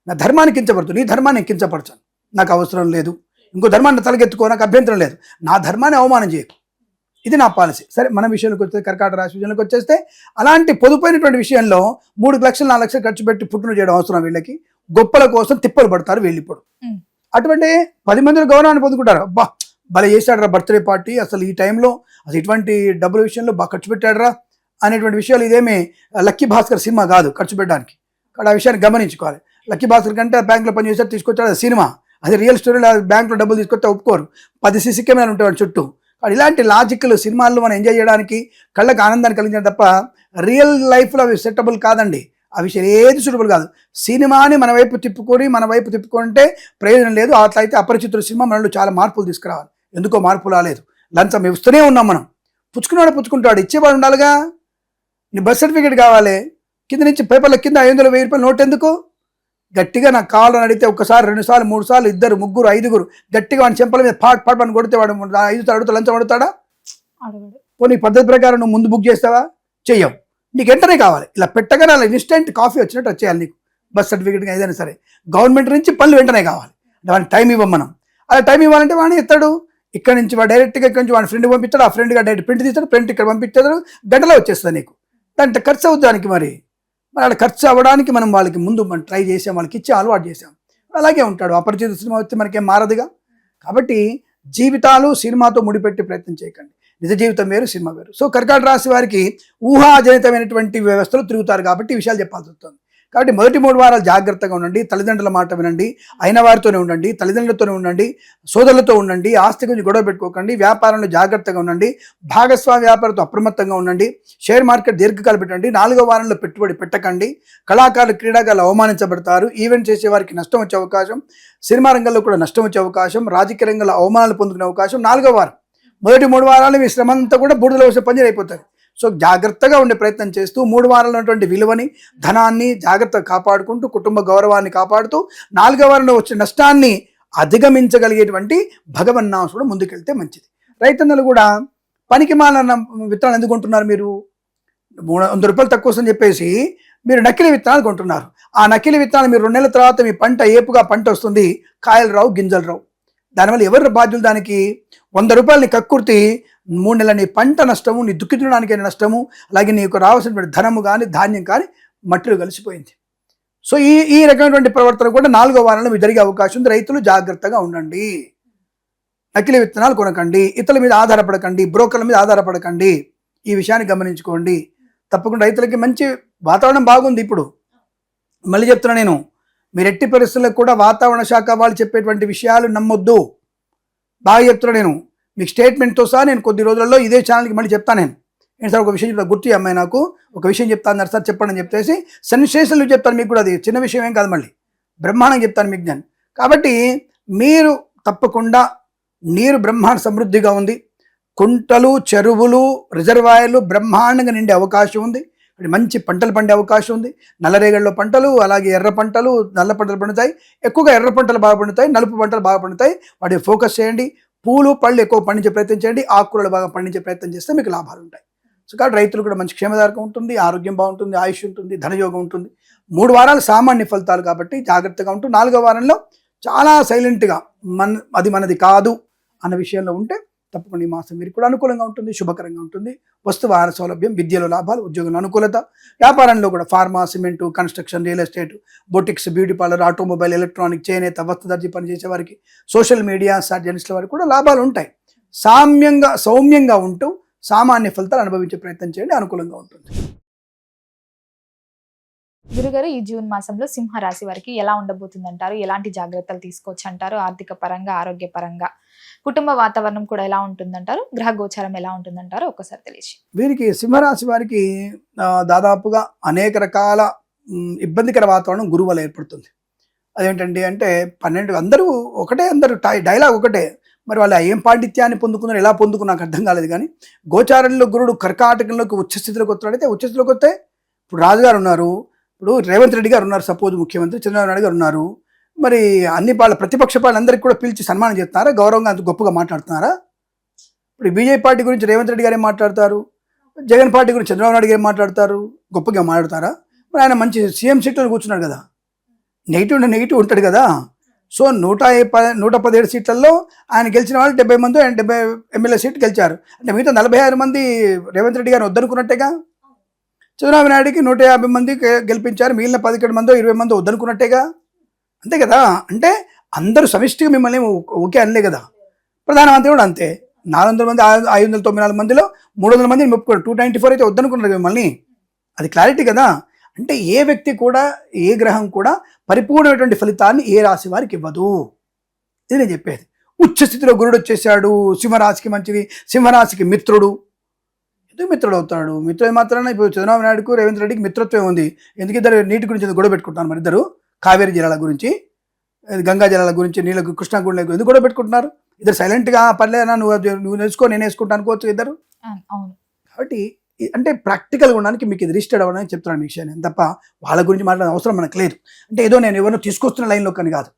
నా ధర్మాన్ని కించపడుతుంది, నీ ధర్మాన్ని నేను కించపరచాను, నాకు అవసరం లేదు. ఇంకో ధర్మాన్ని తలకెత్తుకో, నాకు అభ్యంతరం లేదు. నా ధర్మాన్ని అవమానం చేయకు, ఇది నా పాలసీ. సరే, మన విషయానికి వచ్చేస్తే, కర్కాటక రాశి విషయానికి వచ్చేస్తే, అలాంటి పొదుపైనటువంటి విషయంలో 3 లక్షలు 4 లక్షలు ఖర్చు పెట్టి పుట్టును చేయడం అవసరం. వీళ్ళకి గొప్పల కోసం తిప్పలు పడతారు వీళ్ళు. ఇప్పుడు అటువంటి 10 మందిలో గౌరవాన్ని పొందుకుంటారు. అబ్బా భలే చేశాడరా బర్త్డే పార్టీ, అసలు ఈ టైంలో అసలు ఇటువంటి డబ్బుల విషయంలో బాగా ఖర్చు పెట్టాడరా అనేటువంటి విషయాలు. ఇదేమీ లక్కీ భాస్కర్ సినిమా కాదు ఖర్చు పెట్టడానికి. ఇక్కడ ఆ విషయాన్ని గమనించుకోవాలి. లక్కీ భాస్కర్ కంటే బ్యాంకులో పనిచేసారు, తీసుకొచ్చాడు, అది సినిమా. అది రియల్ స్టోరీలో బ్యాంకులో డబ్బులు తీసుకొస్తే ఒప్పుకోరు. 10 సీసీ కెమెరాలు ఉంటాయి చుట్టూ. ఇలాంటి లాజిక్లు సినిమాల్లో మనం ఎంజాయ్ చేయడానికి, కళ్ళకు ఆనందాన్ని కలిగించడం తప్ప రియల్ లైఫ్లో అవి సెటబుల్ కాదండి. ఆ విషయం ఏది సూటబుల్ కాదు. సినిమాని మన వైపు తిప్పుకుంటే ప్రయోజనం లేదు. అట్లా అయితే అపరిచితుల సినిమా మనలో చాలా మార్పులు తీసుకురావాలి. ఎందుకో మార్పు రాలేదు. లంచం ఇస్తూనే ఉన్నాం మనం. పుచ్చుకున్నాడు పుచ్చుకుంటాడు, ఇచ్చేవాడు ఉండాలిగా. నీ బర్త్ సర్టిఫికేట్ కావాలి, కింద నుంచి పేపర్ల కింద 500, 1000 రూపాయలు నోట్ ఎందుకు? గట్టిగా నాకు కావాలని అడిగితే 1 సారి 2 సార్లు 3 సార్లు 2 3 5 గట్టిగా వాడిని చెంపల మీద పాట్ అని కొడితే వాడు 5 అడుగుతా లంచం అడుగుతాడా? పోనీ పద్ధతి ప్రకారం నువ్వు ముందు బుక్ చేస్తావా? చెయ్యవు. నీకు వెంటనే కావాలి. ఇలా పెట్టగానే అలా ఇన్స్టెంట్ కాఫీ వచ్చినట్టు వచ్చేయాలి నీకు. బర్త్ సర్టిఫికేట్ ఏదైనా సరే గవర్నమెంట్ నుంచి పనులు వెంటనే కావాలి. వాడికి టైం ఇవ్వం మనం. అలా టైం ఇవ్వాలంటే వాడిని ఎత్తాడు. ఇక్కడ నుంచి వాడు డైరెక్ట్గా ఇక్కడ నుంచి వాడి ఫ్రెండ్ పంపిస్తాడు, ఆ ఫ్రెండ్గా డైరెక్ట్ ప్రింట్ తీస్తాడు, ప్రింట్ ఇక్కడ పంపించాడు, గంటలో వచ్చేస్తుంది నీకు. దాంట్లో ఖర్చు అవుతానికి మరి అలా ఖర్చు అవ్వడానికి మనం వాళ్ళకి ముందు మనం ట్రై చేసాం, వాళ్ళకి ఇచ్చి అలవాటు చేసాం. అలాగే ఉంటాడు. అపరిచిత సినిమా వస్తే మనకేం మారదుగా. కాబట్టి జీవితాలు సినిమాతో ముడిపెట్టి ప్రయత్నం చేయకండి. నిజ జీవితం వేరు, సినిమా వేరు. సో కర్కాటక రాశి వారికి ఊహాజనితమైనటువంటి వ్యవస్థలు తిరుగుతారు కాబట్టి ఈ విషయాలు చెప్పాల్సి వస్తుంది. కాబట్టి మొదటి 3 వారాలు జాగ్రత్తగా ఉండండి, తల్లిదండ్రుల మాట వినండి, అయిన వారితోనే ఉండండి, తల్లిదండ్రులతోనే ఉండండి, సోదరులతో ఉండండి, ఆస్తి గురించి గొడవ పెట్టుకోకండి, వ్యాపారంలో జాగ్రత్తగా ఉండండి, భాగస్వామ్య వ్యాపారంతో అప్రమత్తంగా ఉండండి, షేర్ మార్కెట్ దీర్ఘకాలం పెట్టండి, 4వ వారంలో పెట్టుబడి పెట్టకండి, కళాకారులు, క్రీడాకారులు అవమానించబడతారు, ఈవెంట్ చేసే వారికి నష్టం వచ్చే అవకాశం, సినిమా రంగంలో కూడా నష్టం వచ్చే అవకాశం, రాజకీయ రంగంలో అవమానాలు పొందుకునే అవకాశం. 4వ వారం మొదటి 3 వారాలు మీ శ్రమ అంతా కూడా బూడిదలో వచ్చే పని అయిపోతుంది. సో జాగ్రత్తగా ఉండే ప్రయత్నం చేస్తూ 3 వారాల్లో ఉన్నటువంటి విలువని, ధనాన్ని జాగ్రత్తగా కాపాడుకుంటూ, కుటుంబ గౌరవాన్ని కాపాడుతూ, 4వ వారంలో వచ్చే నష్టాన్ని అధిగమించగలిగేటువంటి భగవన్నామం కూడా ముందుకెళ్తే మంచిది. రైతన్నలు కూడా పనికి మాలిన విత్తనాలు ఎందుకు కొంటున్నారు? మీరు 300 రూపాయలు తక్కువ వస్తుందని చెప్పేసి మీరు నకిలీ విత్తనాలు కొంటున్నారు. ఆ నకిలీ విత్తనాలు మీరు 2 నెలల తర్వాత మీ పంట ఏపుగా పంట వస్తుంది, కాయలు రావు, గింజలు రావు. దానివల్ల ఎవరు బాధ్యులు? దానికి 100 రూపాయలని కక్కుర్తి 3 నెలల నీ పంట నష్టము, నీ దుఃఖించడానికైనా నష్టము, అలాగే నీకు రావాల్సినటువంటి ధనము కానీ ధాన్యం కానీ మట్టిలో కలిసిపోయింది. సో ఈ రకమైనటువంటి ప్రవర్తన కూడా 4వ వారంలో మీకు జరిగే అవకాశం ఉంది. రైతులు జాగ్రత్తగా ఉండండి. నకిలీ విత్తనాలు కొనకండి, ఇతరుల మీద ఆధారపడకండి, బ్రోకర్ల మీద ఆధారపడకండి. ఈ విషయాన్ని గమనించుకోండి. తప్పకుండా రైతులకి మంచి వాతావరణం బాగుంది. ఇప్పుడు మళ్ళీ చెప్తున్నా నేను, మీరు ఎట్టి పరిస్థితులకు కూడా వాతావరణ శాఖ వాళ్ళు చెప్పేటువంటి విషయాలు నమ్మొద్దు. బాగా చెప్తున్నా నేను, మీకు స్టేట్మెంట్తో సహా నేను కొద్ది రోజుల్లో ఇదే ఛానల్కి మళ్ళీ చెప్తాను. నేను సార్ ఒక విషయం చెప్తా, గుర్తు అమ్మాయి నాకు ఒక విషయం చెప్తాను సార్ చెప్పండి అని చెప్పేసి సెన్సేషన్లు చెప్తాను మీకు కూడా. అది చిన్న విషయం ఏం కాదు, మళ్ళీ బ్రహ్మాండంగా చెప్తాను మీకు నేను. కాబట్టి మీరు తప్పకుండా నీరు బ్రహ్మాండ సమృద్ధిగా ఉంది. కుంటలు, చెరువులు, రిజర్వాయర్లు బ్రహ్మాండంగా నిండే అవకాశం ఉంది. మంచి పంటలు పండే అవకాశం ఉంది. నల్లరేగడిలో పంటలు, అలాగే ఎర్ర పంటలు, నల్ల పంటలు పండుతాయి. ఎక్కువగా ఎర్ర పంటలు బాగా పండుతాయి, నలుపు పంటలు బాగా పండుతాయి. వాటికి ఫోకస్ చేయండి. పూలు, పళ్ళు ఎక్కువ పండించే ప్రయత్నం చేయండి. ఆకుకూరలు బాగా పండించే ప్రయత్నం చేస్తే మీకు లాభాలు ఉంటాయి. సో కాబట్టి రైతులు కూడా మంచి క్షేమదాయకం ఉంటుంది, ఆరోగ్యం బాగుంటుంది, ఆయుష్ ఉంటుంది, ధనయోగం ఉంటుంది. 3 వారాలు సామాన్య ఫలితాలు కాబట్టి జాగ్రత్తగా ఉంటూ 4వ వారంలో చాలా సైలెంట్గా అది మనది కాదు అన్న విషయంలో ఉంటే తప్పకుండా ఈ మాసం మీరు కూడా అనుకూలంగా ఉంటుంది, శుభకరంగా ఉంటుంది. వస్తు వాహన సౌలభ్యం, విద్యలో లాభాలు, ఉద్యోగంలో అనుకూలత, వ్యాపారంలో కూడా pharma, cement, construction, real estate, boutiques, beauty parlour, automobile, electronic, చేనేత, వస్త్రదర్జీ పనిచేసే వారికి, సోషల్ మీడియా, జర్నలిస్టుల వారికి కూడా లాభాలు ఉంటాయి. సౌమ్యంగా ఉంటూ సామాన్య ఫలితాలు అనుభవించే ప్రయత్నం చేయండి, అనుకూలంగా ఉంటుంది. గురుగారు, ఈ జూన్ మాసంలో సింహరాశి వారికి ఎలా ఉండబోతుంది అంటారు? ఎలాంటి జాగ్రత్తలు తీసుకోవచ్చు అంటారు? ఆర్థిక పరంగా, ఆరోగ్య పరంగా, కుటుంబ వాతావరణం కూడా ఎలా ఉంటుందంటారు? గ్రహ గోచారం ఎలా ఉంటుందంటారు? ఒక్కసారి తెలియచి. వీరికి సింహరాశి వారికి దాదాపుగా అనేక రకాల ఇబ్బందికర వాతావరణం గురువు వల్ల ఏర్పడుతుంది. అదేంటండి అంటే 12 అందరూ డైలాగ్ ఒకటే. మరి వాళ్ళు ఏం పాండిత్యాన్ని పొందుకున్నారు, ఎలా పొందుకున్నారు నాకు అర్థం కాలేదు. కానీ గోచారంలో గురుడు కర్కాటకంలోకి ఉచ్చస్థితిలోకి వస్తాడైతే ఉచ్చస్థితిలోకి వస్తే ఇప్పుడు రాజుగారు ఉన్నారు, ఇప్పుడు రేవంత్ రెడ్డి గారు ఉన్నారు, సపోజ్ ముఖ్యమంత్రి చంద్రబాబు నాయుడు గారు ఉన్నారు. మరి అన్ని ప్రతిపక్ష పార్టీలందరికీ కూడా పిలిచి సన్మానం చేస్తున్నారా? గౌరవంగా అంత గొప్పగా మాట్లాడుతున్నారా? ఇప్పుడు బీజేపీ పార్టీ గురించి రేవంత్ రెడ్డి గారు ఏం మాట్లాడతారు, జగన్ పార్టీ గురించి చంద్రబాబు నాయుడు గారు ఏం మాట్లాడతారు? గొప్పగా మాట్లాడతారా? మరి ఆయన మంచి సీఎం సీట్లో కూర్చున్నాడు కదా, నెగిటివ్ ఉంటాడు కదా. సో 117 సీట్లలో ఆయన గెలిచిన వాళ్ళు 70 మంది, 70 ఎమ్మెల్యే సీట్లు గెలిచారు. అంటే మిగతా 46 మంది రేవంత్ రెడ్డి గారిని వద్దనుకున్నట్టేగా. చంద్రబాబు నాయుడికి 150 మంది గెలిపించారు, మిగిలిన 11 మందో 20 మందో వద్దనుకున్నట్టేగా. అంతే కదా. అంటే అందరూ సమిష్టిగా మిమ్మల్ని ఓకే అనలే కదా. ప్రధానమంత్రి కూడా అంతే, 400 మంది 594 మందిలో 300 మందిని మొప్పుకోండి, 294 అయితే వద్దనుకున్నారు మిమ్మల్ని. అది క్లారిటీ కదా. అంటే ఏ వ్యక్తి కూడా, ఏ గ్రహం కూడా పరిపూర్ణమైనటువంటి ఫలితాన్ని ఏ రాశి వారికి ఇవ్వదు. ఇది నేను చెప్పేది. ఉచ్చస్థితిలో గురుడు వచ్చేసాడు, సింహరాశికి మంచిది, సింహరాశికి మిత్రుడు. ఎందుకు మిత్రుడు అవుతాడు? మిత్రుడు మాత్రాన ఇప్పుడు చంద్రబాబు నాయుడుకు రేవంత్ రెడ్డికి మిత్రత్వం ఉంది. ఎందుకు ఇద్దరు నీటి గురించి గొడవ పెట్టుకుంటున్నారు? మరి ఇద్దరు కావేరీ జలాల గురించి, గంగా జలాల గురించి, నీళ్ళకు కృష్ణా గుండె ఎందుకు గొడవ పెట్టుకుంటున్నారు? ఇద్దరు సైలెంట్గా పర్లేదన్నా నువ్వు నేర్చుకో, నేను వేసుకుంటా అనుకోవచ్చు ఇద్దరు. కాబట్టి అంటే ప్రాక్టికల్గా ఉండడానికి మీకు ఇది రిజిస్టర్డ్ అవ్వడానికి చెప్తున్నాను మీ విషయాన్ని తప్ప వాళ్ళ గురించి మాట్లాడే అవసరం మనకు లేదు. అంటే ఏదో నేను ఎవరినో తీసుకొస్తున్న లైన్లో కానీ కాదు,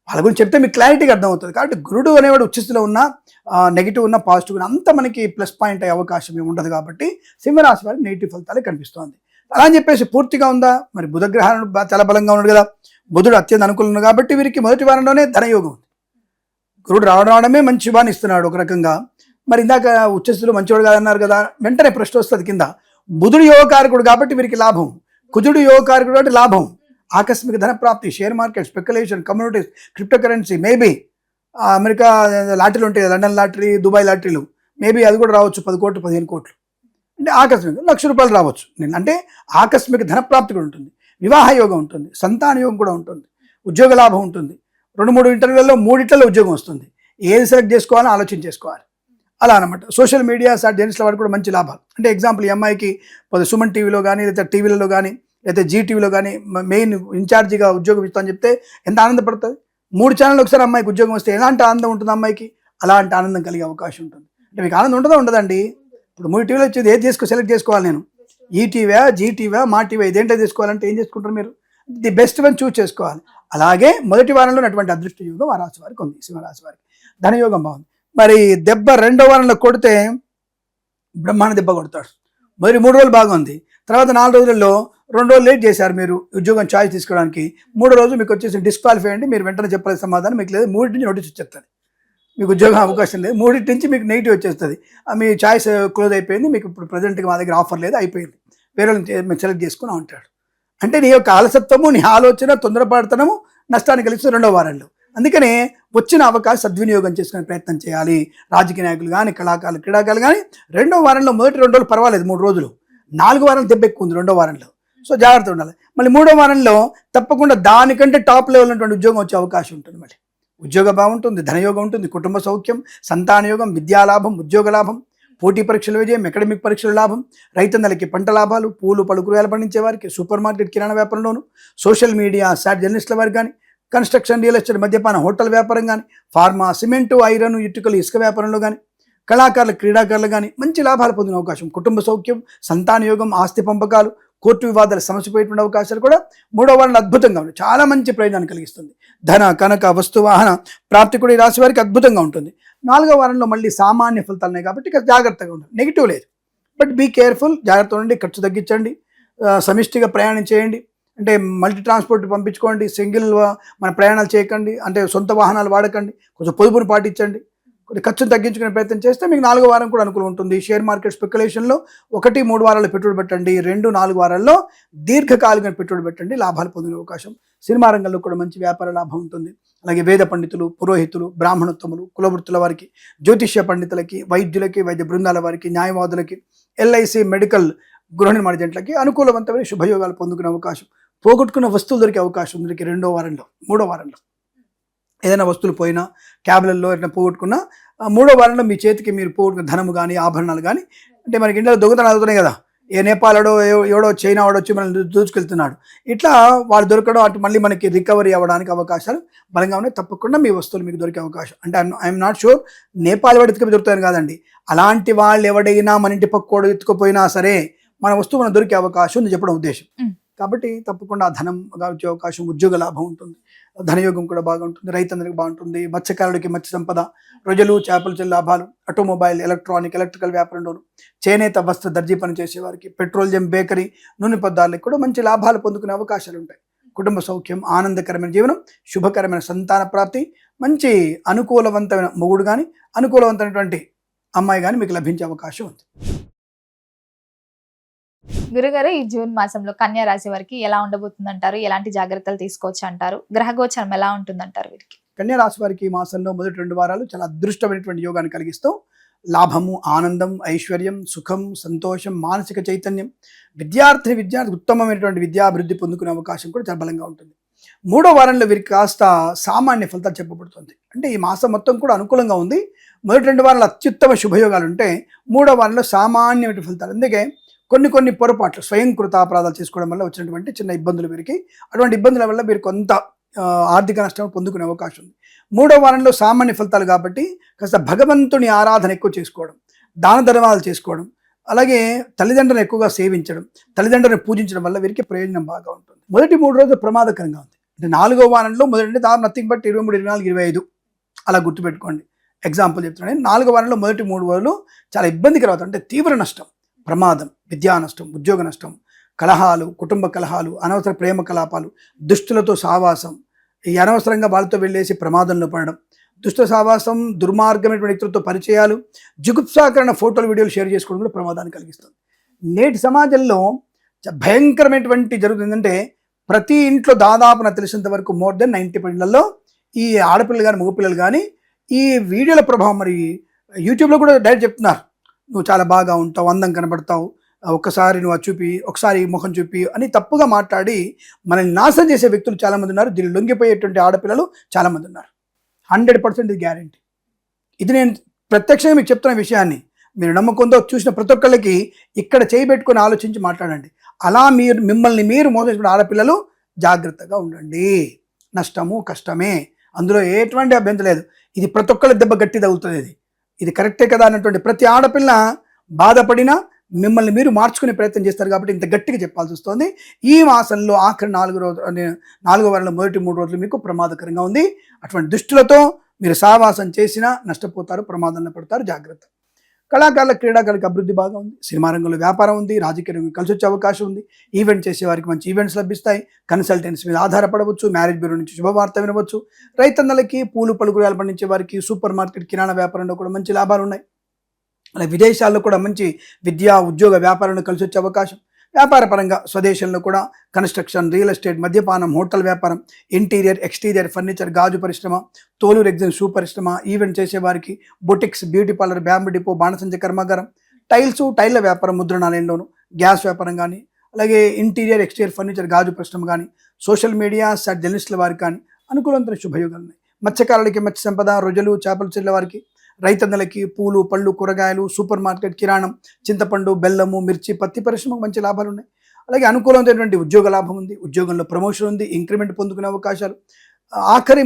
వాళ్ళ గురించి చెప్తే మీకు క్లారిటీగా అర్థమవుతుంది. కాబట్టి గురుడు అనేవాడు ఉచ్చస్థితిలో ఉన్న నెగిటివ్ ఉన్న పాజిటివ్ ఉన్న అంత మనకి ప్లస్ పాయింట్ అయ్యే అవకాశం ఏమి ఉండదు. కాబట్టి సింహరాశి వారికి నెగిటివ్ ఫలితాలే కనిపిస్తుంది. అలా అని చెప్పేసి పూర్తిగా ఉందా? మరి బుధ గ్రహాలు చాలా బలంగా ఉన్నాడు కదా, బుధుడు అత్యంత అనుకూలంగా కాబట్టి వీరికి మొదటి వారంలోనే ధనయోగం ఉంది. గురుడు రావడమే మంచి శుభాన్ని ఇస్తున్నాడు ఒక రకంగా. మరి ఇందాక ఉచ్చస్థితిలో మంచివాడు కాదన్నారు కదా, వెంటనే ప్రశ్న వస్తుంది కింద. బుధుడు యోగకారకుడు కాబట్టి వీరికి లాభం, కుజుడు యోగకారకుడు కాబట్టి లాభం. ఆకస్మిక ధన ప్రాప్తి, share market, speculation, communities, crypto currency, maybe America లాటరీలు ఉంటాయి, లండన్ లాటరీ, దుబాయ్ లాటరీలు, మేబీ అది కూడా రావచ్చు. 10 కోట్లు 15 కోట్లు అంటే ఆకస్మిక ₹1,00,000 రావచ్చు. అంటే ఆకస్మిక ధన ప్రాప్తి కూడా ఉంటుంది, వివాహ యోగం ఉంటుంది, సంతాన యోగం కూడా ఉంటుంది, ఉద్యోగ లాభం ఉంటుంది. 2-3 ఇంటర్వ్యూలలో 3 ఉద్యోగం వస్తుంది. ఏది సెలెక్ట్ చేసుకోవాలో ఆలోచన చేసుకోవాలి. అలా అనమాట. సోషల్ మీడియా జర్నలిస్టుల వారికి కూడా మంచి లాభాలు. అంటే ఎగ్జాంపుల్ ఈ అమ్మాయికి సుమన్ టీవీలో కానీ, లేదా టీవీలలో కానీ, లేదా జీటీవీలో కానీ మెయిన్ ఇన్ఛార్జిగా ఉద్యోగం ఇస్తామని చెప్తే ఎంత ఆనందపడుతుంది. 3 ఛానళ్ళు ఒకసారి అమ్మాయికి ఉద్యోగం వస్తే ఎలాంటి ఆనందం ఉంటుంది అమ్మాయికి? అలాంటి ఆనందం కలిగే అవకాశం ఉంటుంది. అంటే మీకు ఆనందం ఉంటుందా? ఉండదండి. ఇప్పుడు 3 టీవీలో వచ్చేది ఏది సెలెక్ట్ చేసుకోవాలి నేను? ఈటీవా, జీటీవా, మా టీవీ, ఇదేంటో తీసుకోవాలంటే ఏం చేసుకుంటారు మీరు? ది బెస్ట్ వన్ చూస్ చేసుకోవాలి. అలాగే మొదటి వారంలో ఉన్నటువంటి అదృష్ట యోగం ఆ రాశి వారికి ఉంది, సింహరాశి వారికి. ధనయోగం బాగుంది. మరి దెబ్బ 2వ వారంలో కొడితే బ్రహ్మాండ దెబ్బ కొడతాడు. మరి 3 రోజులు బాగుంది, తర్వాత 4 రోజులలో 2 రోజులు లేట్ చేశారు మీరు ఉద్యోగం ఛాయిస్ తీసుకోవడానికి. 3వ రోజు మీకు వచ్చేసి డిస్క్వాలిఫై అండి, మీరు వెంటనే చెప్పాల్సిన సమాధానం మీకు లేదు. 3 నుంచి నోటీస్ వచ్చేస్తుంది, మీకు ఉద్యోగం అవకాశం లేదు. 3 నుంచి మీకు నెగిటివ్ వచ్చేస్తుంది, మీ ఛాయిస్ క్లోజ్ అయిపోయింది, మీకు ఇప్పుడు ప్రజెంట్గా మా దగ్గర ఆఫర్ లేదు, అయిపోయింది, వేరే మేము సెలెక్ట్ చేసుకుని ఉంటాడు. అంటే నీ యొక్క ఆలసత్వము, నీ ఆలోచన, తొందరపడతనము నష్టాన్ని కలిగిస్తుంది రెండో వారంలో. అందుకనే వచ్చిన అవకాశం సద్వినియోగం చేసుకునే ప్రయత్నం చేయాలి. రాజకీయ నాయకులు కానీ, కళాకారులు, క్రీడాకారులు కానీ రెండో వారంలో మొదటి 2 రోజులు పర్వాలేదు, 3 రోజులు, 4 వారాలు దెబ్బ ఎక్కువ ఉంది రెండో వారంలో. సో జాగ్రత్త ఉండాలి. మళ్ళీ 3వ వారంలో తప్పకుండా దానికంటే టాప్ లెవెల్ ఉన్నటువంటి ఉద్యోగం వచ్చే అవకాశం ఉంటుంది. మళ్ళీ ఉద్యోగ బాగుంటుంది, ధనయోగం ఉంటుంది, కుటుంబ సౌఖ్యం, సంతానయోగం, విద్యాలాభం, ఉద్యోగ లాభం, పోటీ పరీక్షల విజయం, అకాడమిక్ పరీక్షల లాభం, రైతన్నలకి పంట లాభాలు, పూలు పలు కూరగాయలు పండించే వారికి, సూపర్ మార్కెట్ కిరాణా వ్యాపారంలోను, సోషల్ మీడియా సాట్ జర్నలిస్టుల వారికి కానీ, కన్స్ట్రక్షన్, రియల్ ఎస్టేట్, మద్యపాన, హోటల్ వ్యాపారం కానీ, ఫార్మా, సిమెంటు, ఐరన్, ఇటుకలు, ఇసుక వ్యాపారంలో కానీ, కళాకారులు, క్రీడాకారులు కానీ మంచి లాభాలు పొందిన అవకాశం, కుటుంబ సౌఖ్యం, సంతానయోగం, ఆస్తి పంపకాలు, కోర్టు వివాదాలు సమసిపోయేటువంటి అవకాశాలు కూడా 3వ వారంలో అద్భుతంగా ఉన్నాయి. చాలా మంచి ప్రయోజనాన్ని కలిగిస్తుంది. ధన, కనక, వస్తువాహన ప్రాప్తి కూడా ఈ రాశి వారికి అద్భుతంగా ఉంటుంది. 4వ వారంలో మళ్ళీ సామాన్య ఫలితాలు ఉన్నాయి కాబట్టి ఇక జాగ్రత్తగా ఉండాలి. నెగిటివ్ లేదు, బట్ బీ కేర్ఫుల్, జాగ్రత్త ఉండండి. ఖర్చు తగ్గించండి, సమిష్టిగా ప్రయాణం చేయండి. అంటే మల్టీ ట్రాన్స్పోర్ట్ పంపించుకోండి, సింగిల్ మన ప్రయాణాలు చేయకండి, అంటే సొంత వాహనాలు వాడకండి, కొంచెం పొదుపును పాటించండి, కొద్ది ఖర్చును తగ్గించుకునే ప్రయత్నం చేస్తే మీకు 4వ వారం కూడా అనుకూలం ఉంటుంది. షేర్ మార్కెట్ స్పెక్యులేషన్లో 1, 3 వారాలు పెట్టుబడి పెట్టండి, 2, 4 వారాల్లో దీర్ఘకాలిక పెట్టుబడి పెట్టండి, లాభాలు పొందే అవకాశం. సినిమా రంగంలో కూడా మంచి వ్యాపార లాభం ఉంటుంది. అలాగే వేద పండితులు, పురోహితులు, బ్రాహ్మణోత్తములు, కులవృత్తుల వారికి, జ్యోతిష్య పండితులకి, వైద్యులకి, వైద్య బృందాల వారికి, న్యాయవాదులకి, ఎల్ఐసి, మెడికల్, గృహ నిర్మాణ జంటలకి అనుకూలవంతమైన శుభయోగాలు పొందుకునే అవకాశం. పోగొట్టుకున్న వస్తువులు దొరికే అవకాశం ఉంది 2వ వారంలో. 3వ వారంలో ఏదైనా వస్తువులు పోయినా, క్యాబ్లలో ఏదైనా పోగొట్టుకున్నా 3వ వారంలో మీ చేతికి మీరు పోగొట్టుకున్న ధనము కానీ, ఆభరణాలు కానీ, అంటే మనకి ఇంట్లో దొంగతనాలు అవుతున్నాయి కదా, ఏ నేపాలడో ఎవడో చైనా వాడో వచ్చి మనల్ని దూచుకెళ్తున్నాడు, ఇట్లా వాళ్ళు దొరకడం, అటు మళ్ళీ మనకి రికవరీ అవ్వడానికి అవకాశాలు బలంగా ఉన్నాయి. తప్పకుండా మీ వస్తువులు మీకు దొరికే అవకాశం. అంటే ఐఎమ్ నాట్ షూర్ నేపాల్ వాడు ఎత్తుకు దొరుకుతాయని కాదండి, అలాంటి వాళ్ళు ఎవడైనా మన ఇంటి పక్కోడు ఎత్తుకుపోయినా సరే మన వస్తువు మనకు దొరికే అవకాశం ఉంది చెప్పడం ఉద్దేశం. కాబట్టి తప్పకుండా ధనం వచ్చే అవకాశం, ఉద్యోగ లాభం ఉంటుంది, ధనయోగం కూడా బాగుంటుంది, రైతందరికి బాగుంటుంది, మత్స్యకారులకి మత్స్య సంపద, రొయ్యలు, చేపల చెల్లి లాభాలు, ఆటోమొబైల్, ఎలక్ట్రికల్ వ్యాపారంలోను, చేనేత, వస్త్ర, దర్జీ పని చేసేవారికి, పెట్రోలియం, బేకరీ, నూనె పదార్థాలకు కూడా మంచి లాభాలు పొందుకునే అవకాశాలు ఉంటాయి. కుటుంబ సౌఖ్యం, ఆనందకరమైన జీవనం, శుభకరమైన సంతాన ప్రాప్తి, మంచి అనుకూలవంతమైన మొగుడు కానీ, అనుకూలవంతమైనటువంటి అమ్మాయి కానీ మీకు లభించే అవకాశం ఉంది. గురుగారు, ఈ జూన్ మాసంలో కన్యా రాశి వారికి ఎలా ఉండబోతుంది అంటారు? ఎలాంటి జాగ్రత్తలు తీసుకోవచ్చు అంటారు? గ్రహ గోచరం ఎలా ఉంటుంది అంటారు వీరికి? కన్యా రాశి వారికి ఈ మాసంలో మొదటి 2 వారాలు చాలా అదృష్టమైనటువంటి యోగాన్ని కలిగిస్తూ లాభము, ఆనందం, ఐశ్వర్యం, సుఖం, సంతోషం, మానసిక చైతన్యం, విద్యార్థి ఉత్తమమైనటువంటి విద్యాభివృద్ధి పొందుకునే అవకాశం కూడా చాలా బలంగా ఉంటుంది. 3వ వారంలో వీరికి కాస్త సామాన్య ఫలితాలు చెప్పబడుతుంది. అంటే ఈ మాసం మొత్తం కూడా అనుకూలంగా ఉంది. మొదటి 2 వారాలు అత్యుత్తమ శుభయోగాలు ఉంటే 3వ వారంలో సామాన్యమైన ఫలితాలు. అందుకే కొన్ని పొరపాట్లు, స్వయంకృత అపరాధాలు చేసుకోవడం వల్ల వచ్చినటువంటి చిన్న ఇబ్బందులు వీరికి, అటువంటి ఇబ్బందుల వల్ల మీరు కొంత ఆర్థిక నష్టం పొందుకునే అవకాశం ఉంది. 3వ వారంలో సామాన్య ఫలితాలు కాబట్టి కాస్త భగవంతుని ఆరాధన ఎక్కువ చేసుకోవడం, దాన ధర్మాలు చేసుకోవడం, అలాగే తల్లిదండ్రులను ఎక్కువగా సేవించడం, తల్లిదండ్రులను పూజించడం వల్ల వీరికి ప్రయోజనం బాగా ఉంటుంది. మొదటి 3 రోజులు ప్రమాదకరంగా ఉంది. అంటే 4వ వారంలో మొదటి నథింగ్ బట్ 23, 24, 25 అలా గుర్తుపెట్టుకోండి. ఎగ్జాంపుల్ చెప్తున్నాను. 4వ వారంలో మొదటి 3 రోజులు చాలా ఇబ్బందికరం అవుతుంది. అంటే తీవ్ర నష్టం, ప్రమాదం, విద్యా నష్టం, ఉద్యోగ నష్టం, కలహాలు, కుటుంబ కలహాలు, అనవసర ప్రేమ కలాపాలు, దుష్టులతో సావాసం, ఈ అనవసరంగా వాళ్ళతో వెళ్ళేసి ప్రమాదంలో పడడం, దుష్ట సావాసం, దుర్మార్గమైనటువంటి వ్యక్తులతో పరిచయాలు, జుగుప్సాకరణ ఫోటోలు, వీడియోలు షేర్ చేసుకోవడం కూడా ప్రమాదాన్ని కలిగిస్తుంది. నేటి సమాజంలో భయంకరమైనటువంటి జరుగుతుందంటే ప్రతి ఇంట్లో దాదాపు నాకు తెలిసినంత వరకు మోర్ దెన్ 90% ఈ ఆడపిల్లలు కానీ మగపిల్లలు కానీ ఈ వీడియోల ప్రభావం, మరి యూట్యూబ్లో కూడా డైరెక్ట్ చెప్తున్నారు, నువ్వు చాలా బాగా ఉంటావు, అందం కనబడతావు, ఒక్కసారి నువ్వు చూపి, ఒకసారి ముఖం చూపి అని తప్పుగా మాట్లాడి మనల్ని నాశనం చేసే వ్యక్తులు చాలామంది ఉన్నారు. దీన్ని లొంగిపోయేటువంటి ఆడపిల్లలు చాలామంది ఉన్నారు. 100% ఇది గ్యారెంటీ. ఇది నేను ప్రత్యక్షంగా మీకు చెప్తున్న విషయాన్ని మీరు నమ్మకంతో చూసిన ప్రతి ఒక్కళ్ళకి ఇక్కడ చేయబెట్టుకొని ఆలోచించి మాట్లాడండి. అలా మిమ్మల్ని మీరు మోసం చేసుకునే ఆడపిల్లలు జాగ్రత్తగా ఉండండి. నష్టము కష్టమే, అందులో ఎటువంటి అభ్యంతరం లేదు. ఇది ప్రతి ఒక్కళ్ళ దెబ్బ గట్టి తగులుతుంది. ఇది కరెక్టే కదా అన్నటువంటి ప్రతి ఆడపిల్ల బాధపడినా మిమ్మల్ని మీరు మార్చుకునే ప్రయత్నం చేస్తారు కాబట్టి ఇంత గట్టిగా చెప్పాల్సి వస్తుంది. ఈ మాసంలో ఆఖరి 4వ వారంలో మొదటి 3 రోజులు మీకు ప్రమాదకరంగా ఉంది. అటువంటి దుష్టులతో మీరు సావాసం చేసినా నష్టపోతారు, ప్రమాదంలో పడతారు, జాగ్రత్త. కళాకారుల, క్రీడాకారులకు అభివృద్ధి బాగా ఉంది. సినిమా రంగంలో వ్యాపారం ఉంది, రాజకీయ రంగం కలిసి వచ్చే అవకాశం ఉంది. ఈవెంట్ చేసే వారికి మంచి ఈవెంట్స్ లభిస్తాయి. కన్సల్టెన్సీ మీద ఆధారపడవచ్చు, మ్యారేజ్ బ్యూరో నుంచి శుభవార్త వినవచ్చు. రైతన్నలకి, పూలు పలు కూరగాయలు పండించే వారికి, సూపర్ మార్కెట్ కిరాణా వ్యాపారంలో కూడా మంచి లాభాలు ఉన్నాయి. అలాగే విదేశాల్లో కూడా మంచి విద్యా, ఉద్యోగ, వ్యాపారంలో కలిసి వచ్చే అవకాశం. వ్యాపార పరంగా స్వదేశంలో కూడా కన్స్ట్రక్షన్, రియల్ ఎస్టేట్, మద్యపానం, హోటల్ వ్యాపారం, ఇంటీరియర్, ఎక్స్టీరియర్, ఫర్నిచర్, గాజు పరిశ్రమ, తోలు రెగ్జిన్ షూ పరిశ్రమ, ఈవెంట్ చేసేవారికి boutiques, beauty parlour, bamboo depot, బాణసంచ కర్మాగారం, టైళ్ళ వ్యాపారం, ముద్రణాలయంలోను, గ్యాస్ వ్యాపారం కానీ, అలాగే ఇంటీరియర్, ఎక్స్టీరియర్, ఫర్నిచర్, గాజు పరిశ్రమ కానీ, సోషల్ మీడియా, జర్నలిస్టుల వారికి కానీ అనుకూలంతో శుభయోగాలు ఉన్నాయి. మత్స్యకారులకి మత్స్య సంపద, రొయ్యలు, చేపలు చెల్లె వారికి, రైతన్నలకి పూలు, పళ్ళు, కూరగాయలు, సూపర్ మార్కెట్, కిరాణం, చింతపండు, బెల్లము, మిర్చి, పత్తి పరిశ్రమకు మంచి లాభాలు ఉన్నాయి. అలాగే అనుకూలమైనటువంటి ఉద్యోగ లాభం ఉంది, ఉద్యోగంలో ప్రమోషన్ ఉంది, ఇంక్రిమెంట్ పొందుకునే అవకాశాలు. ఆఖరి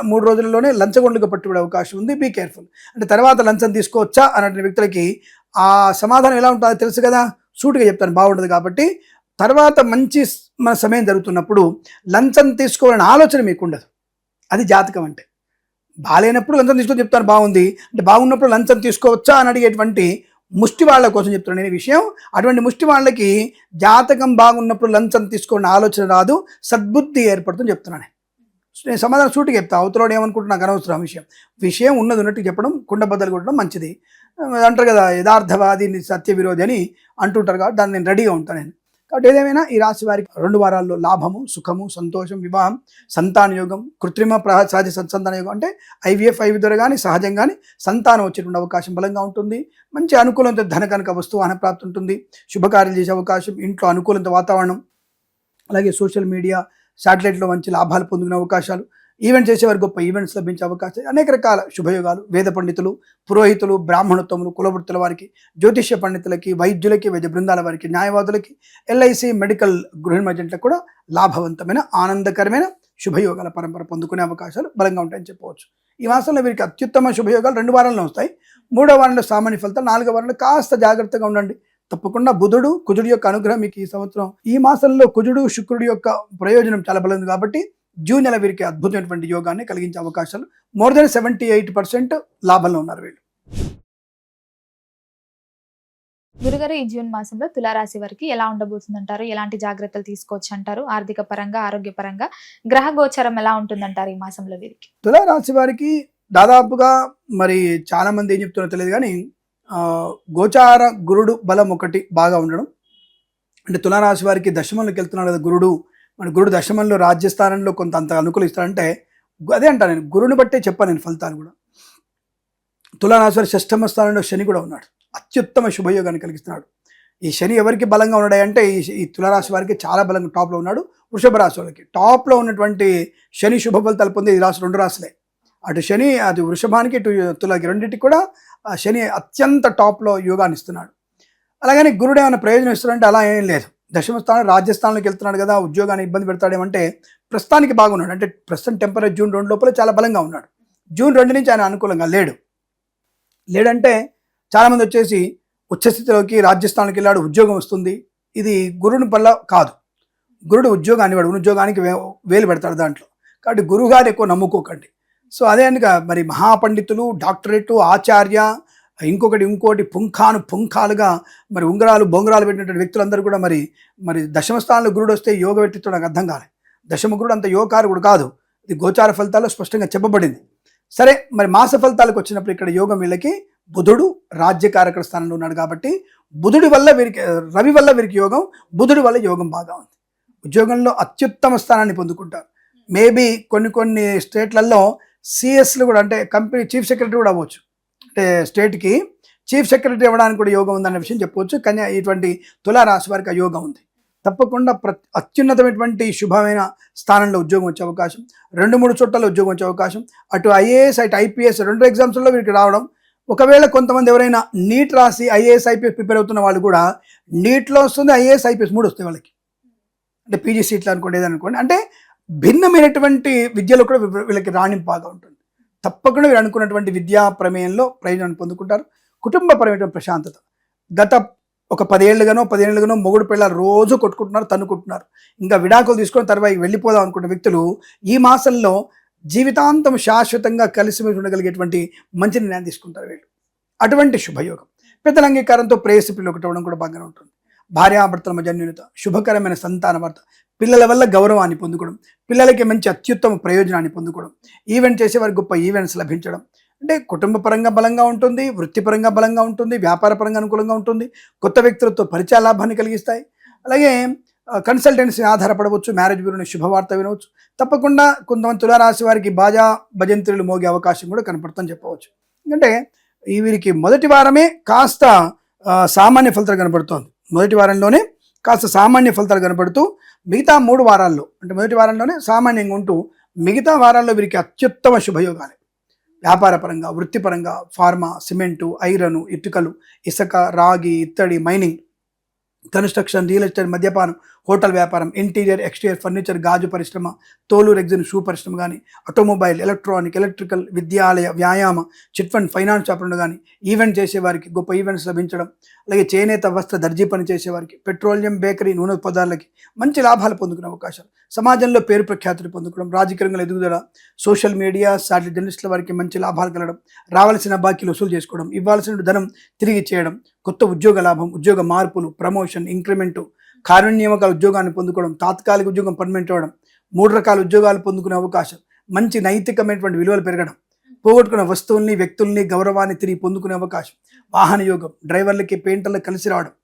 మూడు రోజుల్లోనే లంచగొండలుగా పట్టుబడే అవకాశం ఉంది. Be careful. అంటే తర్వాత లంచం తీసుకోవచ్చా అనే వ్యక్తులకి ఆ సమాధానం ఎలా ఉంటుందో తెలుసు కదా, సూటిగా చెప్తాను, బాగుండదు. కాబట్టి తర్వాత మంచి మన సమయం జరుగుతున్నప్పుడు లంచం తీసుకోవాలనే ఆలోచన మీకు ఉండదు. అది జాతకం అంటే. బాగాలేనప్పుడు లంచం తీసుకొని చెప్తాను బాగుంది అంటే, బాగున్నప్పుడు లంచం తీసుకోవచ్చా అని అడిగేటువంటి ముష్టి వాళ్ళ కోసం చెప్తున్నాను నేను ఈ విషయం. అటువంటి ముష్టి వాళ్ళకి జాతకం బాగున్నప్పుడు లంచం తీసుకోవాలని ఆలోచన రాదు, సద్బుద్ధి ఏర్పడుతుందని చెప్తున్నాను. నేను సమాధానం సూటిగా చెప్తా, అవతలోడు ఏమనుకుంటున్నా నాకు అనవసరం. విషయం ఉన్నది ఉన్నట్టు చెప్పడం, కుండబద్దలు కొట్టడం మంచిది. అంటారు కదా, యథార్థవాది సత్య విరోధి అని అంటుంటారు. కాబట్టి దాన్ని నేను రెడీగా ఉంటాను నేను. కాబట్టి ఏదేమైనా ఈ రాశి వారికి 2 వారాల్లో లాభము, సుఖము, సంతోషం, వివాహం, సంతాన యోగం, కృత్రిమ సహజ సంతాన యోగం అంటే IVF ద్వారా కానీ సహజంగా కానీ సంతానం వచ్చేటువంటి అవకాశం బలంగా ఉంటుంది. మంచి అనుకూలంతో ధన కనుక వస్తువు అనప్రాప్తి ఉంటుంది. శుభకార్యాలు చేసే అవకాశం, ఇంట్లో అనుకూలంత వాతావరణం, అలాగే సోషల్ మీడియా, శాటిలైట్లో మంచి లాభాలు పొందుకునే అవకాశాలు, ఈవెంట్ చేసేవారు గొప్ప ఈవెంట్స్ లభించే అవకాశాలు, అనేక రకాల శుభయోగాలు. వేద పండితులు, పురోహితులు, బ్రాహ్మణోత్తములు, కులవృత్తుల వారికి, జ్యోతిష్య పండితులకి, వైద్యులకి, వైద్య బృందాల వారికి, న్యాయవాదులకి, LIC, మెడికల్ గృహ మధ్యంట్లకు కూడా లాభవంతమైన ఆనందకరమైన శుభయోగాల పరంపర పొందుకునే అవకాశాలు బలంగా ఉంటాయని చెప్పవచ్చు. ఈ మాసంలో వీరికి అత్యుత్తమ శుభయోగాలు 2 వారాల్లో వస్తాయి. 3వ వారంలో సామాన్య ఫలితాలు, 4వ వారంలో కాస్త జాగ్రత్తగా ఉండండి. తప్పకుండా కుజుడు యొక్క అనుగ్రహం మీకు ఈ సంవత్సరం, ఈ మాసంలో కుజుడు, శుక్రుడి యొక్క ప్రయోజనం చాలా బలం కాబట్టి జూన్ నెల వీరికి అద్భుతమైనటువంటి యోగాన్ని కలిగించే అవకాశాలు. మోర్ దెన్ 78% లాభంలో ఉన్నారు వీళ్ళు. గురుగారు, ఈ జూన్ మాసంలో తులారాశి వారికి ఎలా ఉండబోతుందంటారు? ఎలాంటి జాగ్రత్తలు తీసుకోవచ్చు అంటారు? ఆర్థిక పరంగా, ఆరోగ్యపరంగా గ్రహ గోచరం ఎలా ఉంటుందంటారు ఈ మాసంలో వీరికి? తులారాశి వారికి దాదాపుగా మరి చాలా మంది ఏం చెప్తున్నారో తెలియదు కానీ గోచార గురుడు బలం ఒకటి బాగా ఉండడం. అంటే తులారాశి వారికి దశమంలోకి వెళ్తున్నాడు కదా గురుడు. మన గురుడు దశమంలో రాజ్యస్థానంలో కొంత అంత అనుకూలిస్తాడంటే అదే అంటాను నేను, గురుని బట్టే చెప్పాను నేను ఫలితాలు కూడా. తులారాశి వారి 6వ స్థానంలో శని కూడా ఉన్నాడు, అత్యుత్తమ శుభయోగాన్ని కలిగిస్తున్నాడు. ఈ శని ఎవరికి బలంగా ఉన్నాడు అంటే ఈ తులారాశి వారికి చాలా బలంగా టాప్లో ఉన్నాడు. వృషభ రాశి వాళ్ళకి టాప్లో ఉన్నటువంటి శని శుభ ఫలితాలు పొంది ఈ రాశి 2 రాశులే. అటు శని, అది వృషభానికి, ఇటు తులాకి, రెండింటికి కూడా శని అత్యంత టాప్లో యోగాన్ని ఇస్తున్నాడు. అలాగని గురుడు ఏమైనా ప్రయోజనం ఇస్తున్నాడంటే అలా ఏం లేదు. దశమ స్థానం రాజ్యస్థానంలోకి వెళ్తున్నాడు కదా, ఉద్యోగాన్ని ఇబ్బంది పెడతాడేమంటే ప్రస్తుతానికి బాగున్నాడు. అంటే ప్రస్తుతం టెంపరేచర్ జూన్ 2 లోపల చాలా బలంగా ఉన్నాడు. జూన్ 2 నుంచి ఆయన అనుకూలంగా లేడంటే చాలామంది వచ్చేసి ఉచ్చస్థితిలోకి రాజ్యస్థానానికి వెళ్ళాడు, ఉద్యోగం వస్తుంది. ఇది గురుని వల్ల కాదు. గురుడు ఉద్యోగాన్ని వాడు ఉద్యోగానికి వేలు పెడతాడు దాంట్లో. కాబట్టి గురువుగారు ఎక్కువ నమ్ముకోకండి. సో అదే అందుక మరి మహాపండితులు, డాక్టరేటు, ఆచార్య, ఇంకోటి పుంఖాలుగా మరి ఉంగరాలు బొంగరాలు పెట్టినటువంటి వ్యక్తులందరూ కూడా మరి దశమ స్థానంలో గురుడు వస్తే యోగ వ్యక్తిత్వం నాకు అర్థం కాలేదు. దశమ గురుడు అంత యోగకారకుడు కాదు. ఇది గోచార ఫలితాల్లో స్పష్టంగా చెప్పబడింది. సరే, మరి మాస ఫలితాలకు వచ్చినప్పుడు ఇక్కడ యోగం వీళ్ళకి బుధుడు రాజ్యకారక స్థానంలో ఉన్నాడు కాబట్టి బుధుడి వల్ల వీరికి, రవి వల్ల వీరికి యోగం, బుధుడి వల్ల యోగం బాగా ఉంది. ఉద్యోగంలో అత్యుత్తమ స్థానాన్ని పొందుకుంటారు. మేబీ కొన్ని స్టేట్లలో సిఎస్లు కూడా, అంటే కంపెనీ చీఫ్ సెక్రటరీ కూడా అవ్వచ్చు. అంటే స్టేట్కి చీఫ్ సెక్రటరీ అవ్వడానికి కూడా యోగం ఉందన్న విషయం చెప్పవచ్చు. కానీ ఇటువంటి తులారాశి వారికి ఆ యోగం ఉంది. తప్పకుండా అత్యున్నతమైనటువంటి శుభమైన స్థానంలో ఉద్యోగం వచ్చే అవకాశం, 2-3 చోట్ల ఉద్యోగం వచ్చే అవకాశం, అటు IAS అటు IPS 2 ఎగ్జామ్స్లో వీరికి రావడం. ఒకవేళ కొంతమంది ఎవరైనా నీట్ రాసి IAS IPS ప్రిపేర్ అవుతున్న వాళ్ళు కూడా నీట్లో వస్తుంది, IAS IPS 3 వస్తాయి వాళ్ళకి. అంటే పీజీ సీట్లు అనుకోండి, ఏదనుకోండి. అంటే భిన్నమైనటువంటి విద్యలో కూడా వీళ్ళకి రాణింపు బాగా ఉంటుంది. తప్పకుండా వీరు అనుకున్నటువంటి విద్యా ప్రమేయంలో ప్రయోజనాన్ని పొందుకుంటారు. కుటుంబపరమైనటువంటి ప్రశాంతత. గత ఒక 10 ఏళ్ళుగానో మొగుడు పిల్లలు రోజు కొట్టుకుంటున్నారు, తన్నుకుంటున్నారు. ఇంకా విడాకులు తీసుకొని తర్వాత వెళ్ళిపోదాం అనుకున్న వ్యక్తులు ఈ మాసంలో జీవితాంతం శాశ్వతంగా కలిసిమెలిసి ఉండగలిగేటువంటి మంచి నిర్ణయం తీసుకుంటారు వీళ్ళు. అటువంటి శుభయోగం. పెద్దల అంగీకారంతో ప్రేయసి పిల్లలు ఒకటి అవ్వడం కూడా బాగానే ఉంటుంది. భార్యాభర్తల మధ్య అన్యోన్యత, శుభకరమైన సంతాన వార్త, పిల్లల వల్ల గౌరవాన్ని పొందుకోవడం, పిల్లలకి మంచి అత్యుత్తమ ప్రయోజనాన్ని పొందుకోవడం, ఈవెంట్ చేసేవారికి గొప్ప ఈవెంట్స్ లభించడం, అంటే కుటుంబ పరంగా బలంగా ఉంటుంది, వృత్తిపరంగా బలంగా ఉంటుంది, వ్యాపార పరంగా అనుకూలంగా ఉంటుంది, కొత్త వ్యక్తులతో పరిచయ లాభాన్ని కలిగిస్తాయి. అలాగే కన్సల్టెన్సీ ఆధారపడవచ్చు, మ్యారేజ్ బ్యూరోని శుభవార్త వినవచ్చు. తప్పకుండా కొంతమంది తులారాశి వారికి బాజా భజంత్రులు మోగే అవకాశం కూడా కనపడుతుందని చెప్పవచ్చు. ఎందుకంటే ఈ వీరికి మొదటి వారమే కాస్త సామాన్య ఫలితాలు కనపడుతోంది. మొదటి వారంలోనే కాస్త సామాన్య ఫలితాలు కనపడుతూ మిగతా 3 వారాల్లో అంటే మొదటి వారంలోనే సామాన్యంగా ఉంటూ మిగతా వారాల్లో వీరికి అత్యుత్తమ శుభయోగాలు వ్యాపార పరంగా, వృత్తిపరంగా, ఫార్మా, సిమెంటు, ఐరను, ఇటుకలు, ఇసుక, రాగి, ఇత్తడి, మైనింగ్, కన్స్ట్రక్షన్, రియల్ ఎస్టేట్, మద్యపానం, హోటల్ వ్యాపారం, ఇంటీరియర్, ఎక్స్టీరియర్ ఫర్నిచర్, గాజు పరిశ్రమ, తోలు రెగ్జిన్ షూ పరిశ్రమ కానీ, ఆటోమొబైల్, ఎలక్ట్రానిక్, ఎలక్ట్రికల్, విద్యాలయ, వ్యాయామ, చిట్ ఫండ్, ఫైనాన్స్ వ్యాపారం కానీ, ఈవెంట్ చేసేవారికి గొప్ప ఈవెంట్స్ లభించడం, అలాగే చేనేత, వస్త్ర, దర్జీ పని చేసేవారికి, పెట్రోలియం, బేకరీ, నూనె పదార్థాలకి మంచి లాభాలు పొందుకునే అవకాశాలు, సమాజంలో పేరు ప్రఖ్యాతులు పొందుకోవడం, రాజకీయ రంగంలో ఎదుగుదల, సోషల్ మీడియా, సాటిలైట్ జర్నలిస్టుల వారికి మంచి లాభాలు కలగడం, రావాల్సిన బాకీలు వసూలు చేసుకోవడం, ఇవ్వాల్సిన ధనం తిరిగి చేయడం, కొత్త ఉద్యోగ లాభం, ఉద్యోగ మార్పులు, ప్రమోషన్, ఇంక్రిమెంటు, కార్యనియామకాల ఉద్యోగాన్ని పొందుకోవడం, తాత్కాలిక ఉద్యోగం పర్మనెంట్ అవ్వడం, 3 రకాల ఉద్యోగాలు పొందుకునే అవకాశం, మంచి నైతికమైనటువంటి విలువలు పెరగడం, పోగొట్టుకున్న వస్తువుల్ని, వ్యక్తుల్ని, గౌరవాన్ని తిరిగి పొందుకునే అవకాశం, వాహన యోగం, డ్రైవర్లకి, పెయింటర్లకు కలిసి రావడం,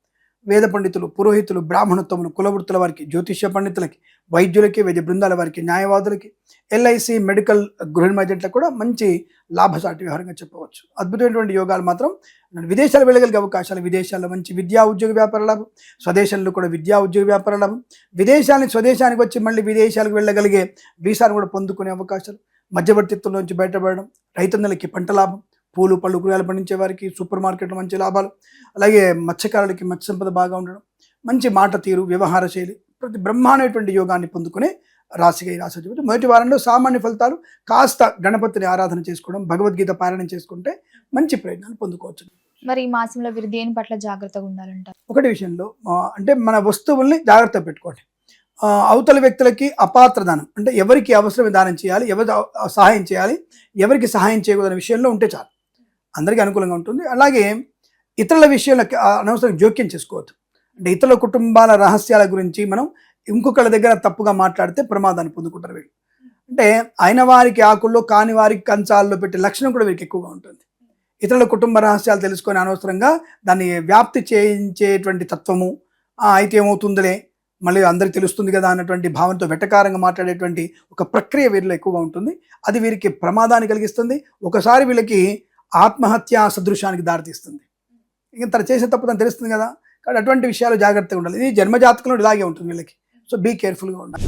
వేద పండితులు, పురోహితులు, బ్రాహ్మణోత్తములు, కులవృత్తుల వారికి, జ్యోతిష్య పండితులకి, వైద్యులకి, వైద్య బృందాల వారికి, న్యాయవాదులకి, ఎల్ఐసి, మెడికల్, గృహ ఏజెంట్లకు కూడా మంచి లాభసాటి వ్యవహారంగా చెప్పవచ్చు. అద్భుతమైనటువంటి యోగాలు మాత్రం విదేశాలు వెళ్ళగలిగే అవకాశాలు, విదేశాల్లో మంచి విద్యా ఉద్యోగ వ్యాపార లాభం, స్వదేశంలో కూడా విద్యా ఉద్యోగ వ్యాపార లాభం, విదేశాలని స్వదేశానికి వచ్చి మళ్ళీ విదేశాలకు వెళ్ళగలిగే వీసాను కూడా పొందుకునే అవకాశాలు, మధ్యవర్తిత్వం నుంచి బయటపడడం, రైతన్నలకి పంట లాభం, పూలు పళ్ళు కూరగాయలు పండించే వారికి సూపర్ మార్కెట్లో మంచి లాభాలు, అలాగే మత్స్యకారులకి మత్స్య సంపద బాగా ఉండడం, మంచి మాట తీరు, వ్యవహార శైలి, ప్రతి బ్రహ్మాండమైనటువంటి యోగాన్ని పొందుకునే రాశిగా ఈ రాశి చెబుతుంది. మొదటి వారంలో సామాన్య ఫలితాలు, కాస్త గణపతిని ఆరాధన చేసుకోవడం, భగవద్గీత పారాయణం చేసుకుంటే మంచి ప్రయోజనాలు పొందుకోవచ్చు. మరి ఈ మాసంలో వీరు దేని పట్ల జాగ్రత్తగా ఉండాలంటారు? ఒకటి విషయంలో అంటే మన వస్తువుల్ని జాగ్రత్తగా పెట్టుకోండి. అవతల వ్యక్తులకి అపాత్ర దానం అంటే ఎవరికి అవసరమే దానం చేయాలి, ఎవరి సహాయం చేయాలి, ఎవరికి సహాయం చేయకూడదనే విషయంలో ఉంటే చాలు, అందరికీ అనుకూలంగా ఉంటుంది. అలాగే ఇతరుల విషయంలో అనవసరంగా జోక్యం చేసుకోవద్దు. అంటే ఇతరుల కుటుంబాల రహస్యాల గురించి మనం ఇంకొకళ్ళ దగ్గర తప్పుగా మాట్లాడితే ప్రమాదాన్ని పొందుకుంటారు వీళ్ళు. అంటే అయిన వారికి ఆకుల్లో, కాని వారికి కంచాల్లో పెట్టే లక్షణం కూడా వీరికి ఎక్కువగా ఉంటుంది. ఇతరుల కుటుంబ రహస్యాలు తెలుసుకొని అనవసరంగా దాన్ని వ్యాప్తి చేయించేటువంటి తత్వము, అయితే ఏమవుతుందిలే మళ్ళీ అందరికి తెలుస్తుంది కదా అన్నటువంటి భావంతో వెటకారంగా మాట్లాడేటువంటి ఒక ప్రక్రియ వీరిలో ఎక్కువగా ఉంటుంది. అది వీరికి ప్రమాదాన్ని కలిగిస్తుంది. ఒకసారి వీళ్ళకి ఆత్మహత్య సదృశానికి దారితీస్తుంది. ఇంకా తను చేసే తప్పు తను తెలుస్తుంది కదా, కాబట్టి అటువంటి విషయాలు జాగ్రత్తగా ఉండాలి. ఇది జన్మజాతకంలో ఇలాగే ఉంటుంది వీళ్ళకి. సో బీ కేర్ఫుల్గా ఉండాలి.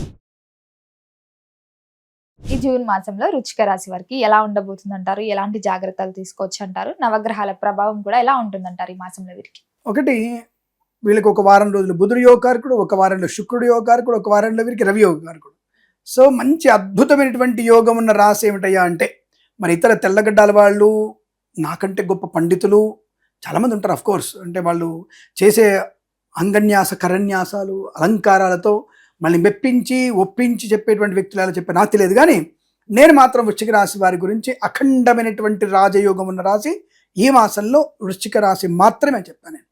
ఈ జూన్ మాసంలో వృశ్చిక రాశి వారికి ఎలా ఉండబోతుంది అంటారు? ఎలాంటి జాగ్రత్తలు తీసుకోవచ్చు అంటారు? నవగ్రహాల ప్రభావం కూడా ఎలా ఉంటుందంటారు ఈ మాసంలో వీరికి? ఒకటి, వీళ్ళకి ఒక వారం రోజులు బుధుడు యోగకారకుడు, ఒక వారంలో శుక్రుడు యోగకారకుడు, ఒక వారంలో వీరికి రవి యోగకారకుడు. సో మంచి అద్భుతమైనటువంటి యోగం ఉన్న రాశి ఏమిటయ్యా అంటే, మరి ఇతర తెల్లగడ్డాల వాళ్ళు, నాకంటే గొప్ప పండితులు చాలామంది ఉంటారు. అఫ్ కోర్స్, అంటే వాళ్ళు చేసే అంగన్యాస కరన్యాసాలు, అలంకారాలతో మళ్ళీ మెప్పించి ఒప్పించి చెప్పేటువంటి వ్యక్తులు ఎలా చెప్పే నాకు తెలియదు. కానీ నేను మాత్రం వృశ్చిక రాశి వారి గురించి అఖండమైనటువంటి రాజయోగం ఉన్న రాశి ఈ మాసంలో వృశ్చిక రాశి మాత్రమే చెప్తాను నేను.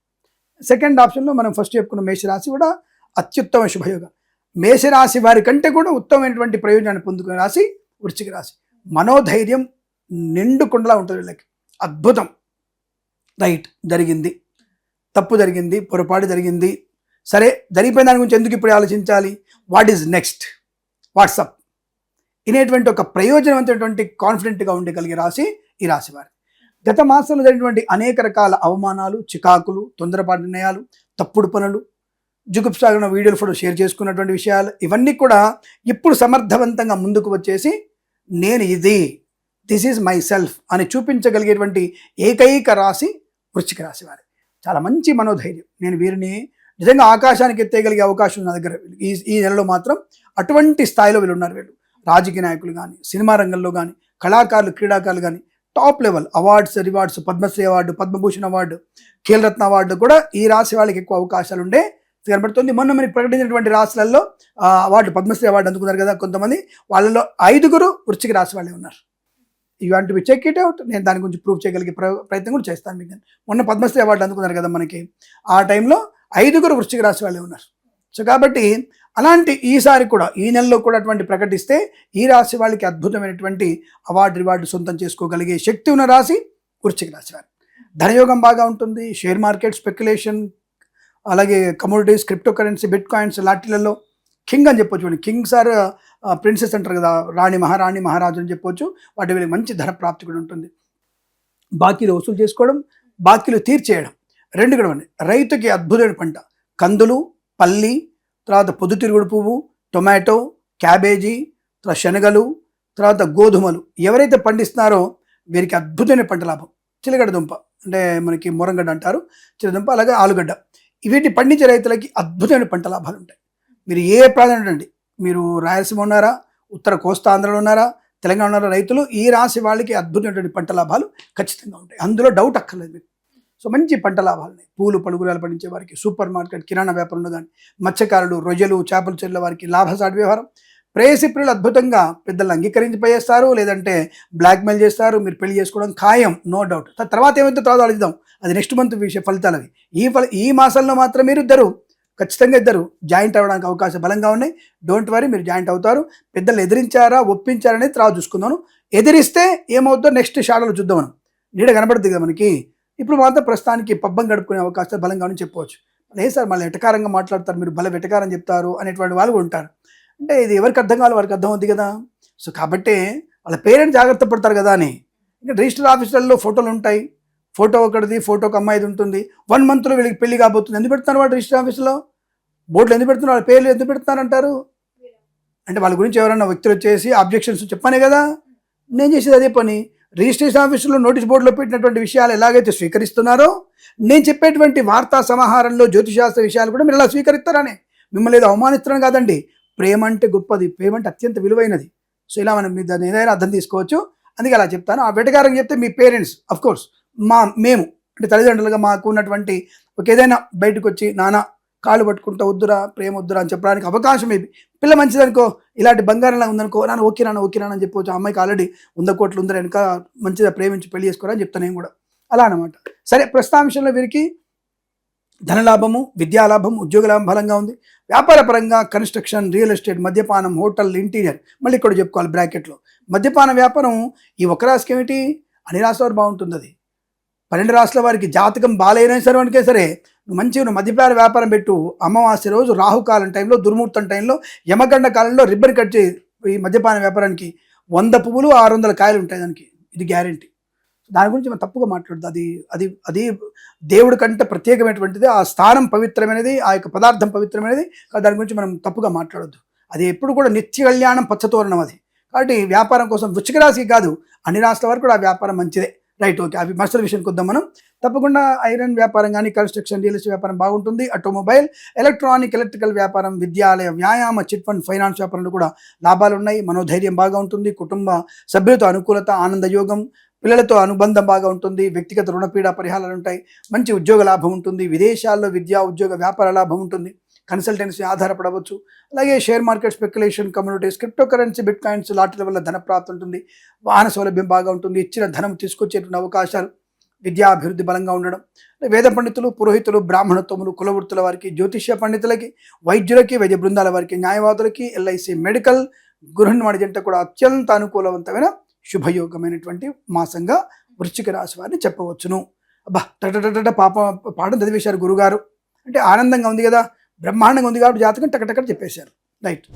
సెకండ్ ఆప్షన్లో మనం ఫస్ట్ చెప్పుకున్న మేషరాశి కూడా అత్యుత్తమ శుభయోగం. మేషరాశి వారి కంటే కూడా ఉత్తమమైనటువంటి ప్రయోజనాన్ని పొందుకునే రాశి వృశ్చిక రాశి. మనోధైర్యం నిండుకుండలా ఉంటుంది వీళ్ళకి. అద్భుతం. రైట్, జరిగింది, తప్పు జరిగింది, పొరపాటు జరిగింది, సరే జరిగిపోయిన దాని గురించి ఎందుకు ఇప్పుడు ఆలోచించాలి, వాట్ ఈజ్ నెక్స్ట్, వాట్సప్ ఇనేటువంటి ఒక ప్రయోజనవంతమైనటువంటి కాన్ఫిడెంట్గా ఉండగలిగే రాశి ఈ రాశి వారి. గత మాసంలో జరిగినటువంటి అనేక రకాల అవమానాలు, చికాకులు, తొందరపాటు నిర్ణయాలు, తప్పుడు పనులు, జుగుప్సాగిన వీడియోలు ఫోటో షేర్ చేసుకున్నటువంటి విషయాలు, ఇవన్నీ కూడా ఇప్పుడు సమర్థవంతంగా ముందుకు వచ్చేసి నేను ఇది, దిస్ ఈజ్ మై సెల్ఫ్ అని చూపించగలిగేటువంటి ఏకైక రాశి వృశ్చిక రాశి వారి. చాలా మంచి మనోధైర్యం. నేను వీరిని నిజంగా ఆకాశానికి ఎత్తేయగలిగే అవకాశం నా దగ్గర ఈ నెలలో మాత్రం అటువంటి స్థాయిలో వీళ్ళు ఉన్నారు. వీళ్ళు రాజకీయ నాయకులు కానీ, సినిమా రంగంలో కానీ, కళాకారులు, క్రీడాకారులు కానీ top level awards, rewards, Padma Shri award, Padma Bhushan award, Khel Ratna award కూడా ఈ రాశి వాళ్ళకి ఎక్కువ అవకాశాలు ఉండే కనబడుతుంది. మొన్న మనకి ప్రకటించినటువంటి రాశులలో అవార్డు, పద్మశ్రీ అవార్డు అందుకున్నారు కదా కొంతమంది, వాళ్ళలో 5 వృశ్చిక రాశి వాళ్ళే ఉన్నారు. ఇలాంటివి చెక్ ఇట్ అవుట్. నేను దాని గురించి ప్రూవ్ చేయగలిగే ప్రయత్నం కూడా చేస్తాను మీకు. మొన్న పద్మశ్రీ అవార్డు అందుకున్నారు కదా మనకి, ఆ టైంలో 5 వృశ్చిక రాశి వాళ్ళే ఉన్నారు. సో కాబట్టి అలాంటి ఈసారి కూడా ఈ నెలలో కూడా అటువంటి ప్రకటిస్తే ఈ రాశి వాళ్ళకి అద్భుతమైనటువంటి రివార్డు సొంతం చేసుకోగలిగే శక్తి ఉన్న రాశి వృశ్చిక రాశి వారు. ధనయోగం బాగా ఉంటుంది. షేర్ మార్కెట్, స్పెక్యులేషన్, అలాగే commodities, crypto currency, bitcoins లాంటిలలో కింగ్ అని చెప్పొచ్చు. కింగ్స్ ఆర్ ప్రిన్సెస్ అంటారు కదా, రాణి, మహారాణి, మహారాజు అని చెప్పొచ్చు. వాటి వల్ల మంచి ధన ప్రాప్తి కూడా ఉంటుంది. బాకీలు వసూలు చేసుకోవడం, బాకీలు తీర్చేయడం రెండు కూడా ఉన్నాయి. రైతుకి అద్భుతమైన పంట కందులు, పల్లి, తర్వాత పొద్దుతిరుగుడు పువ్వు, టొమాటో, క్యాబేజీ, తర్వాత శనగలు, తర్వాత గోధుమలు ఎవరైతే పండిస్తున్నారో వీరికి అద్భుతమైన పంట లాభం. చిలగడ దుంప అంటే మనకి మొరంగడ్డ అంటారు, చిలదుంప, అలాగే ఆలుగడ్డ, వీటిని పండించే రైతులకి అద్భుతమైన పంట లాభాలు ఉంటాయి. మీరు ఏ ప్రాంతం అండి, మీరు రాయలసీమ ఉన్నారా, ఉత్తర కోస్తా ఆంధ్రలో ఉన్నారా, తెలంగాణ ఉన్నారా, రైతులు ఈ రాశి వాళ్ళకి అద్భుతమైనటువంటి పంట లాభాలు ఖచ్చితంగా ఉంటాయి. అందులో డౌట్ అక్కర్లేదు మీకు. సో మంచి పంట లాభాలు ఉన్నాయి. పూలు పలుగురాలు పండించే వారికి, సూపర్ మార్కెట్, కిరాణా వ్యాపారంలో కానీ, మత్స్యకారులు, రొయ్యలు, చేపల చెరువుల వారికి లాభసాటి వ్యవహారం. ప్రేయసి ప్రియులు అద్భుతంగా పెద్దలు అంగీకరించి పోయేస్తారు, లేదంటే బ్లాక్మెయిల్ చేస్తారు. మీరు పెళ్లి చేసుకోవడం ఖాయం, నో డౌట్. తర్వాత ఏమైతే తర్వాత ఆలోచిద్దాం, అది నెక్స్ట్ మంత్ విషయ ఫలితాలు అవి. ఈ మాసంలో మాత్రం మీరు ఖచ్చితంగా ఇద్దరు జాయింట్ అవ్వడానికి అవకాశం బలంగా ఉన్నాయి. డోంట్ వరీ, మీరు జాయింట్ అవుతారు. పెద్దలు ఎదిరించారా, ఒప్పించారనేది తర్వాత చూసుకుందాను. ఎదిరిస్తే ఏమవుతుందో నెక్స్ట్ షాడోలో చూద్దాం. మనం నీడ కనబడుతుంది కదా మనకి. ఇప్పుడు మాత్రం ప్రస్తుతానికి పబ్బం గడుపుకునే అవకాశాలు బలంగా అని చెప్పవచ్చు. లేదు సార్ మళ్ళీ వెటకారంగా మాట్లాడతారు, మీరు భలే వెటకారం చెప్తారు అనేటువంటి వాళ్ళు కూడా ఉంటారు. అంటే ఇది ఎవరికి అర్థం కావాలి, వారికి అర్థం అవుతుంది కదా. సో కాబట్టి వాళ్ళ పేరెంట్స్ జాగ్రత్త పడతారు కదా అని. ఇంకా రిజిస్టర్ ఆఫీసులలో ఫోటోలు ఉంటాయి, ఫోటో ఒకటిది, ఫోటోకి అమ్మాయిది ఉంటుంది. 1 monthలో వీళ్ళకి పెళ్లి కాబోతుంది. ఎందుకు పెడుతున్నారు వాడు రిజిస్టర్ ఆఫీసులో బోర్డులు ఎందుకు పెడుతున్నారు, వాళ్ళ పేర్లు ఎందుకు పెడుతున్నారు అంటారు. అంటే వాళ్ళ గురించి ఎవరైనా వ్యక్తులు వచ్చేసి అబ్జెక్షన్స్ చెప్పానే కదా. నేను చేసేది అదే పని. రిజిస్ట్రేషన్ ఆఫీసులో నోటీస్ బోర్డులో పెట్టినటువంటి విషయాలు ఎలాగైతే స్వీకరిస్తున్నారో, నేను చెప్పేటువంటి వార్తా సమాహారంలో జ్యోతిశాస్త్ర విషయాలు కూడా మీరు ఎలా స్వీకరిస్తారని. మిమ్మల్ని ఏదో అవమానిస్తున్నాను కాదండి. ప్రేమ అంటే గొప్పది, ప్రేమ అంటే అత్యంత విలువైనది. సో ఇలా మనం దాన్ని ఏదైనా అర్థం తీసుకోవచ్చు. అందుకే అలా చెప్తాను. ఆ వెటకారం చెప్తే మీ పేరెంట్స్ అఫ్కోర్స్ మేము అంటే తల్లిదండ్రులుగా మాకు ఉన్నటువంటి ఒక ఏదైనా బయటకు వచ్చి నాన్న కాళ్ళు పట్టుకుంటా వద్దురా, ప్రేమ వద్దురా అని చెప్పడానికి అవకాశం ఏమి. పిల్ల మంచిదనుకో, ఇలాంటి బంగారంలా ఉందనుకో, నాన్న ఓకే అని చెప్పవచ్చు. ఆ అమ్మాయికి ఆల్రెడీ 100 కోట్లు ఉందని వెనుక మంచిగా ప్రేమించి పెళ్లి చేసుకోరా అని చెప్తాను నేను కూడా. అలా అనమాట. సరే, ప్రస్తుతాంశంలో వీరికి ధనలాభము, విద్యాలాభం, ఉద్యోగ లాభం బలంగా ఉంది. వ్యాపార పరంగా కన్స్ట్రక్షన్, రియల్ ఎస్టేట్, మద్యపానం, హోటల్, ఇంటీరియర్, మళ్ళీ ఇక్కడ చెప్పుకోవాలి బ్రాకెట్లో. మద్యపాన వ్యాపారం ఈ ఒక రాశికి ఏమిటి, అన్ని రాశుల వారు బాగుంటుంది. అది 12 రాశుల వారికి జాతకం బాగాలేనా సరే వానికే సరే మంచిగా మద్యపాన వ్యాపారం పెట్టు. అమావాస్య రోజు, రాహుకాలం టైంలో, దుర్ముహూర్తం టైంలో, యమగండ కాలంలో రిబ్బన్ కట్ చేయి. ఈ మద్యపాన వ్యాపారానికి 100 పువ్వులు 600 కాయలు ఉంటాయి దానికి, ఇది గ్యారెంటీ. దాని గురించి మనం తప్పుగా మాట్లాడదు. అది అది అది దేవుడి కంటే ప్రత్యేకమైనటువంటిది. ఆ స్థానం పవిత్రమైనది, ఆ యొక్క పదార్థం పవిత్రమైనది. దాని గురించి మనం తప్పుగా మాట్లాడొద్దు. అది ఎప్పుడు కూడా నిత్య కళ్యాణం, పచ్చతోరణం అది. కాబట్టి వ్యాపారం కోసం వృశ్చిక రాశికి కాదు, అన్ని రాష్ట్రాల వరకు కూడా ఆ వ్యాపారం మంచిదే. Right, okay. అవి మసల విషయానికి వద్దాం మనం. తప్పకుండా ఐరన్ వ్యాపారం కానీ, కన్స్ట్రక్షన్, రియల్ ఎస్టేట్ వ్యాపారం బాగుంటుంది. ఆటోమొబైల్, ఎలక్ట్రికల్ వ్యాపారం, విద్యాలయ, వ్యాయామ, చిట్ ఫండ్, ఫైనాన్స్ వ్యాపారంలో కూడా లాభాలు ఉన్నాయి. మనోధైర్యం బాగా ఉంటుంది. కుటుంబ సభ్యులతో అనుకూలత, ఆనందయోగం, పిల్లలతో అనుబంధం బాగా ఉంటుంది. వ్యక్తిగత రుణపీడ పరిహారాలు ఉంటాయి. మంచి ఉద్యోగ లాభం ఉంటుంది. విదేశాల్లో విద్యా, ఉద్యోగ, వ్యాపార లాభం ఉంటుంది. కన్సల్టెన్సీ ఆధారపడవచ్చు. అలాగే share market, speculation, communities, crypto currency, bit coins లాంటి వల్ల ధన ప్రాప్తి ఉంటుంది. వాహన సౌలభ్యం బాగా ఉంటుంది. ఇచ్చిన ధనం తీసుకొచ్చేటువంటి అవకాశాలు, విద్యా అభివృద్ధి బలంగా ఉండడం. వేద పండితులు, పురోహితులు, బ్రాహ్మణత్వములు, కులవృత్తుల వారికి, జ్యోతిష్య పండితులకి, వైద్యులకి, వైద్య బృందాల వారికి, న్యాయవాదులకి, ఎల్ఐసి, మెడికల్, గృహ నిర్మాణ జంట కూడా అత్యంత అనుకూలవంతమైన శుభయోగమైనటువంటి మాసంగా వృశ్చిక రాశి వారిని చెప్పవచ్చును. అబ్బా టట పాఠం చదివేశారు గురుగారు అంటే ఆనందంగా ఉంది కదా, బ్రహ్మాండంగా ఉంది కాబట్టి జాతకం టకటక చెప్పేశారు. రైట్.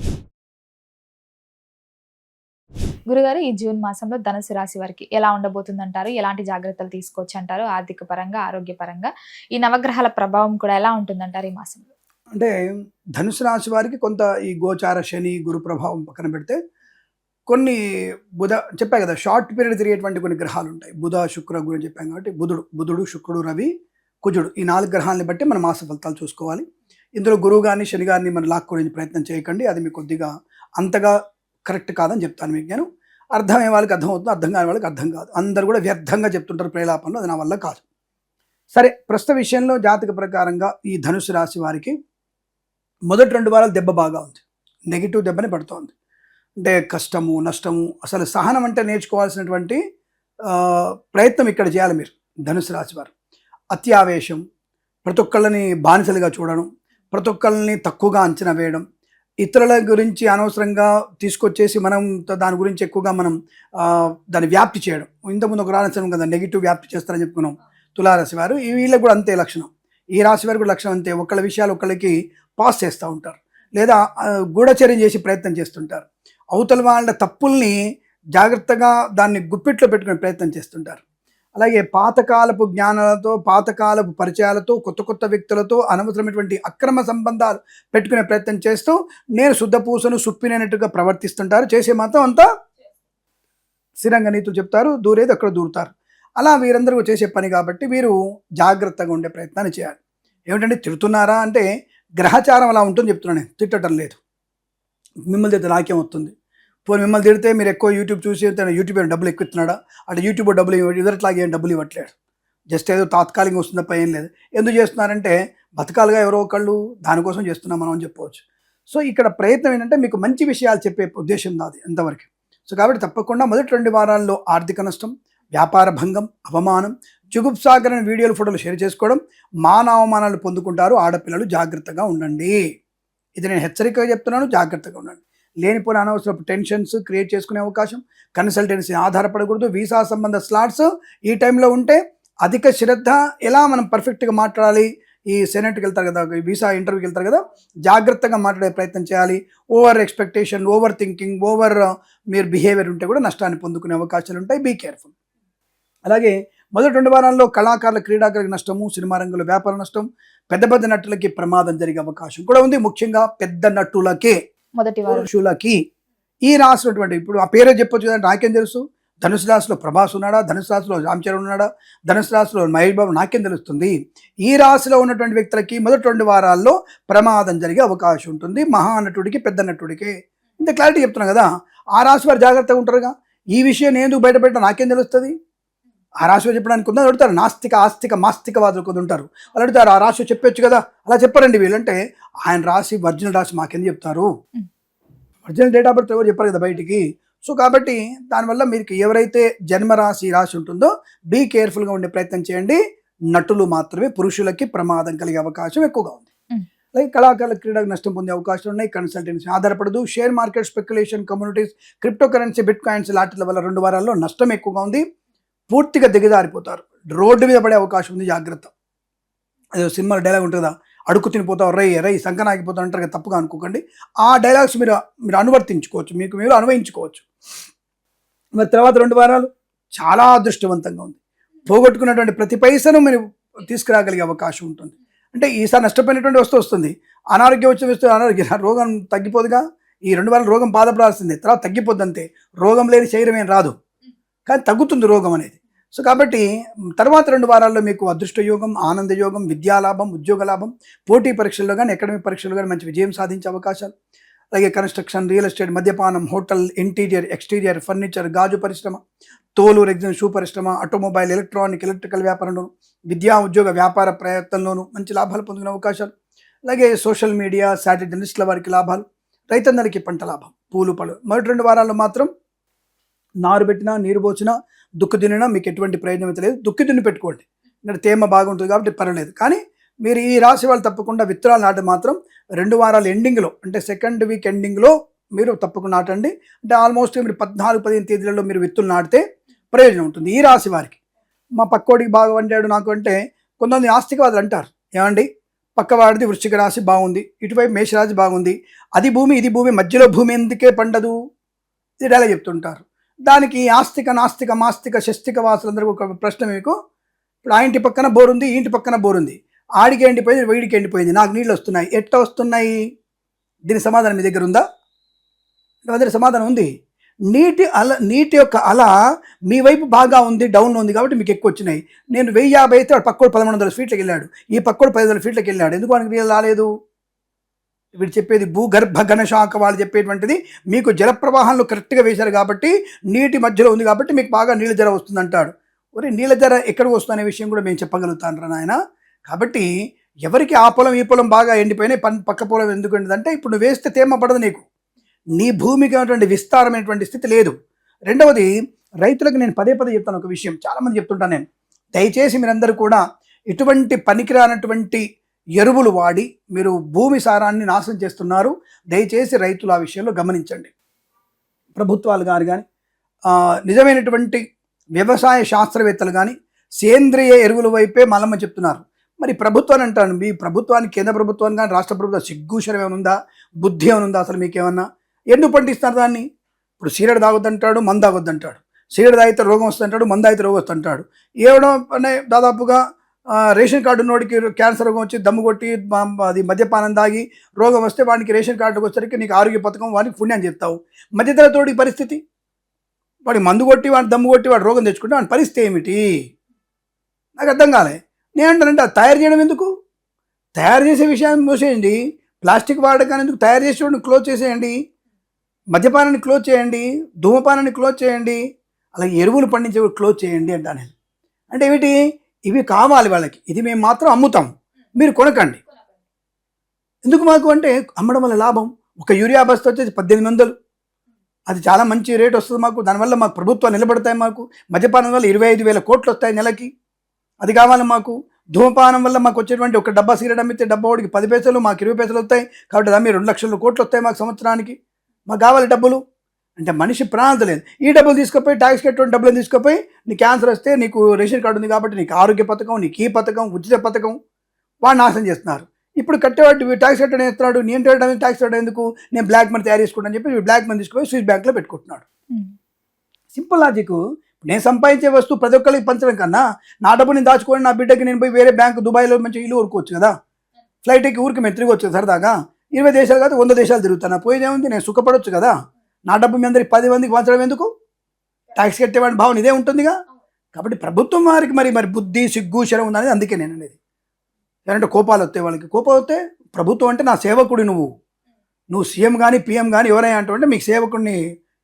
గురుగారు, ఈ జూన్ మాసంలో ధనుసు రాశి వారికి ఎలా ఉండబోతుందంటారు? ఎలాంటి జాగ్రత్తలు తీసుకోవచ్చు అంటారు? ఆర్థిక పరంగా, ఆరోగ్యపరంగా ఈ నవగ్రహాల ప్రభావం కూడా ఎలా ఉంటుందంటారు ఈ మాసంలో? అంటే ధనుసు రాశి వారికి కొంత ఈ గోచార శని, గురు ప్రభావం పక్కన పెడితే కొన్ని చెప్పా కదా, షార్ట్ పీరియడ్ తిరిగేటువంటి కొన్ని గ్రహాలు ఉంటాయి. బుధ, శుక్ర, గురు అని చెప్పాం కాబట్టి బుధుడు, శుక్రుడు, రవి, కుజుడు, ఈ 4 గ్రహాలని బట్టి మన మాస ఫలితాలు చూసుకోవాలి. ఇందులో గురువు గారిని, శని గారిని మనం లాక్కునే ప్రయత్నం చేయకండి. అది మీకు కొద్దిగా అంతగా కరెక్ట్ కాదని చెప్తాను మీకు నేను. అర్థమయ్యే వాళ్ళకి అర్థం అవుతుంది, అర్థం కాని వాళ్ళకి అర్థం కాదు. అందరు కూడా వ్యర్థంగా చెప్తుంటారు ప్రేలాపనలో, అది నా వల్ల కాదు. సరే, ప్రస్తుత విషయంలో జాతక ప్రకారంగా ఈ ధనుసు రాశి వారికి మొదటి 2 వారాలు దెబ్బ బాగా ఉంది. నెగిటివ్ దెబ్బని పడుతోంది. అంటే కష్టము, నష్టము, అసలు సహనం అంటే నేర్చుకోవాల్సినటువంటి ప్రయత్నం ఇక్కడ చేయాలి మీరు ధనుసు రాశి వారు. అత్యావేశం, ప్రతి ఒక్కళ్ళని బానిసలుగా చూడడం, ప్రతి ఒక్కళ్ళని తక్కువగా అంచనా వేయడం, ఇతరుల గురించి అనవసరంగా తీసుకొచ్చేసి మనం దాని గురించి ఎక్కువగా మనం దాన్ని వ్యాప్తి చేయడం. ఇంతకుముందు ఒక రాశి కదా, నెగిటివ్ వ్యాప్తి చేస్తారని చెప్పుకున్నాం. తులారాశి వారు వీళ్ళకి కూడా అంతే లక్షణం. ఈ రాశి వారికి కూడా లక్షణం అంతే. ఒకళ్ళ విషయాలు ఒకళ్ళకి పాస్ చేస్తూ ఉంటారు, లేదా గూఢచర్యం చేసి ప్రయత్నం చేస్తుంటారు. అవతల వాళ్ళ తప్పుల్ని జాగ్రత్తగా దాన్ని గుప్పిట్లో పెట్టుకునే ప్రయత్నం చేస్తుంటారు. అలాగే పాతకాలపు జ్ఞానాలతో, పాతకాలపు పరిచయాలతో, కొత్త కొత్త వ్యక్తులతో అనవసరమైనటువంటి అక్రమ సంబంధాలు పెట్టుకునే ప్రయత్నం చేస్తూ నేను శుద్ధపూసను సుప్పినట్టుగా ప్రవర్తిస్తుంటారు. చేసే మాత్రం అంతా స్థిరంగా నీతులు చెప్తారు, దూరేది అక్కడ దూరుతారు. అలా వీరందరూ చేసే పని కాబట్టి వీరు జాగ్రత్తగా ఉండే ప్రయత్నాన్ని చేయాలి. ఏమిటంటే తిడుతున్నారా అంటే గ్రహచారం అలా ఉంటుంది చెప్తున్నాను నేను, తిట్టడం లేదు. మిమ్మల్ని తిడితే నాకేం వస్తుంది? పోనీ మిమ్మల్ని తిడితే మీరు ఎక్కువ యూట్యూబ్ చూసి యూట్యూబ్ డబ్బులు ఎక్కువ ఇస్తున్నాడా? అటు యూట్యూబ్ డబ్బులు ఇద్దరిట్లాగే ఏం డబ్బులు ఇవ్వట్లేడు. జస్ట్ ఏదో తాత్కాలికంగా వస్తుంది తప్ప ఏం లేదు. ఎందుకు చేస్తున్నారంటే బతకాలుగా ఎవరో ఒకళ్ళు దానికోసం చేస్తున్నాం మనం అని చెప్పవచ్చు. సో ఇక్కడ ప్రయత్నం ఏంటంటే మీకు మంచి విషయాలు చెప్పే ఉద్దేశం నాది అంతవరకు. సో కాబట్టి తప్పకుండా మొదటి 2 వారాల్లో ఆర్థిక నష్టం, వ్యాపార భంగం, అవమానం, జుగుప్సాకరణ వీడియోలు, ఫోటోలు షేర్ చేసుకోవడం, అవమానాలు పొందుకుంటారు. ఆడపిల్లలు జాగ్రత్తగా ఉండండి. ఇది నేను హెచ్చరికగా చెప్తున్నాను, జాగ్రత్తగా ఉండండి. లేనిపోయిన అనవసరపు టెన్షన్స్ క్రియేట్ చేసుకునే అవకాశం, కన్సల్టెన్సీ ఆధారపడకూడదు. వీసా సంబంధ స్లాట్స్ ఈ టైంలో ఉంటే అధిక శ్రద్ధ, ఎలా మనం పర్ఫెక్ట్గా మాట్లాడాలి, ఈ సెనెట్కి వెళ్తారు కదా, వీసా ఇంటర్వ్యూకి వెళ్తారు కదా, జాగ్రత్తగా మాట్లాడే ప్రయత్నం చేయాలి. Over expectation, over thinking, over మీరు బిహేవియర్ ఉంటే కూడా నష్టాన్ని పొందుకునే అవకాశాలు ఉంటాయి. Be careful. అలాగే మొదటి 2 వారాల్లో కళాకారుల, క్రీడాకారులకు నష్టము, సినిమా రంగంలో వ్యాపార నష్టం, పెద్ద నటులకి ప్రమాదం జరిగే అవకాశం కూడా ఉంది. ముఖ్యంగా పెద్ద నటులకే, మొదటి వారం పురుషులకి. ఈ రాసినటువంటి ఇప్పుడు ఆ పేరే చెప్పొచ్చు కదా, నాకేం తెలుసు? ధనుసు రాశిలో ప్రభాస్ ఉన్నాడా, ధనుసు రాశిలో రామ్ చరణ్ ఉన్నాడా, ధనుసు రాశిలో మహేష్ బాబు, నాకేం తెలుస్తుంది? ఈ రాశిలో ఉన్నటువంటి వ్యక్తులకి మొదటి 2 వారాల్లో ప్రమాదం జరిగే అవకాశం ఉంటుంది. మహానటుడికి, పెద్ద నటుడికి. ఇంత క్లారిటీ చెప్తున్నా కదా. ఆ రాశి వారు జాగ్రత్తగా ఉంటారుగా. ఈ విషయం నేను ఎందుకు బయటపెట్టా నాకేం తెలుస్తుంది? ఆ రాశిలో చెప్పడానికి ఉందని అడుగుతారు. నాస్తిక, ఆస్తిక, మాస్తికవాదులు కొంత ఉంటారు. వాళ్ళు అడుగుతారు ఆ రాశి చెప్పొచ్చు కదా. అలా చెప్పారండి వీళ్ళంటే ఆయన రాశి, ఒరిజినల్ రాశి మాకెందుకు చెప్తారు? ఒరిజినల్ డేట్ ఆఫ్ బర్త్ ఎవరు చెప్పారు కదా బయటికి. సో కాబట్టి దానివల్ల మీకు ఎవరైతే జన్మరాశి రాశి ఉంటుందో బీ కేర్ఫుల్గా ఉండే ప్రయత్నం చేయండి. నటులు మాత్రమే, పురుషులకి ప్రమాదం కలిగే అవకాశం ఎక్కువగా ఉంది. లైక్ కళాకారుల, క్రీడకు నష్టం పొందే అవకాశాలు ఉన్నాయి. కన్సల్టెన్సీ ఆధారపడదు. Share market, speculation, communities, crypto currency, bit coins లాంటి వల్ల 2 వారాల్లో నష్టం ఎక్కువగా ఉంది. పూర్తిగా దిగజారిపోతారు. రోడ్డు మీద పడే అవకాశం ఉంది, జాగ్రత్త. అదే సినిమాలో డైలాగ్ ఉంటుంది కదా, అడుక్కు తినిపోతావు, రై సంకనాగిపోతావు అంటారు కదా, తప్పుగా అనుకోకండి. ఆ డైలాగ్స్ మీరు అనువర్తించుకోవచ్చు, మీరు అన్వయించుకోవచ్చు. మరి తర్వాత 2 వారాలు చాలా అదృష్టవంతంగా ఉంది. పోగొట్టుకున్నటువంటి ప్రతి పైసను మీరు తీసుకురాగలిగే అవకాశం ఉంటుంది. అంటే ఈసారి నష్టపోయినటువంటి వస్తుంది. అనారోగ్యం వచ్చిన రోగం తగ్గిపోదుగా. ఈ 2 వారాలు రోగం బాధపడాల్సిందే, తర్వాత తగ్గిపోద్ది అంతే. రోగం లేని శరీరం ఏం రాదు, కానీ తగ్గుతుంది రోగం అనేది. సో కాబట్టి తర్వాత 2 వారాల్లో మీకు అదృష్ట యోగం, ఆనంద యోగం, విద్యాలాభం, ఉద్యోగ లాభం, పోటీ పరీక్షల్లో కానీ, అకాడమిక్ పరీక్షల్లో కానీ మంచి విజయం సాధించే అవకాశాలు. అలాగే కన్స్ట్రక్షన్, రియల్ ఎస్టేట్, మద్యపానం, హోటల్, ఇంటీరియర్, ఎక్స్టీరియర్, ఫర్నిచర్, గాజు పరిశ్రమ, తోలు, రెగ్జిన్, షూ పరిశ్రమ, ఆటోమొబైల్, ఎలక్ట్రానిక్, ఎలక్ట్రికల్ వ్యాపారంలోను, విద్యా ఉద్యోగ వ్యాపార ప్రయత్నంలోనూ మంచి లాభాలు పొందుకునే అవకాశాలు. అలాగే సోషల్ మీడియా, శాటిలైట్ జర్నలిస్టుల వారికి లాభాలు, రైతన్నలకి పంట లాభం, పూలు పళ్ళు. మొదటి 2 వారాల్లో మాత్రం నారు పెట్టినా, నీరు పోసినా, దుక్కు దున్నినా మీకు ఎటువంటి ప్రయోజనం అయితే లేదు. దుక్కి దున్ని పెట్టుకోండి, ఇక్కడ తేమ బాగుంటుంది కాబట్టి పర్వాలేదు. కానీ మీరు ఈ రాశి వాళ్ళు తప్పకుండా విత్తనాలు నాటి మాత్రం 2 వారాల ఎండింగ్లో, అంటే సెకండ్ వీక్ ఎండింగ్లో మీరు తప్పకుండా నాటండి. అంటే ఆల్మోస్ట్ మీరు 14-15 తేదీలలో మీరు విత్తులు నాటితే ప్రయోజనం ఉంటుంది ఈ రాశి వారికి. మా పక్కోడికి బాగా వండాడు నాకు అంటే కొంతమంది ఆస్తికవాదులు అంటారు, ఏమండి పక్కవాడిది వృశ్చిక రాశి బాగుంది, ఇటువైపు మేషరాశి బాగుంది, అది భూమి ఇది భూమి, మధ్యలో భూమి ఎందుకే పండదు, ఇది ఎలా చెప్తుంటారు. దానికి ఆస్తిక, నాస్తిక, మాస్తిక, శస్తిక వాసులందరూ ఒక ప్రశ్న మీకు. ఇప్పుడు ఆ ఇంటి పక్కన బోరుంది, ఈ ఇంటి పక్కన బోరుంది, ఆడికి ఎండిపోయింది, వీడికి ఎండిపోయింది, నాకు నీళ్ళు వస్తున్నాయి, ఎట్లా వస్తున్నాయి? దీని సమాధానం మీ దగ్గర ఉందా? దగ్గర సమాధానం ఉంది. నీటి యొక్క అల మీ వైపు బాగా ఉంది, డౌన్ ఉంది కాబట్టి మీకు ఎక్కువ వచ్చినాయి. నేను 1050 అయితే వాడు పక్కోడు 1100 ఫీట్లకు వెళ్ళాడు, ఈ పక్కోడు 10,000 ఫీట్లకు వెళ్ళాడు, ఎందుకు వాడికి నీళ్ళు రాలేదు? వీడు చెప్పేది భూగర్భ ఘనశాఖ వాళ్ళు చెప్పేటువంటిది మీకు జలప్రవాహంలో కరెక్ట్గా వేశారు కాబట్టి, నీటి మధ్యలో ఉంది కాబట్టి మీకు బాగా నీళ్ళ జర వస్తుంది అంటాడు. ఒరే నీళ్ళ జర ఎక్కడికి వస్తుంది అనే విషయం కూడా మేము చెప్పగలుగుతాను రా నాయన. కాబట్టి ఎవరికి ఆ పొలం ఈ పొలం బాగా ఎండిపోయినాయి, పక్క పొలం ఎందుకు ఎండిదంటే ఇప్పుడు నువ్వు వేస్తే తేమ పడదు నీకు, నీ భూమికి ఉన్నటువంటి విస్తారమైనటువంటి స్థితి లేదు. రెండవది, రైతులకు నేను పదే చెప్తాను ఒక విషయం, చాలామంది చెప్తుంటాను నేను, దయచేసి మీరందరూ కూడా ఇటువంటి పనికిరానటువంటి ఎరువులు వాడి మీరు భూమి సారాన్ని నాశనం చేస్తున్నారు. దయచేసి రైతులు ఆ విషయంలో గమనించండి. ప్రభుత్వాలు కానీ నిజమైనటువంటి వ్యవసాయ శాస్త్రవేత్తలు కానీ సేంద్రియ ఎరువుల వైపే మళ్ళమ్మ చెప్తున్నారు. మరి ప్రభుత్వాన్ని అంటాను, మీ ప్రభుత్వానికి, కేంద్ర ప్రభుత్వాన్ని కానీ రాష్ట్ర ప్రభుత్వం సిగ్గుశరం ఏమైనా ఉందా, బుద్ధి ఏమైనా ఉందా అసలు మీకేమన్నా? ఎందుకు పండిస్తున్నారు దాన్ని? ఇప్పుడు సిగరెట్ తాగొద్దంటాడు, మందు తాగొద్దంటాడు. సిగరెట్ తాగితే రోగం వస్తుంటాడు, మందు తాగితే రోగం వస్తుంటాడు. ఏవడం అనే దాదాపుగా రేషన్ కార్డు ఉన్నోడికి క్యాన్సర్ రోగం వచ్చి దమ్ము కొట్టి అది మద్యపానం తాగి రోగం వస్తే వాడికి రేషన్ కార్డుకి వచ్చేసరికి నీకు ఆరోగ్య పథకం, వాడికి పుణ్యం చెప్తావు. మధ్యతరగతి పరిస్థితి, వాడి మందు కొట్టి వాడి దమ్ము కొట్టి వాడు రోగం తెచ్చుకుంటే వాడి పరిస్థితి ఏమిటి నాకు అర్థం కాలే. నేనంటానంటే అది తయారు చేయడం ఎందుకు? తయారు చేసే విషయాన్ని మూసేయండి. ప్లాస్టిక్ వాడకాన్ని ఎందుకు? తయారు చేసేవాడిని క్లోజ్ చేసేయండి, మద్యపానాన్ని క్లోజ్ చేయండి, ధూమపానాన్ని క్లోజ్ చేయండి, అలాగే ఎరువులు పండించే క్లోజ్ చేయండి అంటా నేను. అంటే ఏమిటి? ఇవి కావాలి వాళ్ళకి, ఇది మేము మాత్రం అమ్ముతాం, మీరు కొనకండి. ఎందుకు మాకు అంటే అమ్మడం వల్ల లాభం. ఒక యూరియా బస్తా వచ్చేసి 1800, అది చాలా మంచి రేట్ వస్తుంది మాకు. దానివల్ల మాకు ప్రభుత్వాలు నిలబడతాయి. మాకు మద్యపానం వల్ల 25,000 కోట్లు వస్తాయి నెలకి, అది కావాలి మాకు. ధూమపానం వల్ల మాకు వచ్చేటువంటి ఒక డబ్బా సిగరెట్ అమ్మితే డబ్బా వాడికి 10 పైసలు, మాకు 20 పైసలు వస్తాయి. కాబట్టి దాని 2 లక్షల కోట్లు వస్తాయి మాకు సంవత్సరానికి. మాకు కావాలి డబ్బులు. అంటే మనిషి ప్రాణాలు లేదు. ఈ డబ్బులు తీసుకుపోయి ట్యాక్స్ కట్టుకుని డబ్బులు తీసుకుపోయి నీకు క్యాన్సర్ వస్తే నీకు రేషన్ కార్డు ఉంది కాబట్టి నీకు ఆరోగ్య పథకం, నీకు ఈ పథకం, ఉచిత పథకం వాడు నాశనం చేస్తున్నారు. ఇప్పుడు కట్టేవాడు ట్యాక్స్ కట్టడం వేస్తున్నాడు. నేను కట్టడం ట్యాక్స్ కట్టడం ఎందుకు, నేను బ్లాక్ మనీ తయారు చేసుకుంటాను చెప్పి బ్లాక్ మనీ తీసుకుపోయి స్విస్ బ్యాంక్లో పెట్టుకుంటున్నాడు. Simple logic. నేను సంపాదించే వస్తువు ప్రతి ఒక్కరికి పంచడం కన్నా నా డబ్బు నేను దాచుకొని నా బిడ్డకి నేను పోయి వేరే బ్యాంకు దుబాయ్లో మంచి ఇల్లు ఊరుకోవచ్చు కదా. ఫ్లైట్ ఎక్కి ఊరికి మేము తిరిగి వచ్చు సరదాగా. 20 దేశాలు కాదు 100 దేశాలు తిరుగుతాను, పోయేదేముంది, నేను సుఖపడవచ్చు కదా. నా డబ్బు మీ అందరికి 10 మందికి పంచడం ఎందుకు? ట్యాక్స్ కట్టేవాడి భావన ఇదే ఉంటుందిగా. కాబట్టి ప్రభుత్వం వారికి మరి బుద్ధి, సిగ్గు, శరం ఉందనేది అందుకే నేను అనేది. లేదంటే కోపాలు వస్తాయి వాళ్ళకి. కోపాలు వస్తే ప్రభుత్వం అంటే నా సేవకుడి, నువ్వు సీఎం కానీ పిఎం కానీ ఎవరైనా అంటే మీకు సేవకుడిని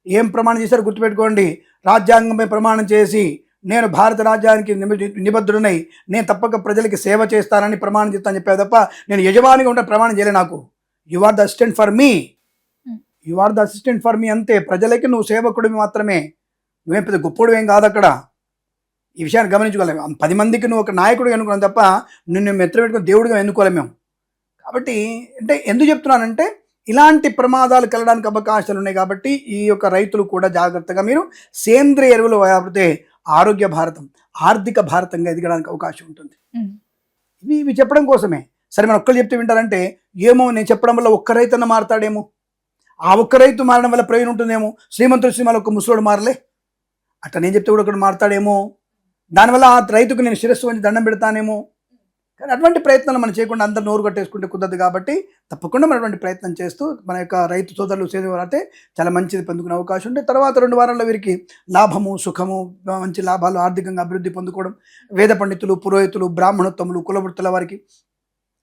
ఏం ప్రమాణం చేశారో గుర్తుపెట్టుకోండి. రాజ్యాంగంపై ప్రమాణం చేసి నేను భారత రాజ్యానికి నిబద్ధుడనై నేను తప్పక ప్రజలకి సేవ చేస్తానని ప్రమాణం చేస్తానని చెప్పావు తప్ప నేను యజమానిగా ఉంటే ప్రమాణం చేయలే. నాకు you are the assistant for me, you are the assistant for me అంతే. ప్రజలకి నువ్వు సేవకుడివి మాత్రమే, నువ్వేం పెద్ద గొప్పడు ఏం కాదు. అక్కడ ఈ విషయాన్ని గమనించుకోలేము. 10 మందికి నువ్వు ఒక నాయకుడిగా ఎన్నుకున్నాం తప్ప నిన్ను మెత్తలు పెట్టుకుని దేవుడిగా ఎన్నుకోలేము మేము. కాబట్టి అంటే ఎందుకు చెప్తున్నానంటే ఇలాంటి ప్రమాదాలు కలగడానికి అవకాశాలు ఉన్నాయి. కాబట్టి ఈ యొక్క రైతులు కూడా జాగ్రత్తగా మీరు సేంద్రియ ఎరువులు వాడితే ఆరోగ్య భారతం, ఆర్థిక భారతంగా ఎదగడానికి అవకాశం ఉంటుంది. ఇవి చెప్పడం కోసమే. సరే మనం ఒక్కరు చెప్తే వింటారంటే ఏమో నేను చెప్పడం వల్ల ఒక్క రైతన్న మారతాడేమో, ఆ ఒక్క రైతు మారడం వల్ల ప్రయోజనం ఉంటుందేమో. శ్రీమంతుడు సినిమాలో ఒక ముసలోడు మారలే, అట్లా నేను చెప్తే కూడా ఒకటి మారతాడేమో, దానివల్ల ఆ రైతుకు నేను శిరస్సు వంచి దండం పెడతానేమో. కానీ అటువంటి ప్రయత్నాలు మనం చేయకుండా అందరు నోరు కట్టేసుకుంటే కుదరదు. కాబట్టి తప్పకుండా మనం అటువంటి ప్రయత్నం చేస్తూ మన యొక్క రైతు సోదరులు సేదవారైతే చాలా మంచిది పొందుకునే అవకాశం ఉంటుంది. తర్వాత 2 వారాల్లో వీరికి లాభము, సుఖము, మంచి లాభాలు, ఆర్థికంగా అభివృద్ధి పొందుకోవడం. వేద పండితులు, పురోహితులు, బ్రాహ్మణోత్తములు, కులవృత్తుల వారికి,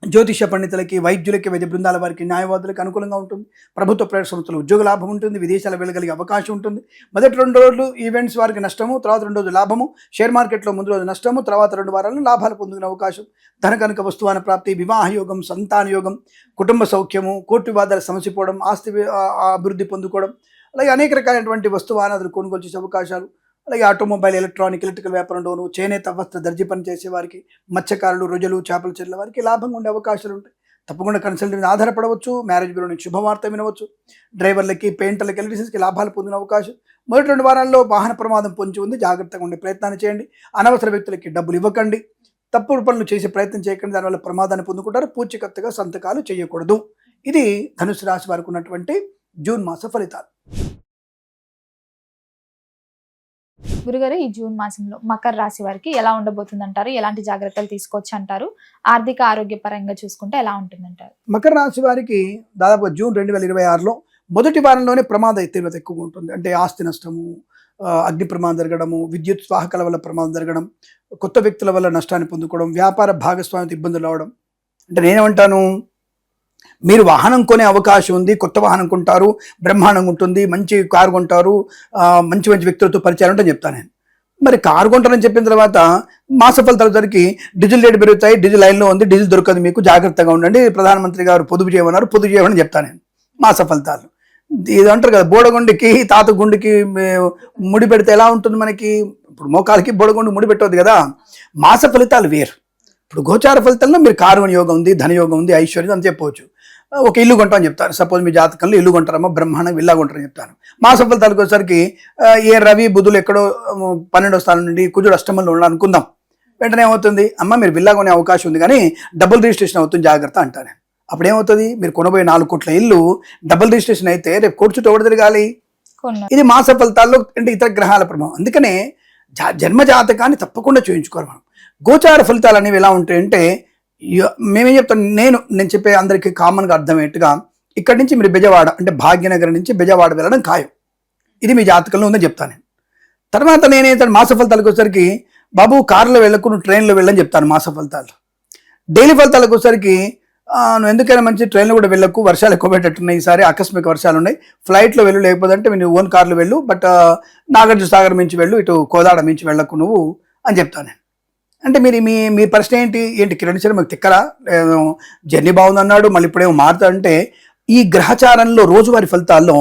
జ్యోతిష పండితులకి, వైద్యులకి, వైద్య బృందాల వారికి, న్యాయవాదులకి అనుకూలంగా ఉంటుంది. ప్రభుత్వ ప్రైవేట్ సంస్థలు ఉద్యోగ లాభం ఉంటుంది. విదేశాలు వెళ్ళగలిగే అవకాశం ఉంటుంది. మొదటి 2 రోజులు ఈవెంట్స్ వారికి నష్టము, తర్వాత 2 రోజులు లాభము. షేర్ మార్కెట్లో ముందు రోజు నష్టము, తర్వాత 2 వారాలు లాభాలు పొందుకునే అవకాశం. ధన కనుక వస్తువాన ప్రాప్తి, వివాహ యోగం, సంతాన యోగం, కుటుంబ సౌఖ్యము, కోర్టు వివాదాలు సమసిపోవడం, ఆస్తి అభివృద్ధి పొందుకోవడం, అలాగే అనేక రకాలైనటువంటి వస్తువానాదులు కొనుగోలు చేసే అవకాశాలు. అలాగే ఆటోమొబైల్, ఎలక్ట్రికల్ వ్యాపారంలోను, చేనేత, వస్త్ర, దర్జీ పని చేసే వారికి, మత్స్యకారులు, రొయ్యలు, చేపల చెర్ల వారికి లాభంగా ఉండే అవకాశాలు ఉంటాయి. తప్పకుండా కన్సల్టెంట్ మీద ఆధారపడవచ్చు. మ్యారేజ్ బ్యూరో నుంచి శుభవార్త వినవచ్చు. డ్రైవర్లకి, పెయింటర్లకి, ఎలక్ట్రీషియన్స్కి లాభాలు పొందిన అవకాశం. మొదటి 2 వారాల్లో వాహన ప్రమాదం పొంచి ఉంది, జాగ్రత్తగా ఉండే ప్రయత్నాన్ని చేయండి. అనవసర వ్యక్తులకి డబ్బులు ఇవ్వకండి. తప్పుడు పనులు చేసే ప్రయత్నం చేయకండి, దానివల్ల ప్రమాదాన్ని పొందుకుంటారు. పూచికత్తుగా సంతకాలు చేయకూడదు. ఇది ధనుసు రాశి వారికి ఉన్నటువంటి జూన్ మాస ఫలితాలు. గురుగారు, ఈ జూన్ మాసంలో మకర రాశి వారికి ఎలా ఉండబోతుందంటారు? ఎలాంటి జాగ్రత్తలు తీసుకోవచ్చు అంటారు? ఆర్థిక ఆరోగ్య పరంగా చూసుకుంటే ఎలా ఉంటుందంటారు? మకర రాశి వారికి దాదాపు జూన్ 2026లో మొదటి వారంలోనే ప్రమాద తీవ్రత ఎక్కువగా ఉంటుంది. అంటే ఆస్తి నష్టము, అగ్ని ప్రమాదం జరగడము, విద్యుత్ వాహకాల వల్ల ప్రమాదం జరగడం, కొత్త వ్యక్తుల వల్ల నష్టాన్ని పొందుకోవడం, వ్యాపార భాగస్వామ్య ఇబ్బందులు రావడం. అంటే నేనేమంటాను, మీరు వాహనం కొనే అవకాశం ఉంది, కొత్త వాహనం కొంటారు, బ్రహ్మాండంగా ఉంటుంది, మంచి కారు కొంటారు, మంచి మంచి వ్యక్తులతో పరిచయాలు ఉంటాయని చెప్తాను నేను. మరి కారు కొంటారని చెప్పిన తర్వాత మాస ఫలితాల ధరకి డీజిల్ రేటు పెరుగుతాయి, డీజిల్ లైన్లో ఉంది, డీజిల్ దొరకదు, మీకు జాగ్రత్తగా ఉండండి, ప్రధానమంత్రి గారు పొదుపు చేయమన్నారు, పొదుపు చేయమని చెప్తాను నేను. మాస ఫలితాలు ఇది అంటారు కదా, బోడగుండికి తాత గుండికి ముడి పెడితే ఎలా ఉంటుంది మనకి, ఇప్పుడు మోకాలకి బోడగుండి ముడి పెట్టవద్దు కదా. మాస ఫలితాలు వేరు. ఇప్పుడు గోచార ఫలితాల్లో మీరు కార్వణ యోగం ఉంది, ధనయోగం ఉంది, ఐశ్వర్యం అని చెప్పవచ్చు. ఒక ఇల్లు కొంటామని చెప్తాను. సపోజ్ మీ జాతకంలో ఇల్లు కొంటారమ్మా, బ్రహ్మాండంగా ఇల్లా కొంటారని చెప్తాను. మాస ఫలితాలకు వచ్చేసరికి ఏ రవి బుధులు ఎక్కడో 12వ స్థానం నుండి కుజుడు అష్టమంలో ఉండాలి అనుకుందాం. వెంటనే ఏమవుతుంది, అమ్మ మీరు విల్లా కొనే అవకాశం ఉంది కానీ డబుల్ రిజిస్ట్రేషన్ అవుతుంది జాగ్రత్త అంటాను. అప్పుడు ఏమవుతుంది, మీరు కొనబోయే 4 కోట్ల ఇల్లు డబుల్ రిజిస్ట్రేషన్ అయితే రేపు కోర్టు చుట్టూ ఎవరు తిరగాలి? ఇది మాస ఫలితాల్లో అంటే ఇతర గ్రహాల ప్రభావం. అందుకనే జన్మ జాతకాన్ని తప్పకుండా చూయించుకోవాలి మనం. గోచార ఫలితాలు అనేవి ఎలా ఉంటాయంటే మేమేం చెప్తాం, నేను చెప్పే అందరికీ కామన్గా అర్థమయ్యేట్టుగా ఇక్కడి నుంచి మీరు బెజవాడ అంటే భాగ్యనగరం నుంచి బెజవాడ వెళ్ళడం ఖాయం. ఇది మీ జాతకంలో ఉందని చెప్తాను నేను. తర్వాత నేనైతే మాస ఫలితాలకు వచ్చేసరికి బాబు కారులో వెళ్ళకు, నువ్వు ట్రైన్లో వెళ్ళని చెప్తాను మాస ఫలితాలు. డైలీ ఫలితాలకు వచ్చేసరికి నువ్వు ఎందుకైనా మంచి ట్రైన్లో కూడా వెళ్ళకు, వర్షాలు ఎక్కువ పెట్టట్టున్నాయి, ఈసారి ఆకస్మిక వర్షాలు ఉన్నాయి, ఫ్లైట్లో వెళ్ళు, లేకపోతే అంటే మీరు ఓన్ కార్లో వెళ్ళు, బట్ నాగార్జున సాగర్ మించి వెళ్ళు, ఇటు కోదాడ మించి వెళ్ళకు నువ్వు అని చెప్తాను నేను. అంటే మీరు మీ ప్రశ్న ఏంటి కిరణ్ సార్ మాకు తిక్కరా, జర్నీ బాగుందన్నాడు మళ్ళీ ఇప్పుడేమో మారుతాడంటే, ఈ గ్రహచారంలో రోజువారీ ఫలితాల్లో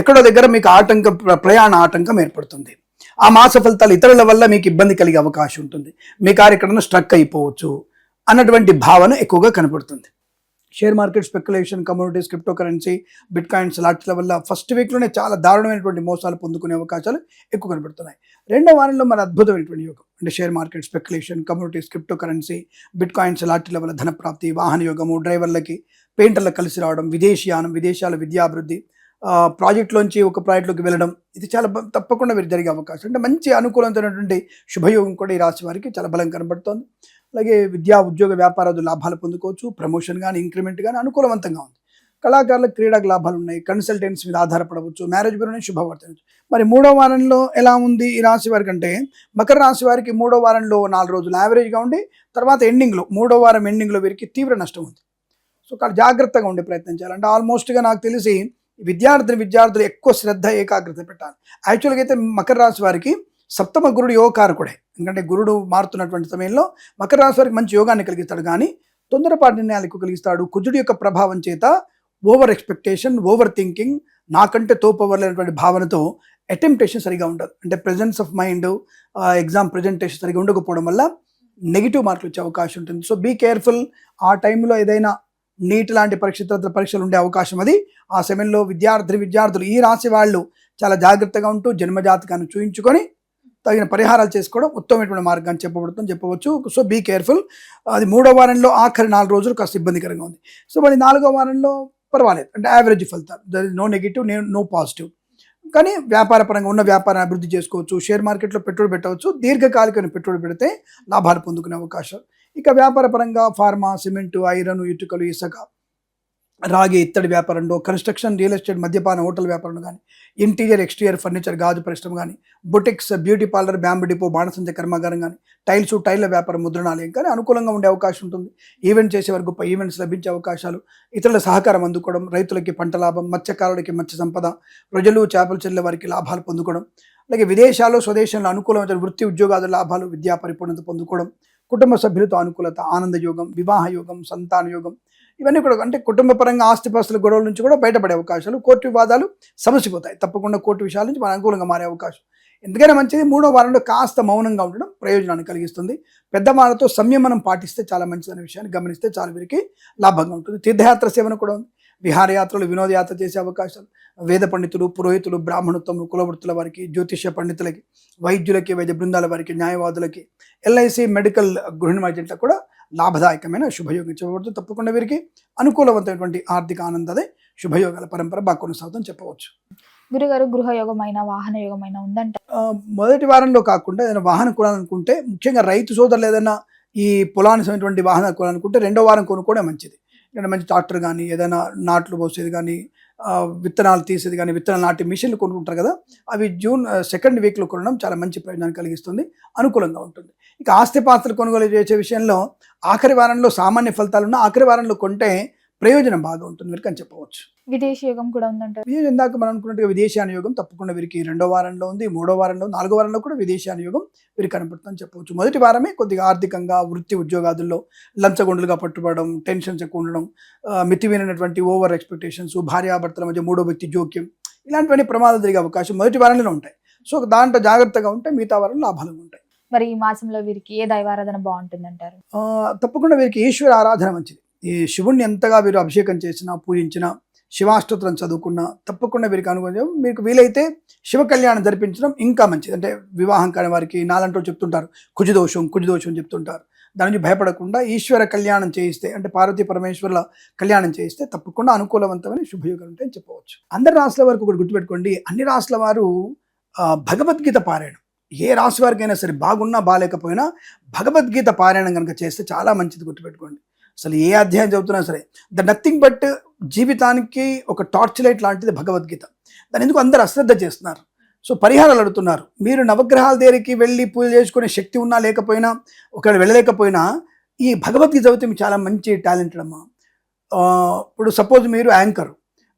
ఎక్కడో దగ్గర మీకు ప్రయాణ ఆటంకం ఏర్పడుతుంది. ఆ మాస ఫలితాలు ఇతరుల వల్ల మీకు ఇబ్బంది కలిగే అవకాశం ఉంటుంది, మీ కారు ఎక్కడన్నా స్ట్రక్ అయిపోవచ్చు అన్నటువంటి భావన ఎక్కువగా కనపడుతుంది. Share market speculation, commodities, crypto currency, bit coins లాంటి వల్ల ఫస్ట్ వీక్లోనే చాలా దారుణమైనటువంటి మోసాలు పొందుకునే అవకాశాలు ఎక్కువ కనబడుతున్నాయి. రెండో వారంలో మన అద్భుతమైనటువంటి యోగం అంటే share market speculation, commodities, crypto currency, bit coins లాంటి వల్ల ధనప్రాప్తి, వాహన యోగము, డ్రైవర్లకి పెయింటర్లకు కలిసి రావడం, విదేశీయానం, విదేశాల విద్యాభివృద్ధి, ప్రాజెక్టులోంచి ఒక ప్రాజెక్టులోకి వెళ్ళడం, ఇది చాలా తప్పకుండా మీరు జరిగే అవకాశం. అంటే మంచి అనుకూలమైనటువంటి శుభయోగం కూడా ఈ రాశి వారికి చాలా బలం కనబడుతోంది. అలాగే విద్యా ఉద్యోగ వ్యాపారాలు లాభాలు పొందుకోవచ్చు, ప్రమోషన్ కానీ ఇంక్రిమెంట్ కానీ అనుకూలవంతంగా ఉంది. కళాకారులకు క్రీడకు లాభాలు ఉన్నాయి, కన్సల్టెన్సీ మీద ఆధారపడవచ్చు, మ్యారేజ్ బ్యూరోని శుభవార్త. మరి 3వ వారంలో ఎలా ఉంది ఈ రాశి వారికి అంటే, మకర రాశి వారికి 3వ వారంలో 4 రోజులు యావరేజ్గా ఉండి తర్వాత ఎండింగ్లో 3వ వారం ఎండింగ్లో వీరికి తీవ్ర నష్టం ఉంది. సో జాగ్రత్తగా ఉండే ప్రయత్నం చేయాలి. అంటే ఆల్మోస్ట్గా నాకు తెలిసి విద్యార్థులు ఎక్కువ శ్రద్ధ ఏకాగ్రత పెట్టాలి. యాక్చువల్గా అయితే మకర రాశి వారికి సప్తమ గురుడు యోగకారకుడే. ఎందుకంటే గురుడు మారుతున్నటువంటి సమయంలో మకర రాశి వారికి మంచి యోగాన్ని కలిగిస్తాడు, కానీ తొందరపాటు నిర్ణయాలు ఎక్కువ కలిగిస్తాడు. కుజుడి యొక్క ప్రభావం చేత ఓవర్ ఎక్స్పెక్టేషన్, ఓవర్ థింకింగ్, నాకంటే తోపవర్లేనటువంటి భావనతో అటెంప్టేషన్ సరిగా ఉండదు. అంటే presence of mind, exam presentation సరిగా ఉండకపోవడం వల్ల నెగిటివ్ మార్కులు వచ్చే అవకాశం ఉంటుంది. So be careful. ఆ టైంలో ఏదైనా నీట్ లాంటి పరీక్షలు ఉండే అవకాశం అది. ఆ సమయంలో విద్యార్థులు ఈ రాశి వాళ్ళు చాలా జాగ్రత్తగా ఉంటూ జన్మజాతకాన్ని చూయించుకొని తగిన పరిహారాలు చేసుకోవడం ఉత్తమమైనటువంటి మార్గాన్ని చెప్పవచ్చు. So be careful. అది 3వ వారంలో ఆఖరి 4 రోజులు కాస్త ఇబ్బందికరంగా ఉంది. సో మరి 4వ వారంలో పర్వాలేదు, అంటే యావరేజ్ ఫలితాలు, there is no negative, no positive. కానీ వ్యాపార పరంగా ఉన్న వ్యాపారాన్ని అభివృద్ధి చేసుకోవచ్చు, షేర్ మార్కెట్లో పెట్టుబడి పెట్టవచ్చు, దీర్ఘకాలికమైన పెట్టుబడి పెడితే లాభాలు పొందుకునే అవకాశం. ఇక వ్యాపార పరంగా ఫార్మా, సిమెంటు, ఐరన్, ఇటుకలు, ఇసుక, రాగి, ఇత్తడి వ్యాపారంలో, కన్స్ట్రక్షన్, రియల్ ఎస్టేట్, మద్యపాన, హోటల్ వ్యాపారంలో కానీ, ఇంటీరియర్, ఎక్స్టీరియర్ ఫర్నిచర్, గాజు పరిశ్రమ కానీ, boutiques, beauty parlour, bamboo depot, బాణసంచ కర్మాగారం కానీ, టైళ్ళ వ్యాపారం, ముద్రణాలయం కానీ అనుకూలంగా ఉండే అవకాశం ఉంటుంది. ఈవెంట్ చేసేవారు గొప్ప ఈవెంట్స్ లభించే అవకాశాలు, ఇతరుల సహకారం అందుకోవడం, రైతులకి పంట లాభం, మత్స్యకారులకి మత్స్య సంపద, ప్రజలు చేపలు చెల్లె వారికి లాభాలు పొందుకోవడం, అలాగే విదేశాల్లో స్వదేశంలో అనుకూలమైన వృత్తి ఉద్యోగాల లాభాలు, విద్యా పరిపూర్ణత పొందుకోవడం, కుటుంబ సభ్యులతో అనుకూలత, ఆనంద యోగం, వివాహ యోగం, సంతాన యోగం, ఇవన్నీ కూడా అంటే కుటుంబ పరంగా ఆస్తిపాస్తుల గొడవల నుంచి కూడా బయటపడే అవకాశాలు, కోర్టు వివాదాలు సమసిపోతాయి. తప్పకుండా కోర్టు విషయాల నుంచి మన అనుకూలంగా మారే అవకాశం. ఎందుకైనా మంచిది 3వ వారంలో కాస్త మౌనంగా ఉండడం ప్రయోజనాన్ని కలిగిస్తుంది. పెద్దవాళ్ళతో సంయమనం పాటిస్తే చాలా మంచిదనే విషయాన్ని గమనిస్తే చాలా వీరికి లాభంగా ఉంటుంది. తీర్థయాత్ర సేవన కూడా ఉంది. విహారయాత్రలు, వినోదయాత్ర చేసే అవకాశాలు, వేద పండితులు, పురోహితులు, బ్రాహ్మణత్వం, కులవృత్తుల వారికి, జ్యోతిష్య పండితులకి, వైద్యులకి, వైద్య బృందాల వారికి, న్యాయవాదులకి, ఎల్ఐసి, మెడికల్ గృహిణి మధ్యలో కూడా లాభదాయకమైన శుభయోగం చెప్పబడుతుంది. తప్పకుండా వీరికి అనుకూలవంతమైనటువంటి ఆర్థిక ఆనందదే శుభయోగాల పరంపర బాగా కొనసాగుతుందని చెప్పవచ్చు. గురుగారు, గృహయోగమైన, వాహన యోగమైన ఉందంట. మొదటి వారంలో కాకుండా ఏదైనా వాహనం కొనాలనుకుంటే, ముఖ్యంగా రైతు సోదరులు ఏదైనా ఈ పొలానికి వాహనాలు కొనాలనుకుంటే 2వ వారం కొనుక్కోవడం మంచిది. ఎందుకంటే మంచి ట్రాక్టర్ కానీ, ఏదైనా నాట్లు పోసేది కానీ, విత్తనాలు తీసేది కానీ, విత్తనాలు నాటి మిషన్లు కొనుక్కుంటారు కదా, అవి జూన్ 2nd వీక్లో కొనడం చాలా మంచి ప్రయోజనాన్ని కలిగిస్తుంది, అనుకూలంగా ఉంటుంది. ఇక ఆస్తిపాస్తులు కొనుగోలు చేసే విషయంలో ఆఖరి వారంలో సామాన్య ఫలితాలున్న ఆఖరి వారంలో కొంటే ప్రయోజనం బాగా ఉంటుంది వీరికి అని చెప్పవచ్చు. విదేశీ యోగం కూడా ఉందంటారు. ఇందాక మనం అనుకున్నట్టుగా విదేశాన యోగం తప్పకుండా వీరికి 2వ వారంలో ఉంది, 3వ వారంలో, 4వ వారంలో కూడా విదేశాన యోగం వీరికి కనపడుతుందని చెప్పవచ్చు. మొదటి వారమే కొద్దిగా ఆర్థికంగా, వృత్తి ఉద్యోగాదుల్లో లంచగొండలుగా పట్టుబడడం, టెన్షన్స్ ఎక్కువ ఉండడం, మితిమీరినటువంటి ఓవర్ ఎక్స్పెక్టేషన్స్, భార్యాభర్తల మధ్య 3వ వ్యక్తి జోక్యం, ఇలాంటివన్నీ ప్రమాదాలు జరిగే అవకాశం మొదటి వారంలోనే ఉంటాయి. సో దాంట్లో జాగ్రత్తగా ఉంటే మిగతా వారంలో లాభాలు ఉంటాయి. మరి ఈ మాసంలో వీరికి ఏ దైవారాధన బాగుంటుందంటారు? తప్పకుండా వీరికి ఈశ్వర ఆరాధన మంచిది. ఈ శివుణ్ణి ఎంతగా వీరు అభిషేకం చేసినా, పూజించినా, శివాష్టోత్తరం చదువుకున్నా తప్పకుండా వీరికి అనుగుణం. మీకు వీలైతే శివ కళ్యాణం జరిపించడం ఇంకా మంచిది. అంటే వివాహం కాని వారికి నాలంటూ చెప్తుంటారు, కుజదోషం చెప్తుంటారు. దాని నుంచి భయపడకుండా ఈశ్వర కళ్యాణం చేయిస్తే, అంటే పార్వతీ పరమేశ్వరుల కళ్యాణం చేయిస్తే తప్పకుండా అనుకూలవంతమైన శుభయోగం ఉంటాయని చెప్పవచ్చు. అందరి రాశుల వరకు ఒకటి గుర్తుపెట్టుకోండి, అన్ని రాశుల వారు భగవద్గీత పారాయణం, ఏ రాశి వారికైనా సరే బాగున్నా బాగాలేకపోయినా భగవద్గీత పారాయణం కనుక చేస్తే చాలా మంచిది. గుర్తుపెట్టుకోండి, అసలు ఏ అధ్యాయం చదువుతున్నా సరే నథింగ్ బట్ జీవితానికి ఒక టార్చ్ లైట్ లాంటిది భగవద్గీత. దాని ఎందుకు అందరూ అశ్రద్ధ చేస్తున్నారు. సో పరిహారాలు అడుగుతున్నారు. మీరు నవగ్రహాల దగ్గరికి వెళ్ళి పూజ చేసుకునే శక్తి ఉన్నా లేకపోయినా, ఒకవేళ వెళ్ళలేకపోయినా ఈ భగవద్గీత చదివితే మీకు చాలా మంచి టాలెంటెడ్ అమ్మా. ఇప్పుడు సపోజ్ మీరు యాంకర్,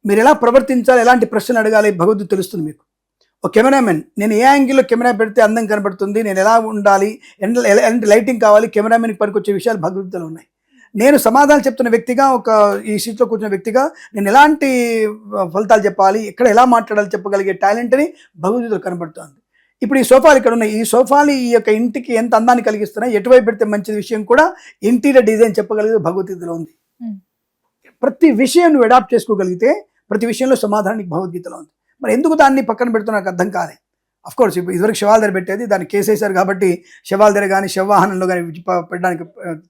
మీరు ఎలా ప్రవర్తించాలి, ఎలాంటి ప్రశ్నలు అడగాలి భగవద్గీత తెలుస్తుంది మీకు. ఒక కెమెరామెన్, నేను ఏ యాంగిల్లో కెమెరా పెడితే అందం కనబడుతుంది, నేను ఎలా ఉండాలి, ఎలాంటి లైటింగ్ కావాలి, కెమెరామెన్కి పనికొచ్చే విషయాలు భగవద్గీతలో ఉన్నాయి. నేను సమాధానం చెప్తున్న వ్యక్తిగా, ఈ సీట్లో కూర్చున్న వ్యక్తిగా నేను ఎలాంటి ఫలితాలు చెప్పాలి, ఎక్కడ ఎలా మాట్లాడాలి చెప్పగలిగే టాలెంట్ని భగవద్గీతలో కనబడుతుంది. ఇప్పుడు ఈ సోఫాలు ఇక్కడ ఉన్నాయి, ఈ సోఫాలు ఈ యొక్క ఇంటికి ఎంత అందాన్ని కలిగిస్తున్నాయి, ఎటువైపు పెడితే మంచి విషయం కూడా ఇంటీరియర్ డిజైన్ చెప్పగలిగే భగవద్గీతలో ఉంది. ప్రతి విషయం నువ్వు అడాప్ట్ చేసుకోగలిగితే ప్రతి విషయంలో సమాధానానికి భగవద్గీతలో ఉంది. మరి ఎందుకు దాన్ని పక్కన పెడుతున్నా నాకు అర్థం కాలే. అఫ్కోర్స్ ఇప్పుడు ఇదివరకు శవాల దగ్గర పెట్టేది, దాన్ని కేసేశారు కాబట్టి శవాల దగ్గర కానీ శవవాహనంలో కానీ పెట్టడానికి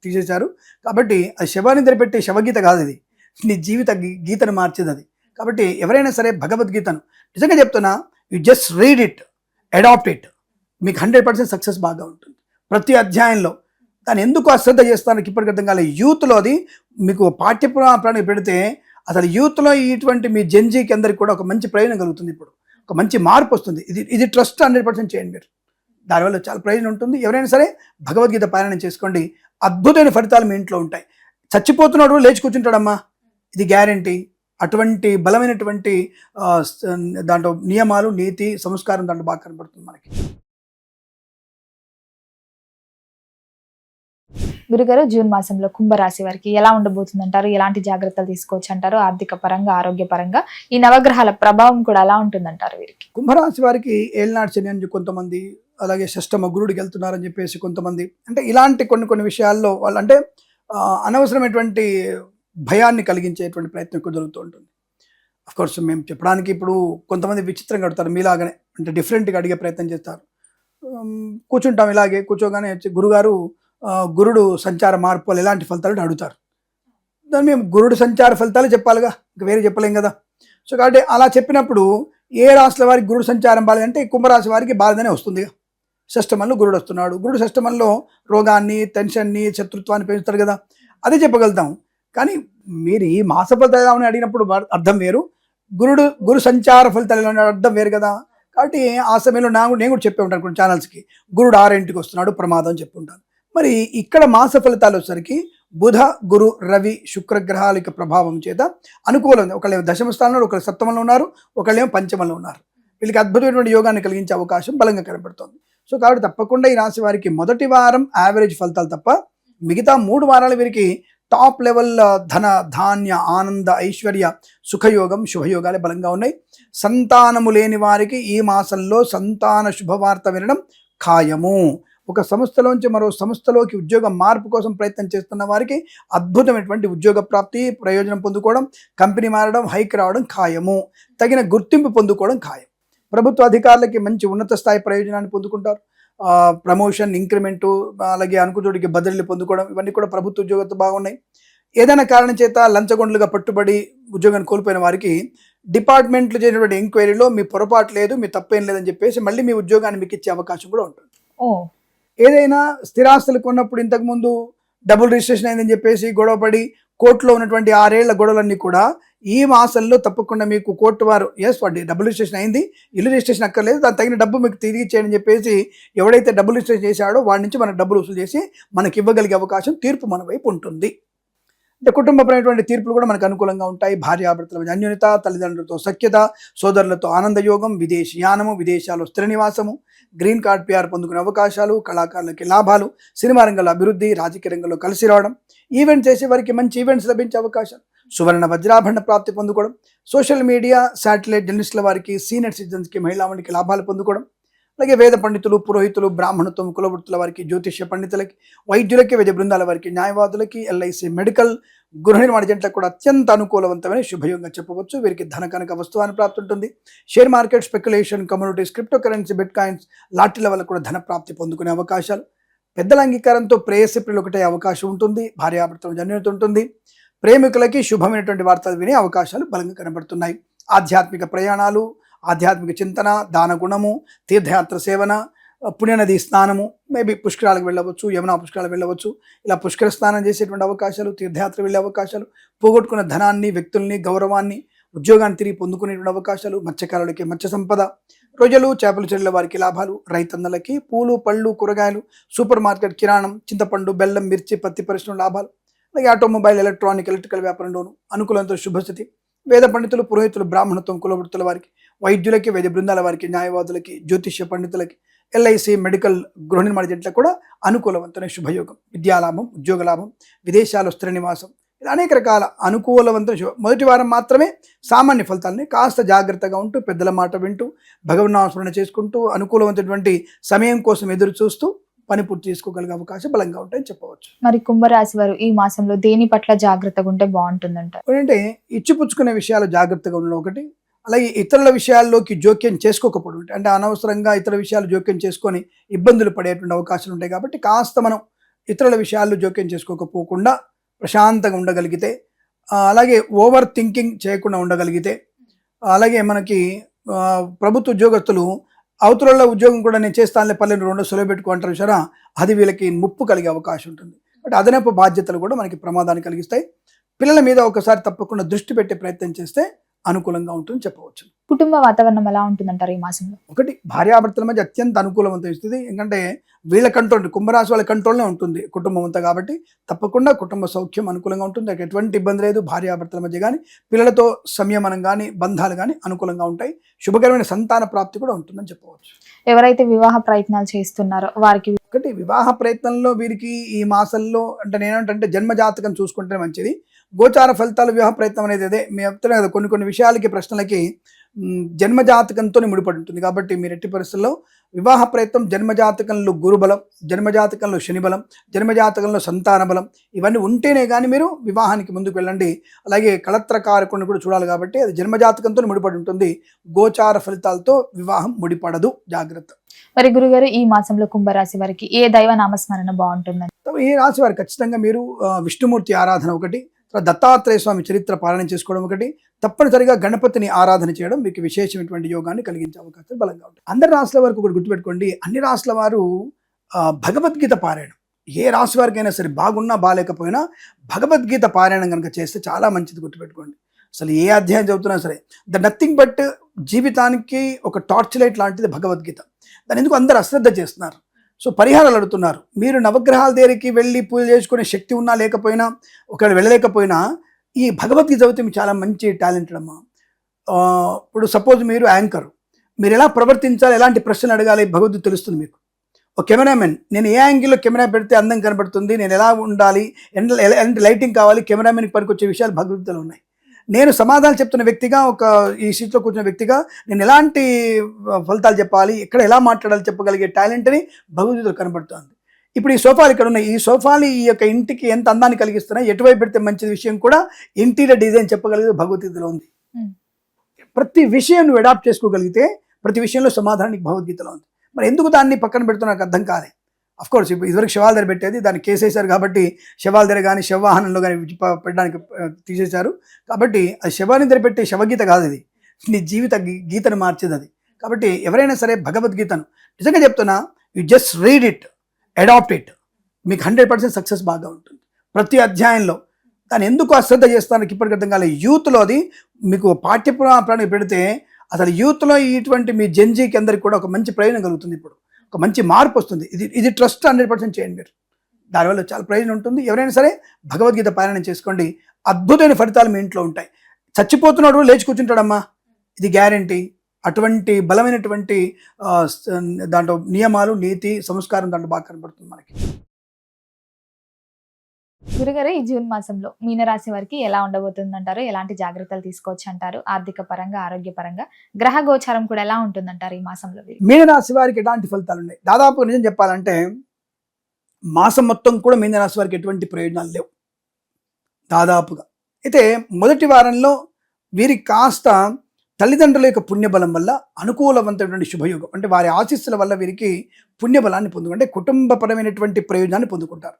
తీసేశారు. కాబట్టి అది శవాన్ని దగ్గర పెట్టే శవగీత కాదు, అది నీ జీవిత గీతను మార్చేది అది. కాబట్టి ఎవరైనా సరే భగవద్గీతను నిజంగా చెప్తున్నా, you just read it, adopt it, మీకు 100% సక్సెస్ బాగా ఉంటుంది. ప్రతి అధ్యాయంలో దాన్ని ఎందుకు అశ్రద్ధ చేస్తానికి ఇప్పటికి అర్థం కాలేదు. యూత్లో అది మీకు పాఠ్యపురాణానికి పెడితే అసలు యూత్లో ఇటువంటి మీ జెన్జీకి అందరికి కూడా ఒక మంచి ప్రయోజనం కలుగుతుంది. ఇప్పుడు ఒక మంచి మార్పు వస్తుంది. ఇది ట్రస్ట్ 100% చేయండి మీరు, దానివల్ల చాలా ప్రయోజనం ఉంటుంది. ఎవరైనా సరే భగవద్గీత పారాయణం చేసుకోండి, అద్భుతమైన ఫలితాలు మీ ఇంట్లో ఉంటాయి. చచ్చిపోతున్నాడు లేచి కూర్చుంటాడమ్మా, ఇది గ్యారంటీ. అటువంటి బలమైనటువంటి దాంట్లో నియమాలు, నీతి, సంస్కారం దాంట్లో బాగా కనబడుతుంది మనకి. గురుగారు, జూన్ మాసంలో కుంభరాశి వారికి ఎలా ఉండబోతుంది అంటారు? ఎలాంటి జాగ్రత్తలు తీసుకోవచ్చు అంటారు? ఆర్థిక పరంగా, ఆరోగ్య పరంగా ఈ నవగ్రహాల ప్రభావం కూడా ఎలా ఉంటుందంటారు వీరికి? కుంభరాశి వారికి ఏళ్ళనాడు శని అని కొంతమంది, అలాగే షష్టమ గురుడికి వెళ్తున్నారని చెప్పేసి కొంతమంది, అంటే ఇలాంటి కొన్ని విషయాల్లో వాళ్ళు అంటే అనవసరమైనటువంటి భయాన్ని కలిగించేటువంటి ప్రయత్నం ఎక్కువ జరుగుతూ ఉంటుంది. అఫ్కోర్స్ మేము చెప్పడానికి ఇప్పుడు కొంతమంది విచిత్రంగా అడుగుతారు, మీలాగానే అంటే డిఫరెంట్గా అడిగే ప్రయత్నం చేస్తారు. కూర్చుంటాం, ఇలాగే కూర్చోగానే వచ్చి గురుగారు గురుడు సంచార మార్పులు ఎలాంటి ఫలితాలు అడుగుతారు. దాన్ని మేము గురుడు సంచార ఫలితాలు చెప్పాలిగా, ఇంకా వేరే చెప్పలేం కదా. సో కాబట్టి అలా చెప్పినప్పుడు ఏ రాశుల వారికి గురుడు సంచారం బాలేదంటే కుంభరాశి వారికి బాధనే వస్తుంది. షష్టమంలో గురుడు వస్తున్నాడు, గురుడు షష్టమంలో రోగాన్ని, టెన్షన్ని, శత్రుత్వాన్ని పెంచుతాడు కదా, అదే చెప్పగలుగుతాం. కానీ మీరు ఈ మాస ఫలితాలు ఎలా ఉన్నాయి అడిగినప్పుడు అర్థం వేరు, గురు సంచార ఫలితాలు ఎలా ఉన్నాయి అర్థం వేరు కదా. కాబట్టి ఆ సమయంలో నేను కూడా చెప్పే ఉంటాను కొన్ని ఛానల్స్కి, గురుడు 6 వస్తున్నాడు ప్రమాదం అని చెప్పుంటాను. మరి ఇక్కడ మాస ఫలితాలు వచ్చేసరికి బుధ, గురు, రవి, శుక్రగ్రహాల యొక్క ప్రభావం చేత అనుకూలం. ఒకళ్ళేమో దశమ స్థానంలో, ఒకళ్ళు సప్తమంలో ఉన్నారు, ఒకళ్ళేమో పంచమంలో ఉన్నారు. వీళ్ళకి అద్భుతమైనటువంటి యోగాన్ని కలిగించే అవకాశం బలంగా కనబడుతుంది. సో కాబట్టి తప్పకుండా ఈ రాశి వారికి మొదటి వారం యావరేజ్ ఫలితాలు తప్ప మిగతా 3 వారాలు వీరికి టాప్ లెవెల్ ధన, ధాన్య, ఆనంద, ఐశ్వర్య, సుఖయోగం, శుభయోగాలే బలంగా ఉన్నాయి. సంతానము లేని వారికి ఈ మాసంలో సంతాన శుభవార్త వినడం ఖాయము. ఒక సంస్థలోంచి మరో సంస్థలోకి ఉద్యోగ మార్పు కోసం ప్రయత్నం చేస్తున్న వారికి అద్భుతమైనటువంటి ఉద్యోగ ప్రాప్తి, ప్రయోజనం పొందుకోవడం, కంపెనీ మారడం, హైక్ రావడం ఖాయము. తగిన గుర్తింపు పొందుకోవడం ఖాయం. ప్రభుత్వ అధికారులకి మంచి ఉన్నత స్థాయి ప్రయోజనాన్ని పొందుకుంటారు. ప్రమోషన్, ఇంక్రిమెంటు, అలాగే అనుకుతుడికి బదిలీలు పొందుకోవడం, ఇవన్నీ కూడా ప్రభుత్వ ఉద్యోగంతో బాగున్నాయి. ఏదైనా కారణం చేత లంచగొండలుగా పట్టుబడి ఉద్యోగాన్ని కోల్పోయిన వారికి డిపార్ట్మెంట్లు చేసినటువంటి ఎంక్వైరీలో మీ పొరపాటు లేదు, మీ తప్పేం లేదని చెప్పేసి మళ్ళీ మీ ఉద్యోగాన్ని మీకు ఇచ్చే అవకాశం కూడా ఉంటుంది. ఏదైనా స్థిరాస్తులు కొన్నప్పుడు ఇంతకుముందు డబుల్ రిజిస్ట్రేషన్ అయిందని చెప్పేసి గొడవపడి కోర్టులో ఉన్నటువంటి 6 ఏళ్ల గొడవలన్నీ కూడా ఈ మాసంలో తప్పకుండా మీకు కోర్టు వారు వాడి డబుల్ రిజిస్ట్రేషన్ అయింది, ఇల్లు రిజిస్ట్రేషన్ అక్కర్లేదు, దాని తగిన డబ్బు మీకు తిరిగి ఇచ్చేయని చెప్పేసి ఎవడైతే డబుల్ రిజిస్ట్రేషన్ చేశాడో వాడి నుంచి మనకు డబ్బులు వసూలు చేసి మనకి ఇవ్వగలిగే అవకాశం, తీర్పు మన వైపు ఉంటుంది. అంటే కుటుంబపరమైనటువంటి తీర్పులు కూడా మనకు అనుకూలంగా ఉంటాయి. భార్యాభర్తల మధ్య అన్యోన్యత, తల్లిదండ్రులతో సఖ్యత, సోదరులతో ఆనందయోగం, విదేశీయానము, విదేశాల్లో స్థిర నివాసము, గ్రీన్ కార్డ్ PR పొందుకునే అవకాశాలు, కళాకారులకి లాభాలు, సినిమా రంగంలో అభివృద్ధి, రాజకీయ రంగంలో కలిసి రావడం, ఈవెంట్ చేసే వారికి మంచి ఈవెంట్స్ లభించే అవకాశాలు, సువర్ణ వజ్రాభరణ ప్రాప్తి పొందుకోవడం, సోషల్ మీడియా, శాటిలైట్ జర్నలిస్టుల వారికి, సీనియర్ సిటిజన్స్కి, మహిళామణికి లాభాలు పొందుకోవడం, అలాగే వేద పండితులు, పురోహితులు, బ్రాహ్మణత్వం, కులవృత్తుల వారికి, జ్యోతిష్య పండితులకి, వైద్యులకి, వైద్య బృందాల వారికి, న్యాయవాదులకి, ఎల్ఐసి, మెడికల్, గృహ నిర్మాణ జంటలకు కూడా అత్యంత అనుకూలవంతమైన శుభయోగంగా చెప్పవచ్చు. వీరికి ధన కనక వస్తువాన్ని ప్రాప్తి ఉంటుంది. Share market, speculation, communities, crypto currency, bitcoins, లాటరీల వల్ల కూడా ధన ప్రాప్తి పొందుకునే అవకాశాలు, పెద్దల అంగీకారంతో ప్రేయసి ప్రియులు ఒకటే అవకాశం ఉంటుంది. భార్యాభర్తల జన్యత ఉంటుంది. ప్రేమికులకి శుభమైనటువంటి వార్తలు వినే అవకాశాలు బలంగా కనబడుతున్నాయి. ఆధ్యాత్మిక ప్రయాణాలు, ఆధ్యాత్మిక చింతన, దాన గుణము, తీర్థయాత్ర సేవన, పుణ్యనది స్నానము, మేబీ పుష్కరాలకు వెళ్ళవచ్చు, యమునా పుష్కరాలకు వెళ్ళవచ్చు. ఇలా పుష్కర స్నానం చేసేటువంటి అవకాశాలు, తీర్థయాత్ర వెళ్ళే అవకాశాలు, పోగొట్టుకున్న ధనాన్ని, వ్యక్తుల్ని, గౌరవాన్ని, ఉద్యోగాన్ని తిరిగి పొందుకునేటువంటి అవకాశాలు, మత్స్యకారులకి మత్స్య సంపద, రొయ్యలు, చేపలు చెరువుల వారికి లాభాలు, రైతన్నలకి పూలు, పళ్ళు, కూరగాయలు, సూపర్ మార్కెట్, కిరాణం, చింతపండు, బెల్లం, మిర్చి, పత్తి పరిశ్రమ లాభాలు, అలాగే ఆటోమొబైల్, ఎలక్ట్రికల్ వ్యాపారంలోను అనుకూలంతో శుభస్థితి. వేద పండితులు, పురోహితులు, బ్రాహ్మణత్వం, కులవృత్తుల వారికి, వైద్యులకి, వైద్య బృందాల వారికి, న్యాయవాదులకి, జ్యోతిష్య పండితులకి, ఎల్ఐసి, మెడికల్, గృహ నిర్మాణ జంటలకు కూడా అనుకూలవంతమైన శుభయోగం. విద్యాలాభం, ఉద్యోగ లాభం, విదేశాలు, స్థిర నివాసం, ఇలా అనేక రకాల అనుకూలవంతమైన శుభ. మొదటి వారం మాత్రమే సామాన్య ఫలితాలని కాస్త జాగ్రత్తగా ఉంటూ, పెద్దల మాట వింటూ, భగవన్నామస్మరణ చేసుకుంటూ, అనుకూలవంతటువంటి సమయం కోసం ఎదురు చూస్తూ పని పూర్తి చేసుకోగలిగే అవకాశం బలంగా ఉంటాయని చెప్పవచ్చు. మరి కుంభరాశి వారు ఈ మాసంలో దేని పట్ల జాగ్రత్తగా ఉంటే బాగుంటుందంటారు? ఏంటంటే ఇచ్చిపుచ్చుకునే విషయాలు జాగ్రత్తగా ఉండడం ఒకటి, అలాగే ఇతరుల విషయాల్లోకి జోక్యం చేసుకోకపోవడం, అంటే అనవసరంగా ఇతర విషయాలు జోక్యం చేసుకొని ఇబ్బందులు పడేటువంటి అవకాశాలు ఉంటాయి. కాబట్టి కాస్త మనం ఇతరుల విషయాల్లో జోక్యం చేసుకోకపోకుండా ప్రశాంతంగా ఉండగలిగితే, అలాగే ఓవర్ థింకింగ్ చేయకుండా ఉండగలిగితే, అలాగే మనకి ప్రభుత్వ ఉద్యోగస్తులు అవతల ఉద్యోగం కూడా నేను చేస్తానులే, పల్లెలు రెండు సులభ పెట్టుకుంటారు సరే, అది వీళ్ళకి ముప్పు కలిగే అవకాశం ఉంటుంది. బట్ అదనపు బాధ్యతలు కూడా మనకి ప్రమాదాన్ని కలిగిస్తాయి. పిల్లల మీద ఒకసారి తప్పకుండా దృష్టి పెట్టే ప్రయత్నం చేస్తే అనుకూలంగా ఉంటుందని చెప్పవచ్చు. కుటుంబ వాతావరణం ఎలా ఉంటుందంటారు ఈ మాసంలో? ఒకటి, భార్యాభర్తల మధ్య అత్యంత అనుకూలవంతమైన స్థితి. ఎందుకంటే వీళ్ళ కంట్రోల్, కుంభరాశి వాళ్ళ కంట్రోల్నే ఉంటుంది కుటుంబం అంతా. కాబట్టి తప్పకుండా కుటుంబ సౌఖ్యం అనుకూలంగా ఉంటుంది. ఎటువంటి ఇబ్బంది లేదు. భార్యాభర్తల మధ్య కానీ, పిల్లలతో సంయమనం కానీ, బంధాలు కానీ అనుకూలంగా ఉంటాయి. శుభకరమైన సంతాన ప్రాప్తి కూడా ఉంటుందని చెప్పవచ్చు. ఎవరైతే వివాహ ప్రయత్నాలు చేస్తున్నారో వారికి, ఒకటి, వివాహ ప్రయత్నంలో వీరికి ఈ మాసంలో అంటే నేనేంటంటే జన్మజాతకం చూసుకుంటే మంచిది. గోచార ఫలితాలు, వివాహ ప్రయత్నం అనేది అదే మీ చెప్తున్నా కదా, కొన్ని విషయాలకి, ప్రశ్నలకి జన్మజాతకంతో ముడిపడి ఉంటుంది. కాబట్టి మీరు ఎట్టి పరిస్థితుల్లో వివాహ ప్రయత్నం జన్మజాతకంలో గురుబలం, జన్మజాతకంలో శనిబలం, జన్మజాతకంలో సంతాన బలం, ఇవన్నీ ఉంటేనే కానీ మీరు వివాహానికి ముందుకు వెళ్ళండి. అలాగే కళత్రకారకుని కూడా చూడాలి. కాబట్టి అది జన్మజాతకంతో ముడిపడి ఉంటుంది. గోచార ఫలితాలతో వివాహం ముడిపడదు. జాగ్రత్త. మరి గురుగారు ఈ మాసంలో కుంభరాశి వారికి ఏ దైవ నామస్మరణ బాగుంటుందని? ఈ రాశి వారు ఖచ్చితంగా మీరు విష్ణుమూర్తి ఆరాధన ఒకటి, దత్తాత్రేయ స్వామి చరిత్ర పాలన చేసుకోవడం ఒకటి, తప్పనిసరిగా గణపతిని ఆరాధన చేయడం మీకు విశేషమైనటువంటి యోగాన్ని కలిగించే అవకాశాలు బలంగా ఉంటాయి. అందరి రాశుల వరకు ఒకటి గుర్తుపెట్టుకోండి, అన్ని రాశుల వారు భగవద్గీత పారాయణం, ఏ రాశి వారికైనా సరే బాగున్నా బాగాలేకపోయినా భగవద్గీత పారాయణం కనుక చేస్తే చాలా మంచిది. గుర్తుపెట్టుకోండి, అసలు ఏ అధ్యాయం చదువుతున్నా సరే నథింగ్ బట్ జీవితానికి ఒక టార్చ్ లైట్ లాంటిది భగవద్గీత. దాని ఎందుకు అందరూ అశ్రద్ధ చేస్తున్నారు. సో పరిహారాలు అడుగుతున్నారు. మీరు నవగ్రహాల దగ్గరికి వెళ్ళి పూజ చేసుకునే శక్తి ఉన్నా లేకపోయినా, ఒకవేళ వెళ్ళలేకపోయినా ఈ భగవద్గీత చదివితే మీకు చాలా మంచి టాలెంటెడ్ అమ్మా. ఇప్పుడు సపోజ్ మీరు యాంకర్, మీరు ఎలా ప్రవర్తించాలి, ఎలాంటి ప్రశ్నలు అడగాలి భగవద్గీత తెలుస్తుంది మీకు. ఒక కెమెరామెన్, నేను ఏ యాంగిల్లో కెమెరా పెడితే అందం కనబడుతుంది, నేను ఎలా ఉండాలి, ఎలాంటి లైటింగ్ కావాలి, కెమెరామెన్కి పనికొచ్చే విషయాలు భగవద్గీతలో ఉన్నాయి. నేను సమాధానం చెప్తున్న వ్యక్తిగా, ఒక ఈ సీట్లో కూర్చున్న వ్యక్తిగా నేను ఎలాంటి ఫలితాలు చెప్పాలి, ఎక్కడ ఎలా మాట్లాడాలి చెప్పగలిగే టాలెంట్ని భగవద్గీతలో కనబడుతుంది. ఇప్పుడు ఈ సోఫాలు ఇక్కడ ఉన్నాయి, ఈ సోఫాలు ఈ యొక్క ఇంటికి ఎంత అందాన్ని కలిగిస్తున్నాయి, ఎటువైపు పెడితే మంచి విషయం కూడా ఇంటీరియర్ డిజైన్ చెప్పగలిగేది భగవద్గీతలో ఉంది. ప్రతి విషయం నువ్వు అడాప్ట్ చేసుకోగలిగితే ప్రతి విషయంలో సమాధానం నీకు భగవద్గీతలో ఉంది. మరి ఎందుకు దాన్ని పక్కన పెడుతున్నా నాకు అర్థం కాలే. అఫ్కోర్స్ ఇప్పుడు ఇదివరకు శవాల దగ్గర పెట్టేది, దాన్ని కేసేశారు. కాబట్టి శవాల దగ్గర కానీ శవవాహనంలో కానీ పెట్టడానికి తీసేశారు. కాబట్టి అది శవాన్ని దగ్గర పెట్టే శవగీత కాదు, ఇది నీ జీవిత గీతను మార్చేది అది. కాబట్టి ఎవరైనా సరే భగవద్గీతను నిజంగా చెప్తున్నా, you just read it, adopt it, మీకు 100% సక్సెస్ బాగా ఉంటుంది. ప్రతి అధ్యాయంలో దాన్ని ఎందుకు అశ్రద్ధ చేస్తానికి ఇప్పటికి అర్థం కాలేదు. యూత్లో అది మీకు పాఠ్యపురాణానికి పెడితే అసలు యూత్లో ఇటువంటి మీ జెన్జీకి అందరికి కూడా ఒక మంచి ప్రయోజనం కలుగుతుంది. ఇప్పుడు ఒక మంచి మార్పు వస్తుంది. ఇది ట్రస్ట్ 100% చేయండి మీరు, దానివల్ల చాలా ప్రయోజనం ఉంటుంది. ఎవరైనా సరే భగవద్గీత పారాయణం చేసుకోండి, అద్భుతమైన ఫలితాలు మీ ఇంట్లో ఉంటాయి. చచ్చిపోతున్నాడు లేచి కూర్చుంటాడమ్మా, ఇది గ్యారంటీ. అటువంటి బలమైనటువంటి దాంట్లో నియమాలు, నీతి, సంస్కారం దాంట్లో బాగా కనబడుతుంది మనకి. గురుగారు, ఈ జూన్ మాసంలో మీనరాశి వారికి ఎలా ఉండబోతుంది అంటారు? ఎలాంటి జాగ్రత్తలు తీసుకోవచ్చు అంటారు? ఆర్థిక పరంగా, ఆరోగ్య పరంగా, గ్రహ గోచారం కూడా ఎలా ఉంటుందంటారు ఈ మాసంలో వీరికి? మీనరాశి వారికి ఎలాంటి ఫలితాలు ఉన్నాయి? దాదాపు నిజం చెప్పాలంటే మాసం మొత్తం కూడా మీనరాశి వారికి ఎటువంటి ప్రయోజనాలు లేవు దాదాపుగా. అయితే మొదటి వారంలో వీరికి కాస్త తల్లిదండ్రుల యొక్క పుణ్యబలం వల్ల అనుకూలవంతమైనటువంటి శుభయోగం, అంటే వారి ఆశీస్సుల వల్ల వీరికి పుణ్యబలాన్ని పొందుకుంటే కుటుంబపరమైనటువంటి ప్రయోజనాన్ని పొందుకుంటారు.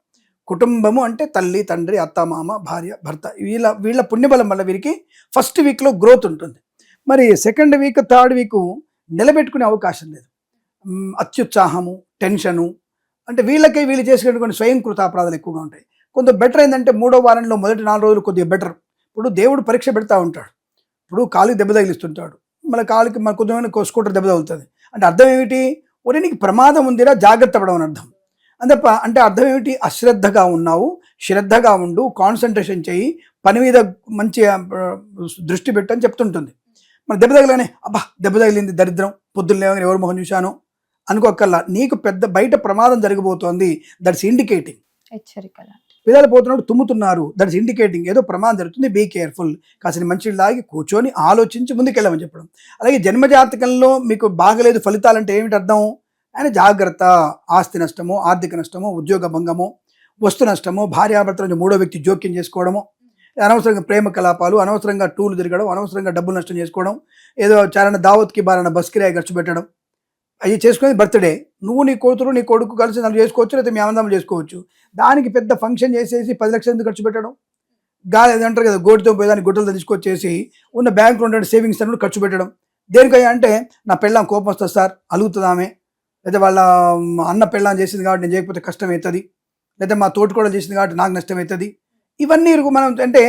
కుటుంబము అంటే తల్లి, తండ్రి, అత్త, మామ, భార్య, భర్త, వీళ్ళ పుణ్యబలం వల్ల వీరికి ఫస్ట్ వీక్లో గ్రోత్ ఉంటుంది. మరి సెకండ్ వీక్, థర్డ్ వీక్ నిలబెట్టుకునే అవకాశం లేదు. అత్యుత్సాహము, టెన్షను, అంటే వీళ్ళు చేసేటువంటి స్వయం కృతాపరాధాలు ఎక్కువగా ఉంటాయి. కొంత బెటర్ ఏంటంటే మూడో వారంలో మొదటి 4 రోజులు కొద్దిగా బెటర్. ఇప్పుడు దేవుడు పరీక్ష పెడతా ఉంటాడు. ఇప్పుడు కాలుకి దెబ్బ తగిలిస్తుంటాడు, మన కాలుకి మన కొంచెం స్కూటర్ దెబ్బ తగులుతుంది. అంటే అర్థం ఏమిటి? ఒరే నీకు ప్రమాదం ఉందిరా, జాగ్రత్త పడమని అర్థం. అంతప్ప అంటే అర్థం ఏమిటి? అశ్రద్ధగా ఉన్నావు, శ్రద్ధగా ఉండు, కాన్సన్ట్రేషన్ చేయి, పని మీద మంచి దృష్టి పెట్టు అని చెప్తుంటుంది. మన దెబ్బ తగలగానే అబ్బా దెబ్బ తగిలింది దరిద్రం, పొద్దున్న లేవగానే ఎవరు మొహం చూశాను అనుకోకల్లా, నీకు పెద్ద బయట ప్రమాదం జరగబోతోంది, దట్స్ ఇండికేటింగ్. హెచ్చరికలు. పిల్లలు పోతున్నప్పుడు తుమ్ముతున్నారు, దట్స్ ఇండికేటింగ్ ఏదో ప్రమాదం జరుగుతుంది, బీ కేర్ఫుల్. కాసిన మంచి లాగి కూర్చొని ఆలోచించి ముందుకెళ్ళమని చెప్పడం. అలాగే జన్మజాతకంలో మీకు బాగలేదు ఫలితాలంటే ఏమిటి అర్థం? ఆయన జాగ్రత్త, ఆస్తి నష్టము, ఆర్థిక నష్టము, ఉద్యోగ భంగము, వస్తు నష్టము, భార్యాభర్తల మూడో వ్యక్తి జోక్యం చేసుకోవడము, అనవసరంగా ప్రేమ కలాపాలు, అనవసరంగా టూర్లు తిరగడం, అనవసరంగా డబ్బులు నష్టం చేసుకోవడం, ఏదో చారణ దావత్కి బారణ బస్ కిరాయి ఖర్చు పెట్టడం, అవి చేసుకునేది బర్త్డే, నువ్వు నీ కూతురు నీ కొడుకు కలిసి నన్ను చేసుకోవచ్చు, లేకపోతే మీ ఆనందం చేసుకోవచ్చు. దానికి పెద్ద ఫంక్షన్ చేసేసి 10 లక్షలు ఎందుకు ఖర్చు పెట్టడం? గాలి అంటారు కదా, గోటితో పోయేదాన్ని గుట్టలతో తీసుకొచ్చేసి ఉన్న బ్యాంకులో ఉండే సేవింగ్స్ అన్ని ఖర్చు పెట్టడం. దేనికయ్యా అంటే నా పెళ్ళాం కోపం వస్తుంది సార్, అలుగుతుందామే, లేదా వాళ్ళ అన్న పెళ్ళాం చేసింది కాబట్టి నేను చేయకపోతే కష్టం అవుతుంది, లేదా మా తోటి కూడా చేసింది కాబట్టి నాకు నష్టం అవుతుంది. ఇవన్నీ మనం అంటే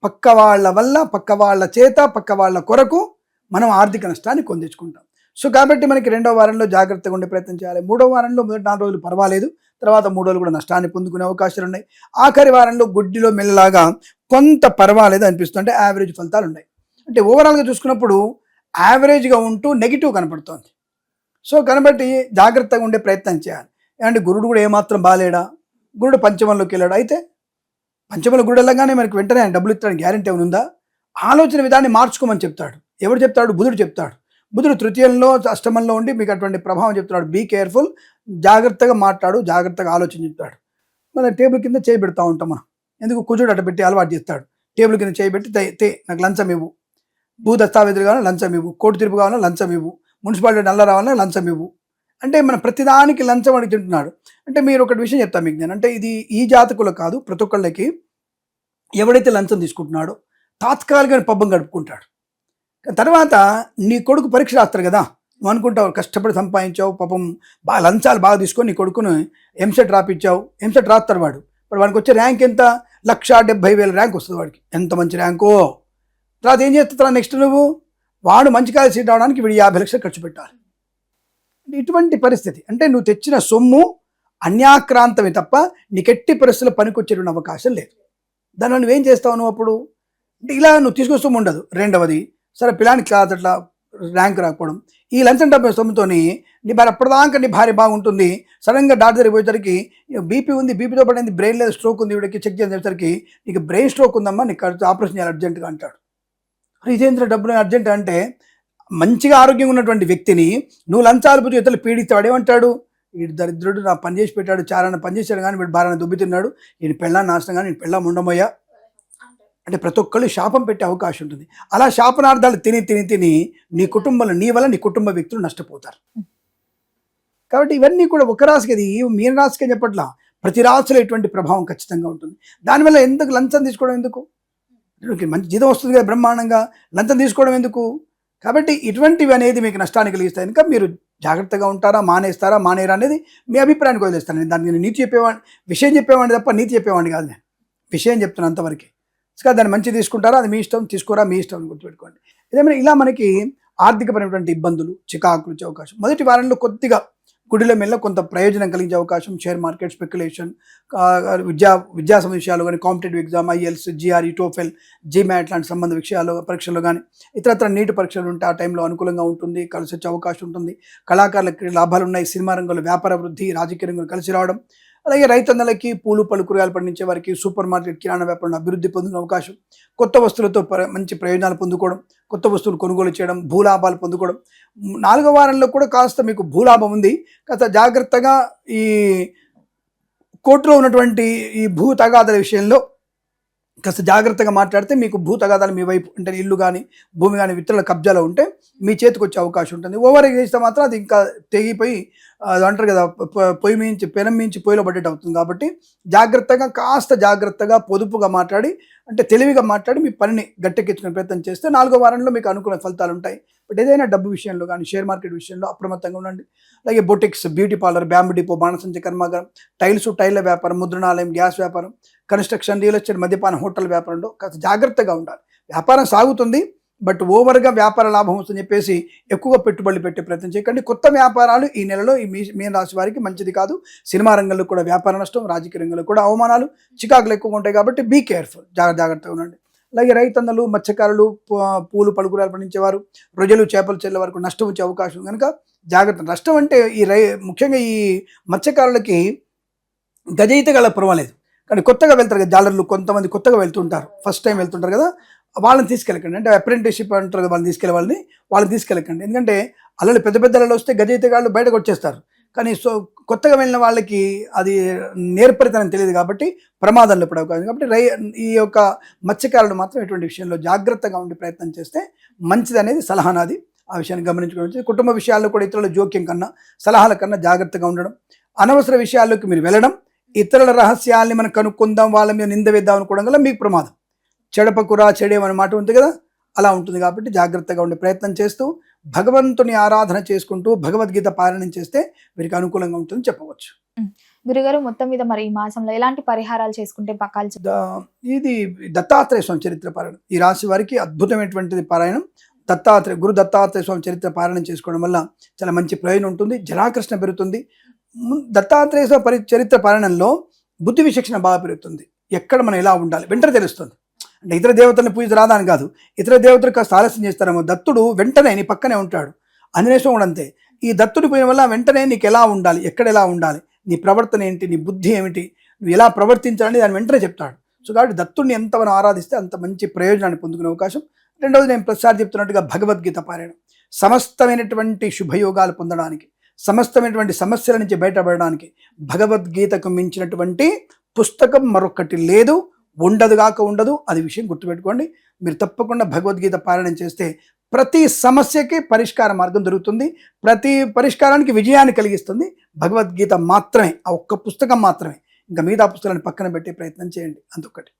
పక్క వాళ్ళ వల్ల, పక్క వాళ్ళ చేత, పక్క వాళ్ళ కొరకు మనం ఆర్థిక నష్టాన్ని కొందించుకుంటాం. సో కాబట్టి మనకి రెండో వారంలో జాగ్రత్తగా ఉండే ప్రయత్నం చేయాలి. మూడో వారంలో మొదటి 4 రోజులు పర్వాలేదు, తర్వాత 3 రోజులు కూడా నష్టాన్ని పొందుకునే అవకాశాలు ఉన్నాయి. ఆఖరి వారంలో గుడ్డిలో మెల్లలాగా కొంత పర్వాలేదు అనిపిస్తుంది, అంటే యావరేజ్ ఫలితాలు ఉన్నాయి. అంటే ఓవరాల్గా చూసుకున్నప్పుడు యావరేజ్గా ఉంటూ నెగిటివ్ కనపడుతోంది. సో కనబట్టి జాగ్రత్తగా ఉండే ప్రయత్నం చేయాలి. అంటే గురుడు కూడా ఏమాత్రం బాలేడా, గురుడు పంచమంలోకి వెళ్ళాడు, అయితే పంచమంలో గురుడు వెళ్ళగానే మనకి వెంటనే ఆయన డబ్బులు ఇస్తాడని గ్యారెంటీ ఏమైనా ఉందా? ఆలోచన విధాన్ని మార్చుకోమని చెప్తాడు. ఎవరు చెప్తాడు? బుధుడు చెప్తాడు. బుధుడు తృతీయంలో, అష్టమంలో ఉండి మీకు అటువంటి ప్రభావం చెప్తున్నాడు. బీ కేర్ఫుల్, జాగ్రత్తగా మాట్లాడు, జాగ్రత్తగా ఆలోచన చెప్తాడు. మన టేబుల్ కింద చేయి పెడతా ఉంటాం మనం, ఎందుకు కుజుడు అట్ట పెట్టి అలవాటు చేస్తాడు. టేబుల్ కింద చేయి పెట్టి నాకు లంచం ఇవ్వు, భూ దస్తావేజులు కావాలన్నా లంచం ఇవ్వు, కోర్టు తీర్పు కావాలన్నా లంచం ఇవ్వు, మున్సిపాలిటీ నల్ల రావాలన్నా లంచం ఇవ్వు. అంటే మన ప్రతిదానికి లంచం అడిగి తింటున్నాడు. అంటే మీరు ఒకటి విషయం చెప్తాను మీకు నేను, అంటే ఇది ఈ జాతకులు కాదు, ప్రతి ఒక్కళ్ళకి ఎవడైతే లంచం తీసుకుంటున్నాడో తాత్కాలికమైన పబ్బం గడుపుకుంటాడు. తర్వాత నీ కొడుకు పరీక్ష రాస్తారు కదా, నువ్వు అనుకుంటావు కష్టపడి సంపాదించావు, పాపం బాగా లంచాలు బాగా తీసుకొని నీ కొడుకును ఎంసెట్ రాపిచ్చావు, ఎంసెట్ రాస్తాడు వాడు. ఇప్పుడు వాడికి వచ్చే ర్యాంక్ ఎంత? 1,70,000 ర్యాంక్ వస్తుంది వాడికి, ఎంత మంచి ర్యాంకో. తర్వాత ఏం చేస్తా నెక్స్ట్ నువ్వు, వాడు మంచి కాలేజ్ సీట్ అవడానికి వీడు 50 లక్షలు ఖర్చు పెట్టాలి. ఇటువంటి పరిస్థితి, అంటే నువ్వు తెచ్చిన సొమ్ము అన్యాక్రాంతమే తప్ప నీకెట్టి పరిస్థితుల్లో పనికొచ్చేటువంటి అవకాశం లేదు. దానివల్ల నువ్వేం చేస్తావు? నువ్వు అప్పుడు అంటే ఇలా నువ్వు తీసుకొస్తూ ఉండదు. రెండవది, సరే పిల్లానికి క్లాస్ అట్లా ర్యాంక్ రాకపోవడం, ఈ లంచం డబ్బు సొమ్ముతో నీ భార్య అప్పటిదాకా నీ భార్య బాగుంటుంది, సడన్గా డాక్టర్ దగ్గరికి పోయేసరికి బీపీ ఉంది, బీపీతో పడింది, బ్రెయిన్ లేదు, స్ట్రోక్ ఉంది, వీడికి చెక్ చేసేసరికి నీకు బ్రెయిన్ స్ట్రోక్ ఉందమ్మా, నీకు ఆపరేషన్ చేయాలి అర్జెంటుగా అంటాడు. ఇదేంద్ర డబ్బులు అర్జెంట్ అంటే, మంచిగా ఆరోగ్యంగా ఉన్నటువంటి వ్యక్తిని నువ్వు లంచాలు పుచ్చి ఇతరులు పీడిస్తాడు. ఏమంటాడు? వీడు దరిద్రుడు, నా పని చేసి పెట్టాడు, చారాన్ని పని చేశాడు కానీ వీడు భారాన్ని దుబ్బుతున్నాడు, వీడి పెళ్ళాన్ని నాశనం కానీ వీడి పెళ్ళాం ఉండమోయా అంటే ప్రతి ఒక్కళ్ళు శాపం పెట్టే అవకాశం ఉంటుంది. అలా శాపనార్థాలు తిని నీ కుటుంబంలో, నీ వల్ల నీ కుటుంబ వ్యక్తులు నష్టపోతారు. కాబట్టి ఇవన్నీ కూడా ఒక రాశికి, అది మీన రాశికి చెప్పట్లా, ప్రతి రాశిలో ఎటువంటి ప్రభావం ఖచ్చితంగా ఉంటుంది. దానివల్ల ఎందుకు లంచం తీసుకోవడం ఎందుకు? మంచి జీతం వస్తుంది కదా బ్రహ్మాండంగా, లంచం తీసుకోవడం ఎందుకు? కాబట్టి ఇటువంటివి అనేది మీకు నష్టాన్ని కలిగిస్తాయి. కనుక మీరు జాగ్రత్తగా ఉంటారా, మానేస్తారా, మానేరా అనేది మీ అభిప్రాయానికి వదిలేస్తాను. నేను దానికి నీతి చెప్పేవాడిని, విషయం చెప్పేవాడిని తప్ప నీతి చెప్పేవాడిని కాదు. నేను విషయం చెప్తున్నాను అంతవరకే. దాన్ని మంచి తీసుకుంటారా, అది మీ ఇష్టం, తీసుకోరా మీ ఇష్టం అని గుర్తుపెట్టుకోండి. ఏదేమైనా ఇలా మనకి ఆర్థికపరమైనటువంటి ఇబ్బందులు, చికాకులు వచ్చే అవకాశం. మొదటి వారంలో కొద్దిగా గుడిలో మెల్ల కొంత ప్రయోజనం కలిగించే అవకాశం. షేర్ మార్కెట్, స్పెక్యులేషన్, విద్యా విషయాలు కానీ, competitive exam, IELTS, GRE, TOEFL, GMAT లాంటి సంబంధ విషయాలు పరీక్షలు కానీ, ఇతరత్ర నీటి పరీక్షలు ఉంటే ఆ టైంలో అనుకూలంగా ఉంటుంది, కలిసి వచ్చే అవకాశం ఉంటుంది. కళాకారులకి లాభాలు ఉన్నాయి. సినిమా రంగంలో వ్యాపార వృద్ధి, రాజకీయ రంగంలో కలిసి రావడం, అలాగే రైతన్నలకి పూలు పళ్ళు కూరగాయలు పండించే వారికి సూపర్ మార్కెట్ కిరాణా వ్యాపారం అభివృద్ధి పొందిన అవకాశం, కొత్త వస్తువులతో మంచి ప్రయోజనాలు పొందుకోవడం, కొత్త వస్తువులు కొనుగోలు చేయడం, భూలాభాలు పొందుకోవడం. 4వ వారంలో కూడా కాస్త మీకు భూలాభం ఉంది. కాస్త జాగ్రత్తగా ఈ కోర్టులో ఉన్నటువంటి ఈ భూ తగాదాల విషయంలో కాస్త జాగ్రత్తగా మాట్లాడితే మీకు భూ తగాదాలు మీ వైపు అంటే ఇల్లు కానీ భూమి కానీ ఇతరుల కబ్జాలో ఉంటే మీ చేతికి వచ్చే అవకాశం ఉంటుంది. ఓవర్ చేస్తే మాత్రం అది ఇంకా తెగిపోయి అది అంటారు కదా, పొయ్యి మించి పెనం మించి పొయ్యిలో పడ్డట్టు అవుతుంది. కాబట్టి కాస్త జాగ్రత్తగా పొదుపుగా మాట్లాడి అంటే తెలివిగా మాట్లాడి మీ పనిని గట్టెక్కించుకునే ప్రయత్నం చేస్తే 4వ వారంలో మీకు అనుకూల ఫలితాలు ఉంటాయి. బట్ ఏదైనా డబ్బు విషయంలో కానీ షేర్ మార్కెట్ విషయంలో అప్రమత్తంగా ఉండండి. అలాగే boutiques, beauty parlour, bamboo depot, బాణసంచ కర్మాగారం, టైళ్ల వ్యాపారం, ముద్రణాలయం, గ్యాస్ వ్యాపారం, కన్స్ట్రక్షన్, రియల్ ఎస్టేట్, మద్యపాన హోటల్ వ్యాపారంలో కాస్త జాగ్రత్తగా ఉండాలి. వ్యాపారం సాగుతుంది, బట్ ఓవర్గా వ్యాపార లాభం వస్తుందని చెప్పేసి ఎక్కువగా పెట్టుబడులు పెట్టే ప్రయత్నం చేయకండి. కొత్త వ్యాపారాలు ఈ నెలలో ఈ మీన రాశి వారికి మంచిది కాదు. సినిమా రంగంలో కూడా వ్యాపార నష్టం, రాజకీయ రంగంలో కూడా అవమానాలు, చికాకులు ఎక్కువగా ఉంటాయి. కాబట్టి బీ కేర్ఫుల్, జాగ్రత్తగా ఉండండి. అలాగే రైతన్నలు, మత్స్యకారులు, పూలు పలుకురాలు పండించేవారు, రొయ్యలు, చేపలు చెల్లె వరకు నష్టం వచ్చే అవకాశం కనుక జాగ్రత్త. నష్టం అంటే ముఖ్యంగా ఈ మత్స్యకారులకి గజయితగల పర్వాలేదు, కానీ కొత్తగా వెళ్తారు కదా జాలర్లు, కొంతమంది కొత్తగా వెళ్తుంటారు, ఫస్ట్ టైం వెళ్తుంటారు కదా, వాళ్ళని తీసుకెళ్ళకండి. అంటే అప్రెంటిస్షిప్ అంటారు కదా, వాళ్ళని తీసుకెళ్ళకండి. ఎందుకంటే అలలు పెద్ద పెద్ద అలలు వస్తే గజయితగాళ్ళు బయటకు వచ్చేస్తారు. కానీ కొత్తగా వెళ్ళిన వాళ్ళకి అది నేర్పరితనం తెలియదు కాబట్టి ప్రమాదంలో పడే అవకాశం. కాబట్టి ఈ యొక్క మత్స్యకారులు మాత్రం ఎటువంటి విషయంలో జాగ్రత్తగా ఉండే ప్రయత్నం చేస్తే మంచిది అనేది సలహా నాది. ఆ విషయాన్ని గమనించుకోవచ్చు. కుటుంబ విషయాల్లో కూడా ఇతరుల జోక్యం కన్నా, సలహాల కన్నా జాగ్రత్తగా ఉండడం, అనవసర విషయాల్లోకి మీరు వెళ్ళడం, ఇతరుల రహస్యాల్ని మనం కనుక్కుందాం, వాళ్ళ మీద నింద వేద్దాం అనుకోవడం వల్ల మీకు ప్రమాదం. చెడపకురా చెడేమనే మాట ఉంటుంది కదా, అలా ఉంటుంది. కాబట్టి జాగ్రత్తగా ఉండే ప్రయత్నం చేస్తూ భగవంతుని ఆరాధన చేసుకుంటూ భగవద్గీత పారాయణం చేస్తే వీరికి అనుకూలంగా ఉంటుందని చెప్పవచ్చు. గురుగారు, మొత్తం మీద మరి ఈ మాసంలో ఎలాంటి పరిహారాలు చేసుకుంటే ఇది దత్తాత్రేయ స్వామి చరిత్ర పారాయణం ఈ రాశి వారికి అద్భుతమైనటువంటిది పారాయణం. గురు దత్తాత్రేయ స్వామి చరిత్ర పారాయణం చేసుకోవడం వల్ల చాలా మంచి ప్రయోజనం ఉంటుంది. జనాకృష్ణ పెరుగుతుంది. దత్తాత్రేయ స్వామి చరిత్ర పారాయణంలో బుద్ధి విచక్షణ బాగా పెరుగుతుంది. ఎక్కడ మనం ఎలా ఉండాలి వెంటనే తెలుస్తుంది. అంటే ఇతర దేవతలను పూజ రాదని కాదు, ఇతర దేవతలు కాస్త ఆలస్యం చేస్తారేమో. దత్తుడు వెంటనే నీ పక్కనే ఉంటాడు. ఆంజనేయ స్వామి కూడా అంతే. ఈ దత్తుడి పోయిన వల్ల వెంటనే నీకు ఎలా ఉండాలి, ఎక్కడ ఎలా ఉండాలి, నీ ప్రవర్తన ఏంటి, నీ బుద్ధి ఏమిటి, నువ్వు ఎలా ప్రవర్తించాలని దాన్ని వెంటనే చెప్తాడు. సో కాబట్టి దత్తుడిని ఎంత మనం ఆరాధిస్తే అంత మంచి ప్రయోజనాన్ని పొందుకునే అవకాశం. రెండవది, నేను ప్రతిసారి చెప్తున్నట్టుగా భగవద్గీత పారాయణం సమస్తమైనటువంటి శుభయోగాలు పొందడానికి, సమస్తమైనటువంటి సమస్యల నుంచి బయటపడడానికి భగవద్గీతకు మించినటువంటి పుస్తకం మరొకటి లేదు, ఉండదు. అది విషయం గుర్తుపెట్టుకోండి. మీరు తప్పకుండా భగవద్గీత పారాయణం చేస్తే ప్రతి సమస్యకి పరిష్కార మార్గం దొరుకుతుంది. ప్రతి పరిష్కారానికి విజయాన్ని కలిగిస్తుంది భగవద్గీత మాత్రమే. ఆ ఒక్క పుస్తకం మాత్రమే. ఇంకా మిగతా పుస్తకాలను పక్కన పెట్టే ప్రయత్నం చేయండి. అంతొక్కటి.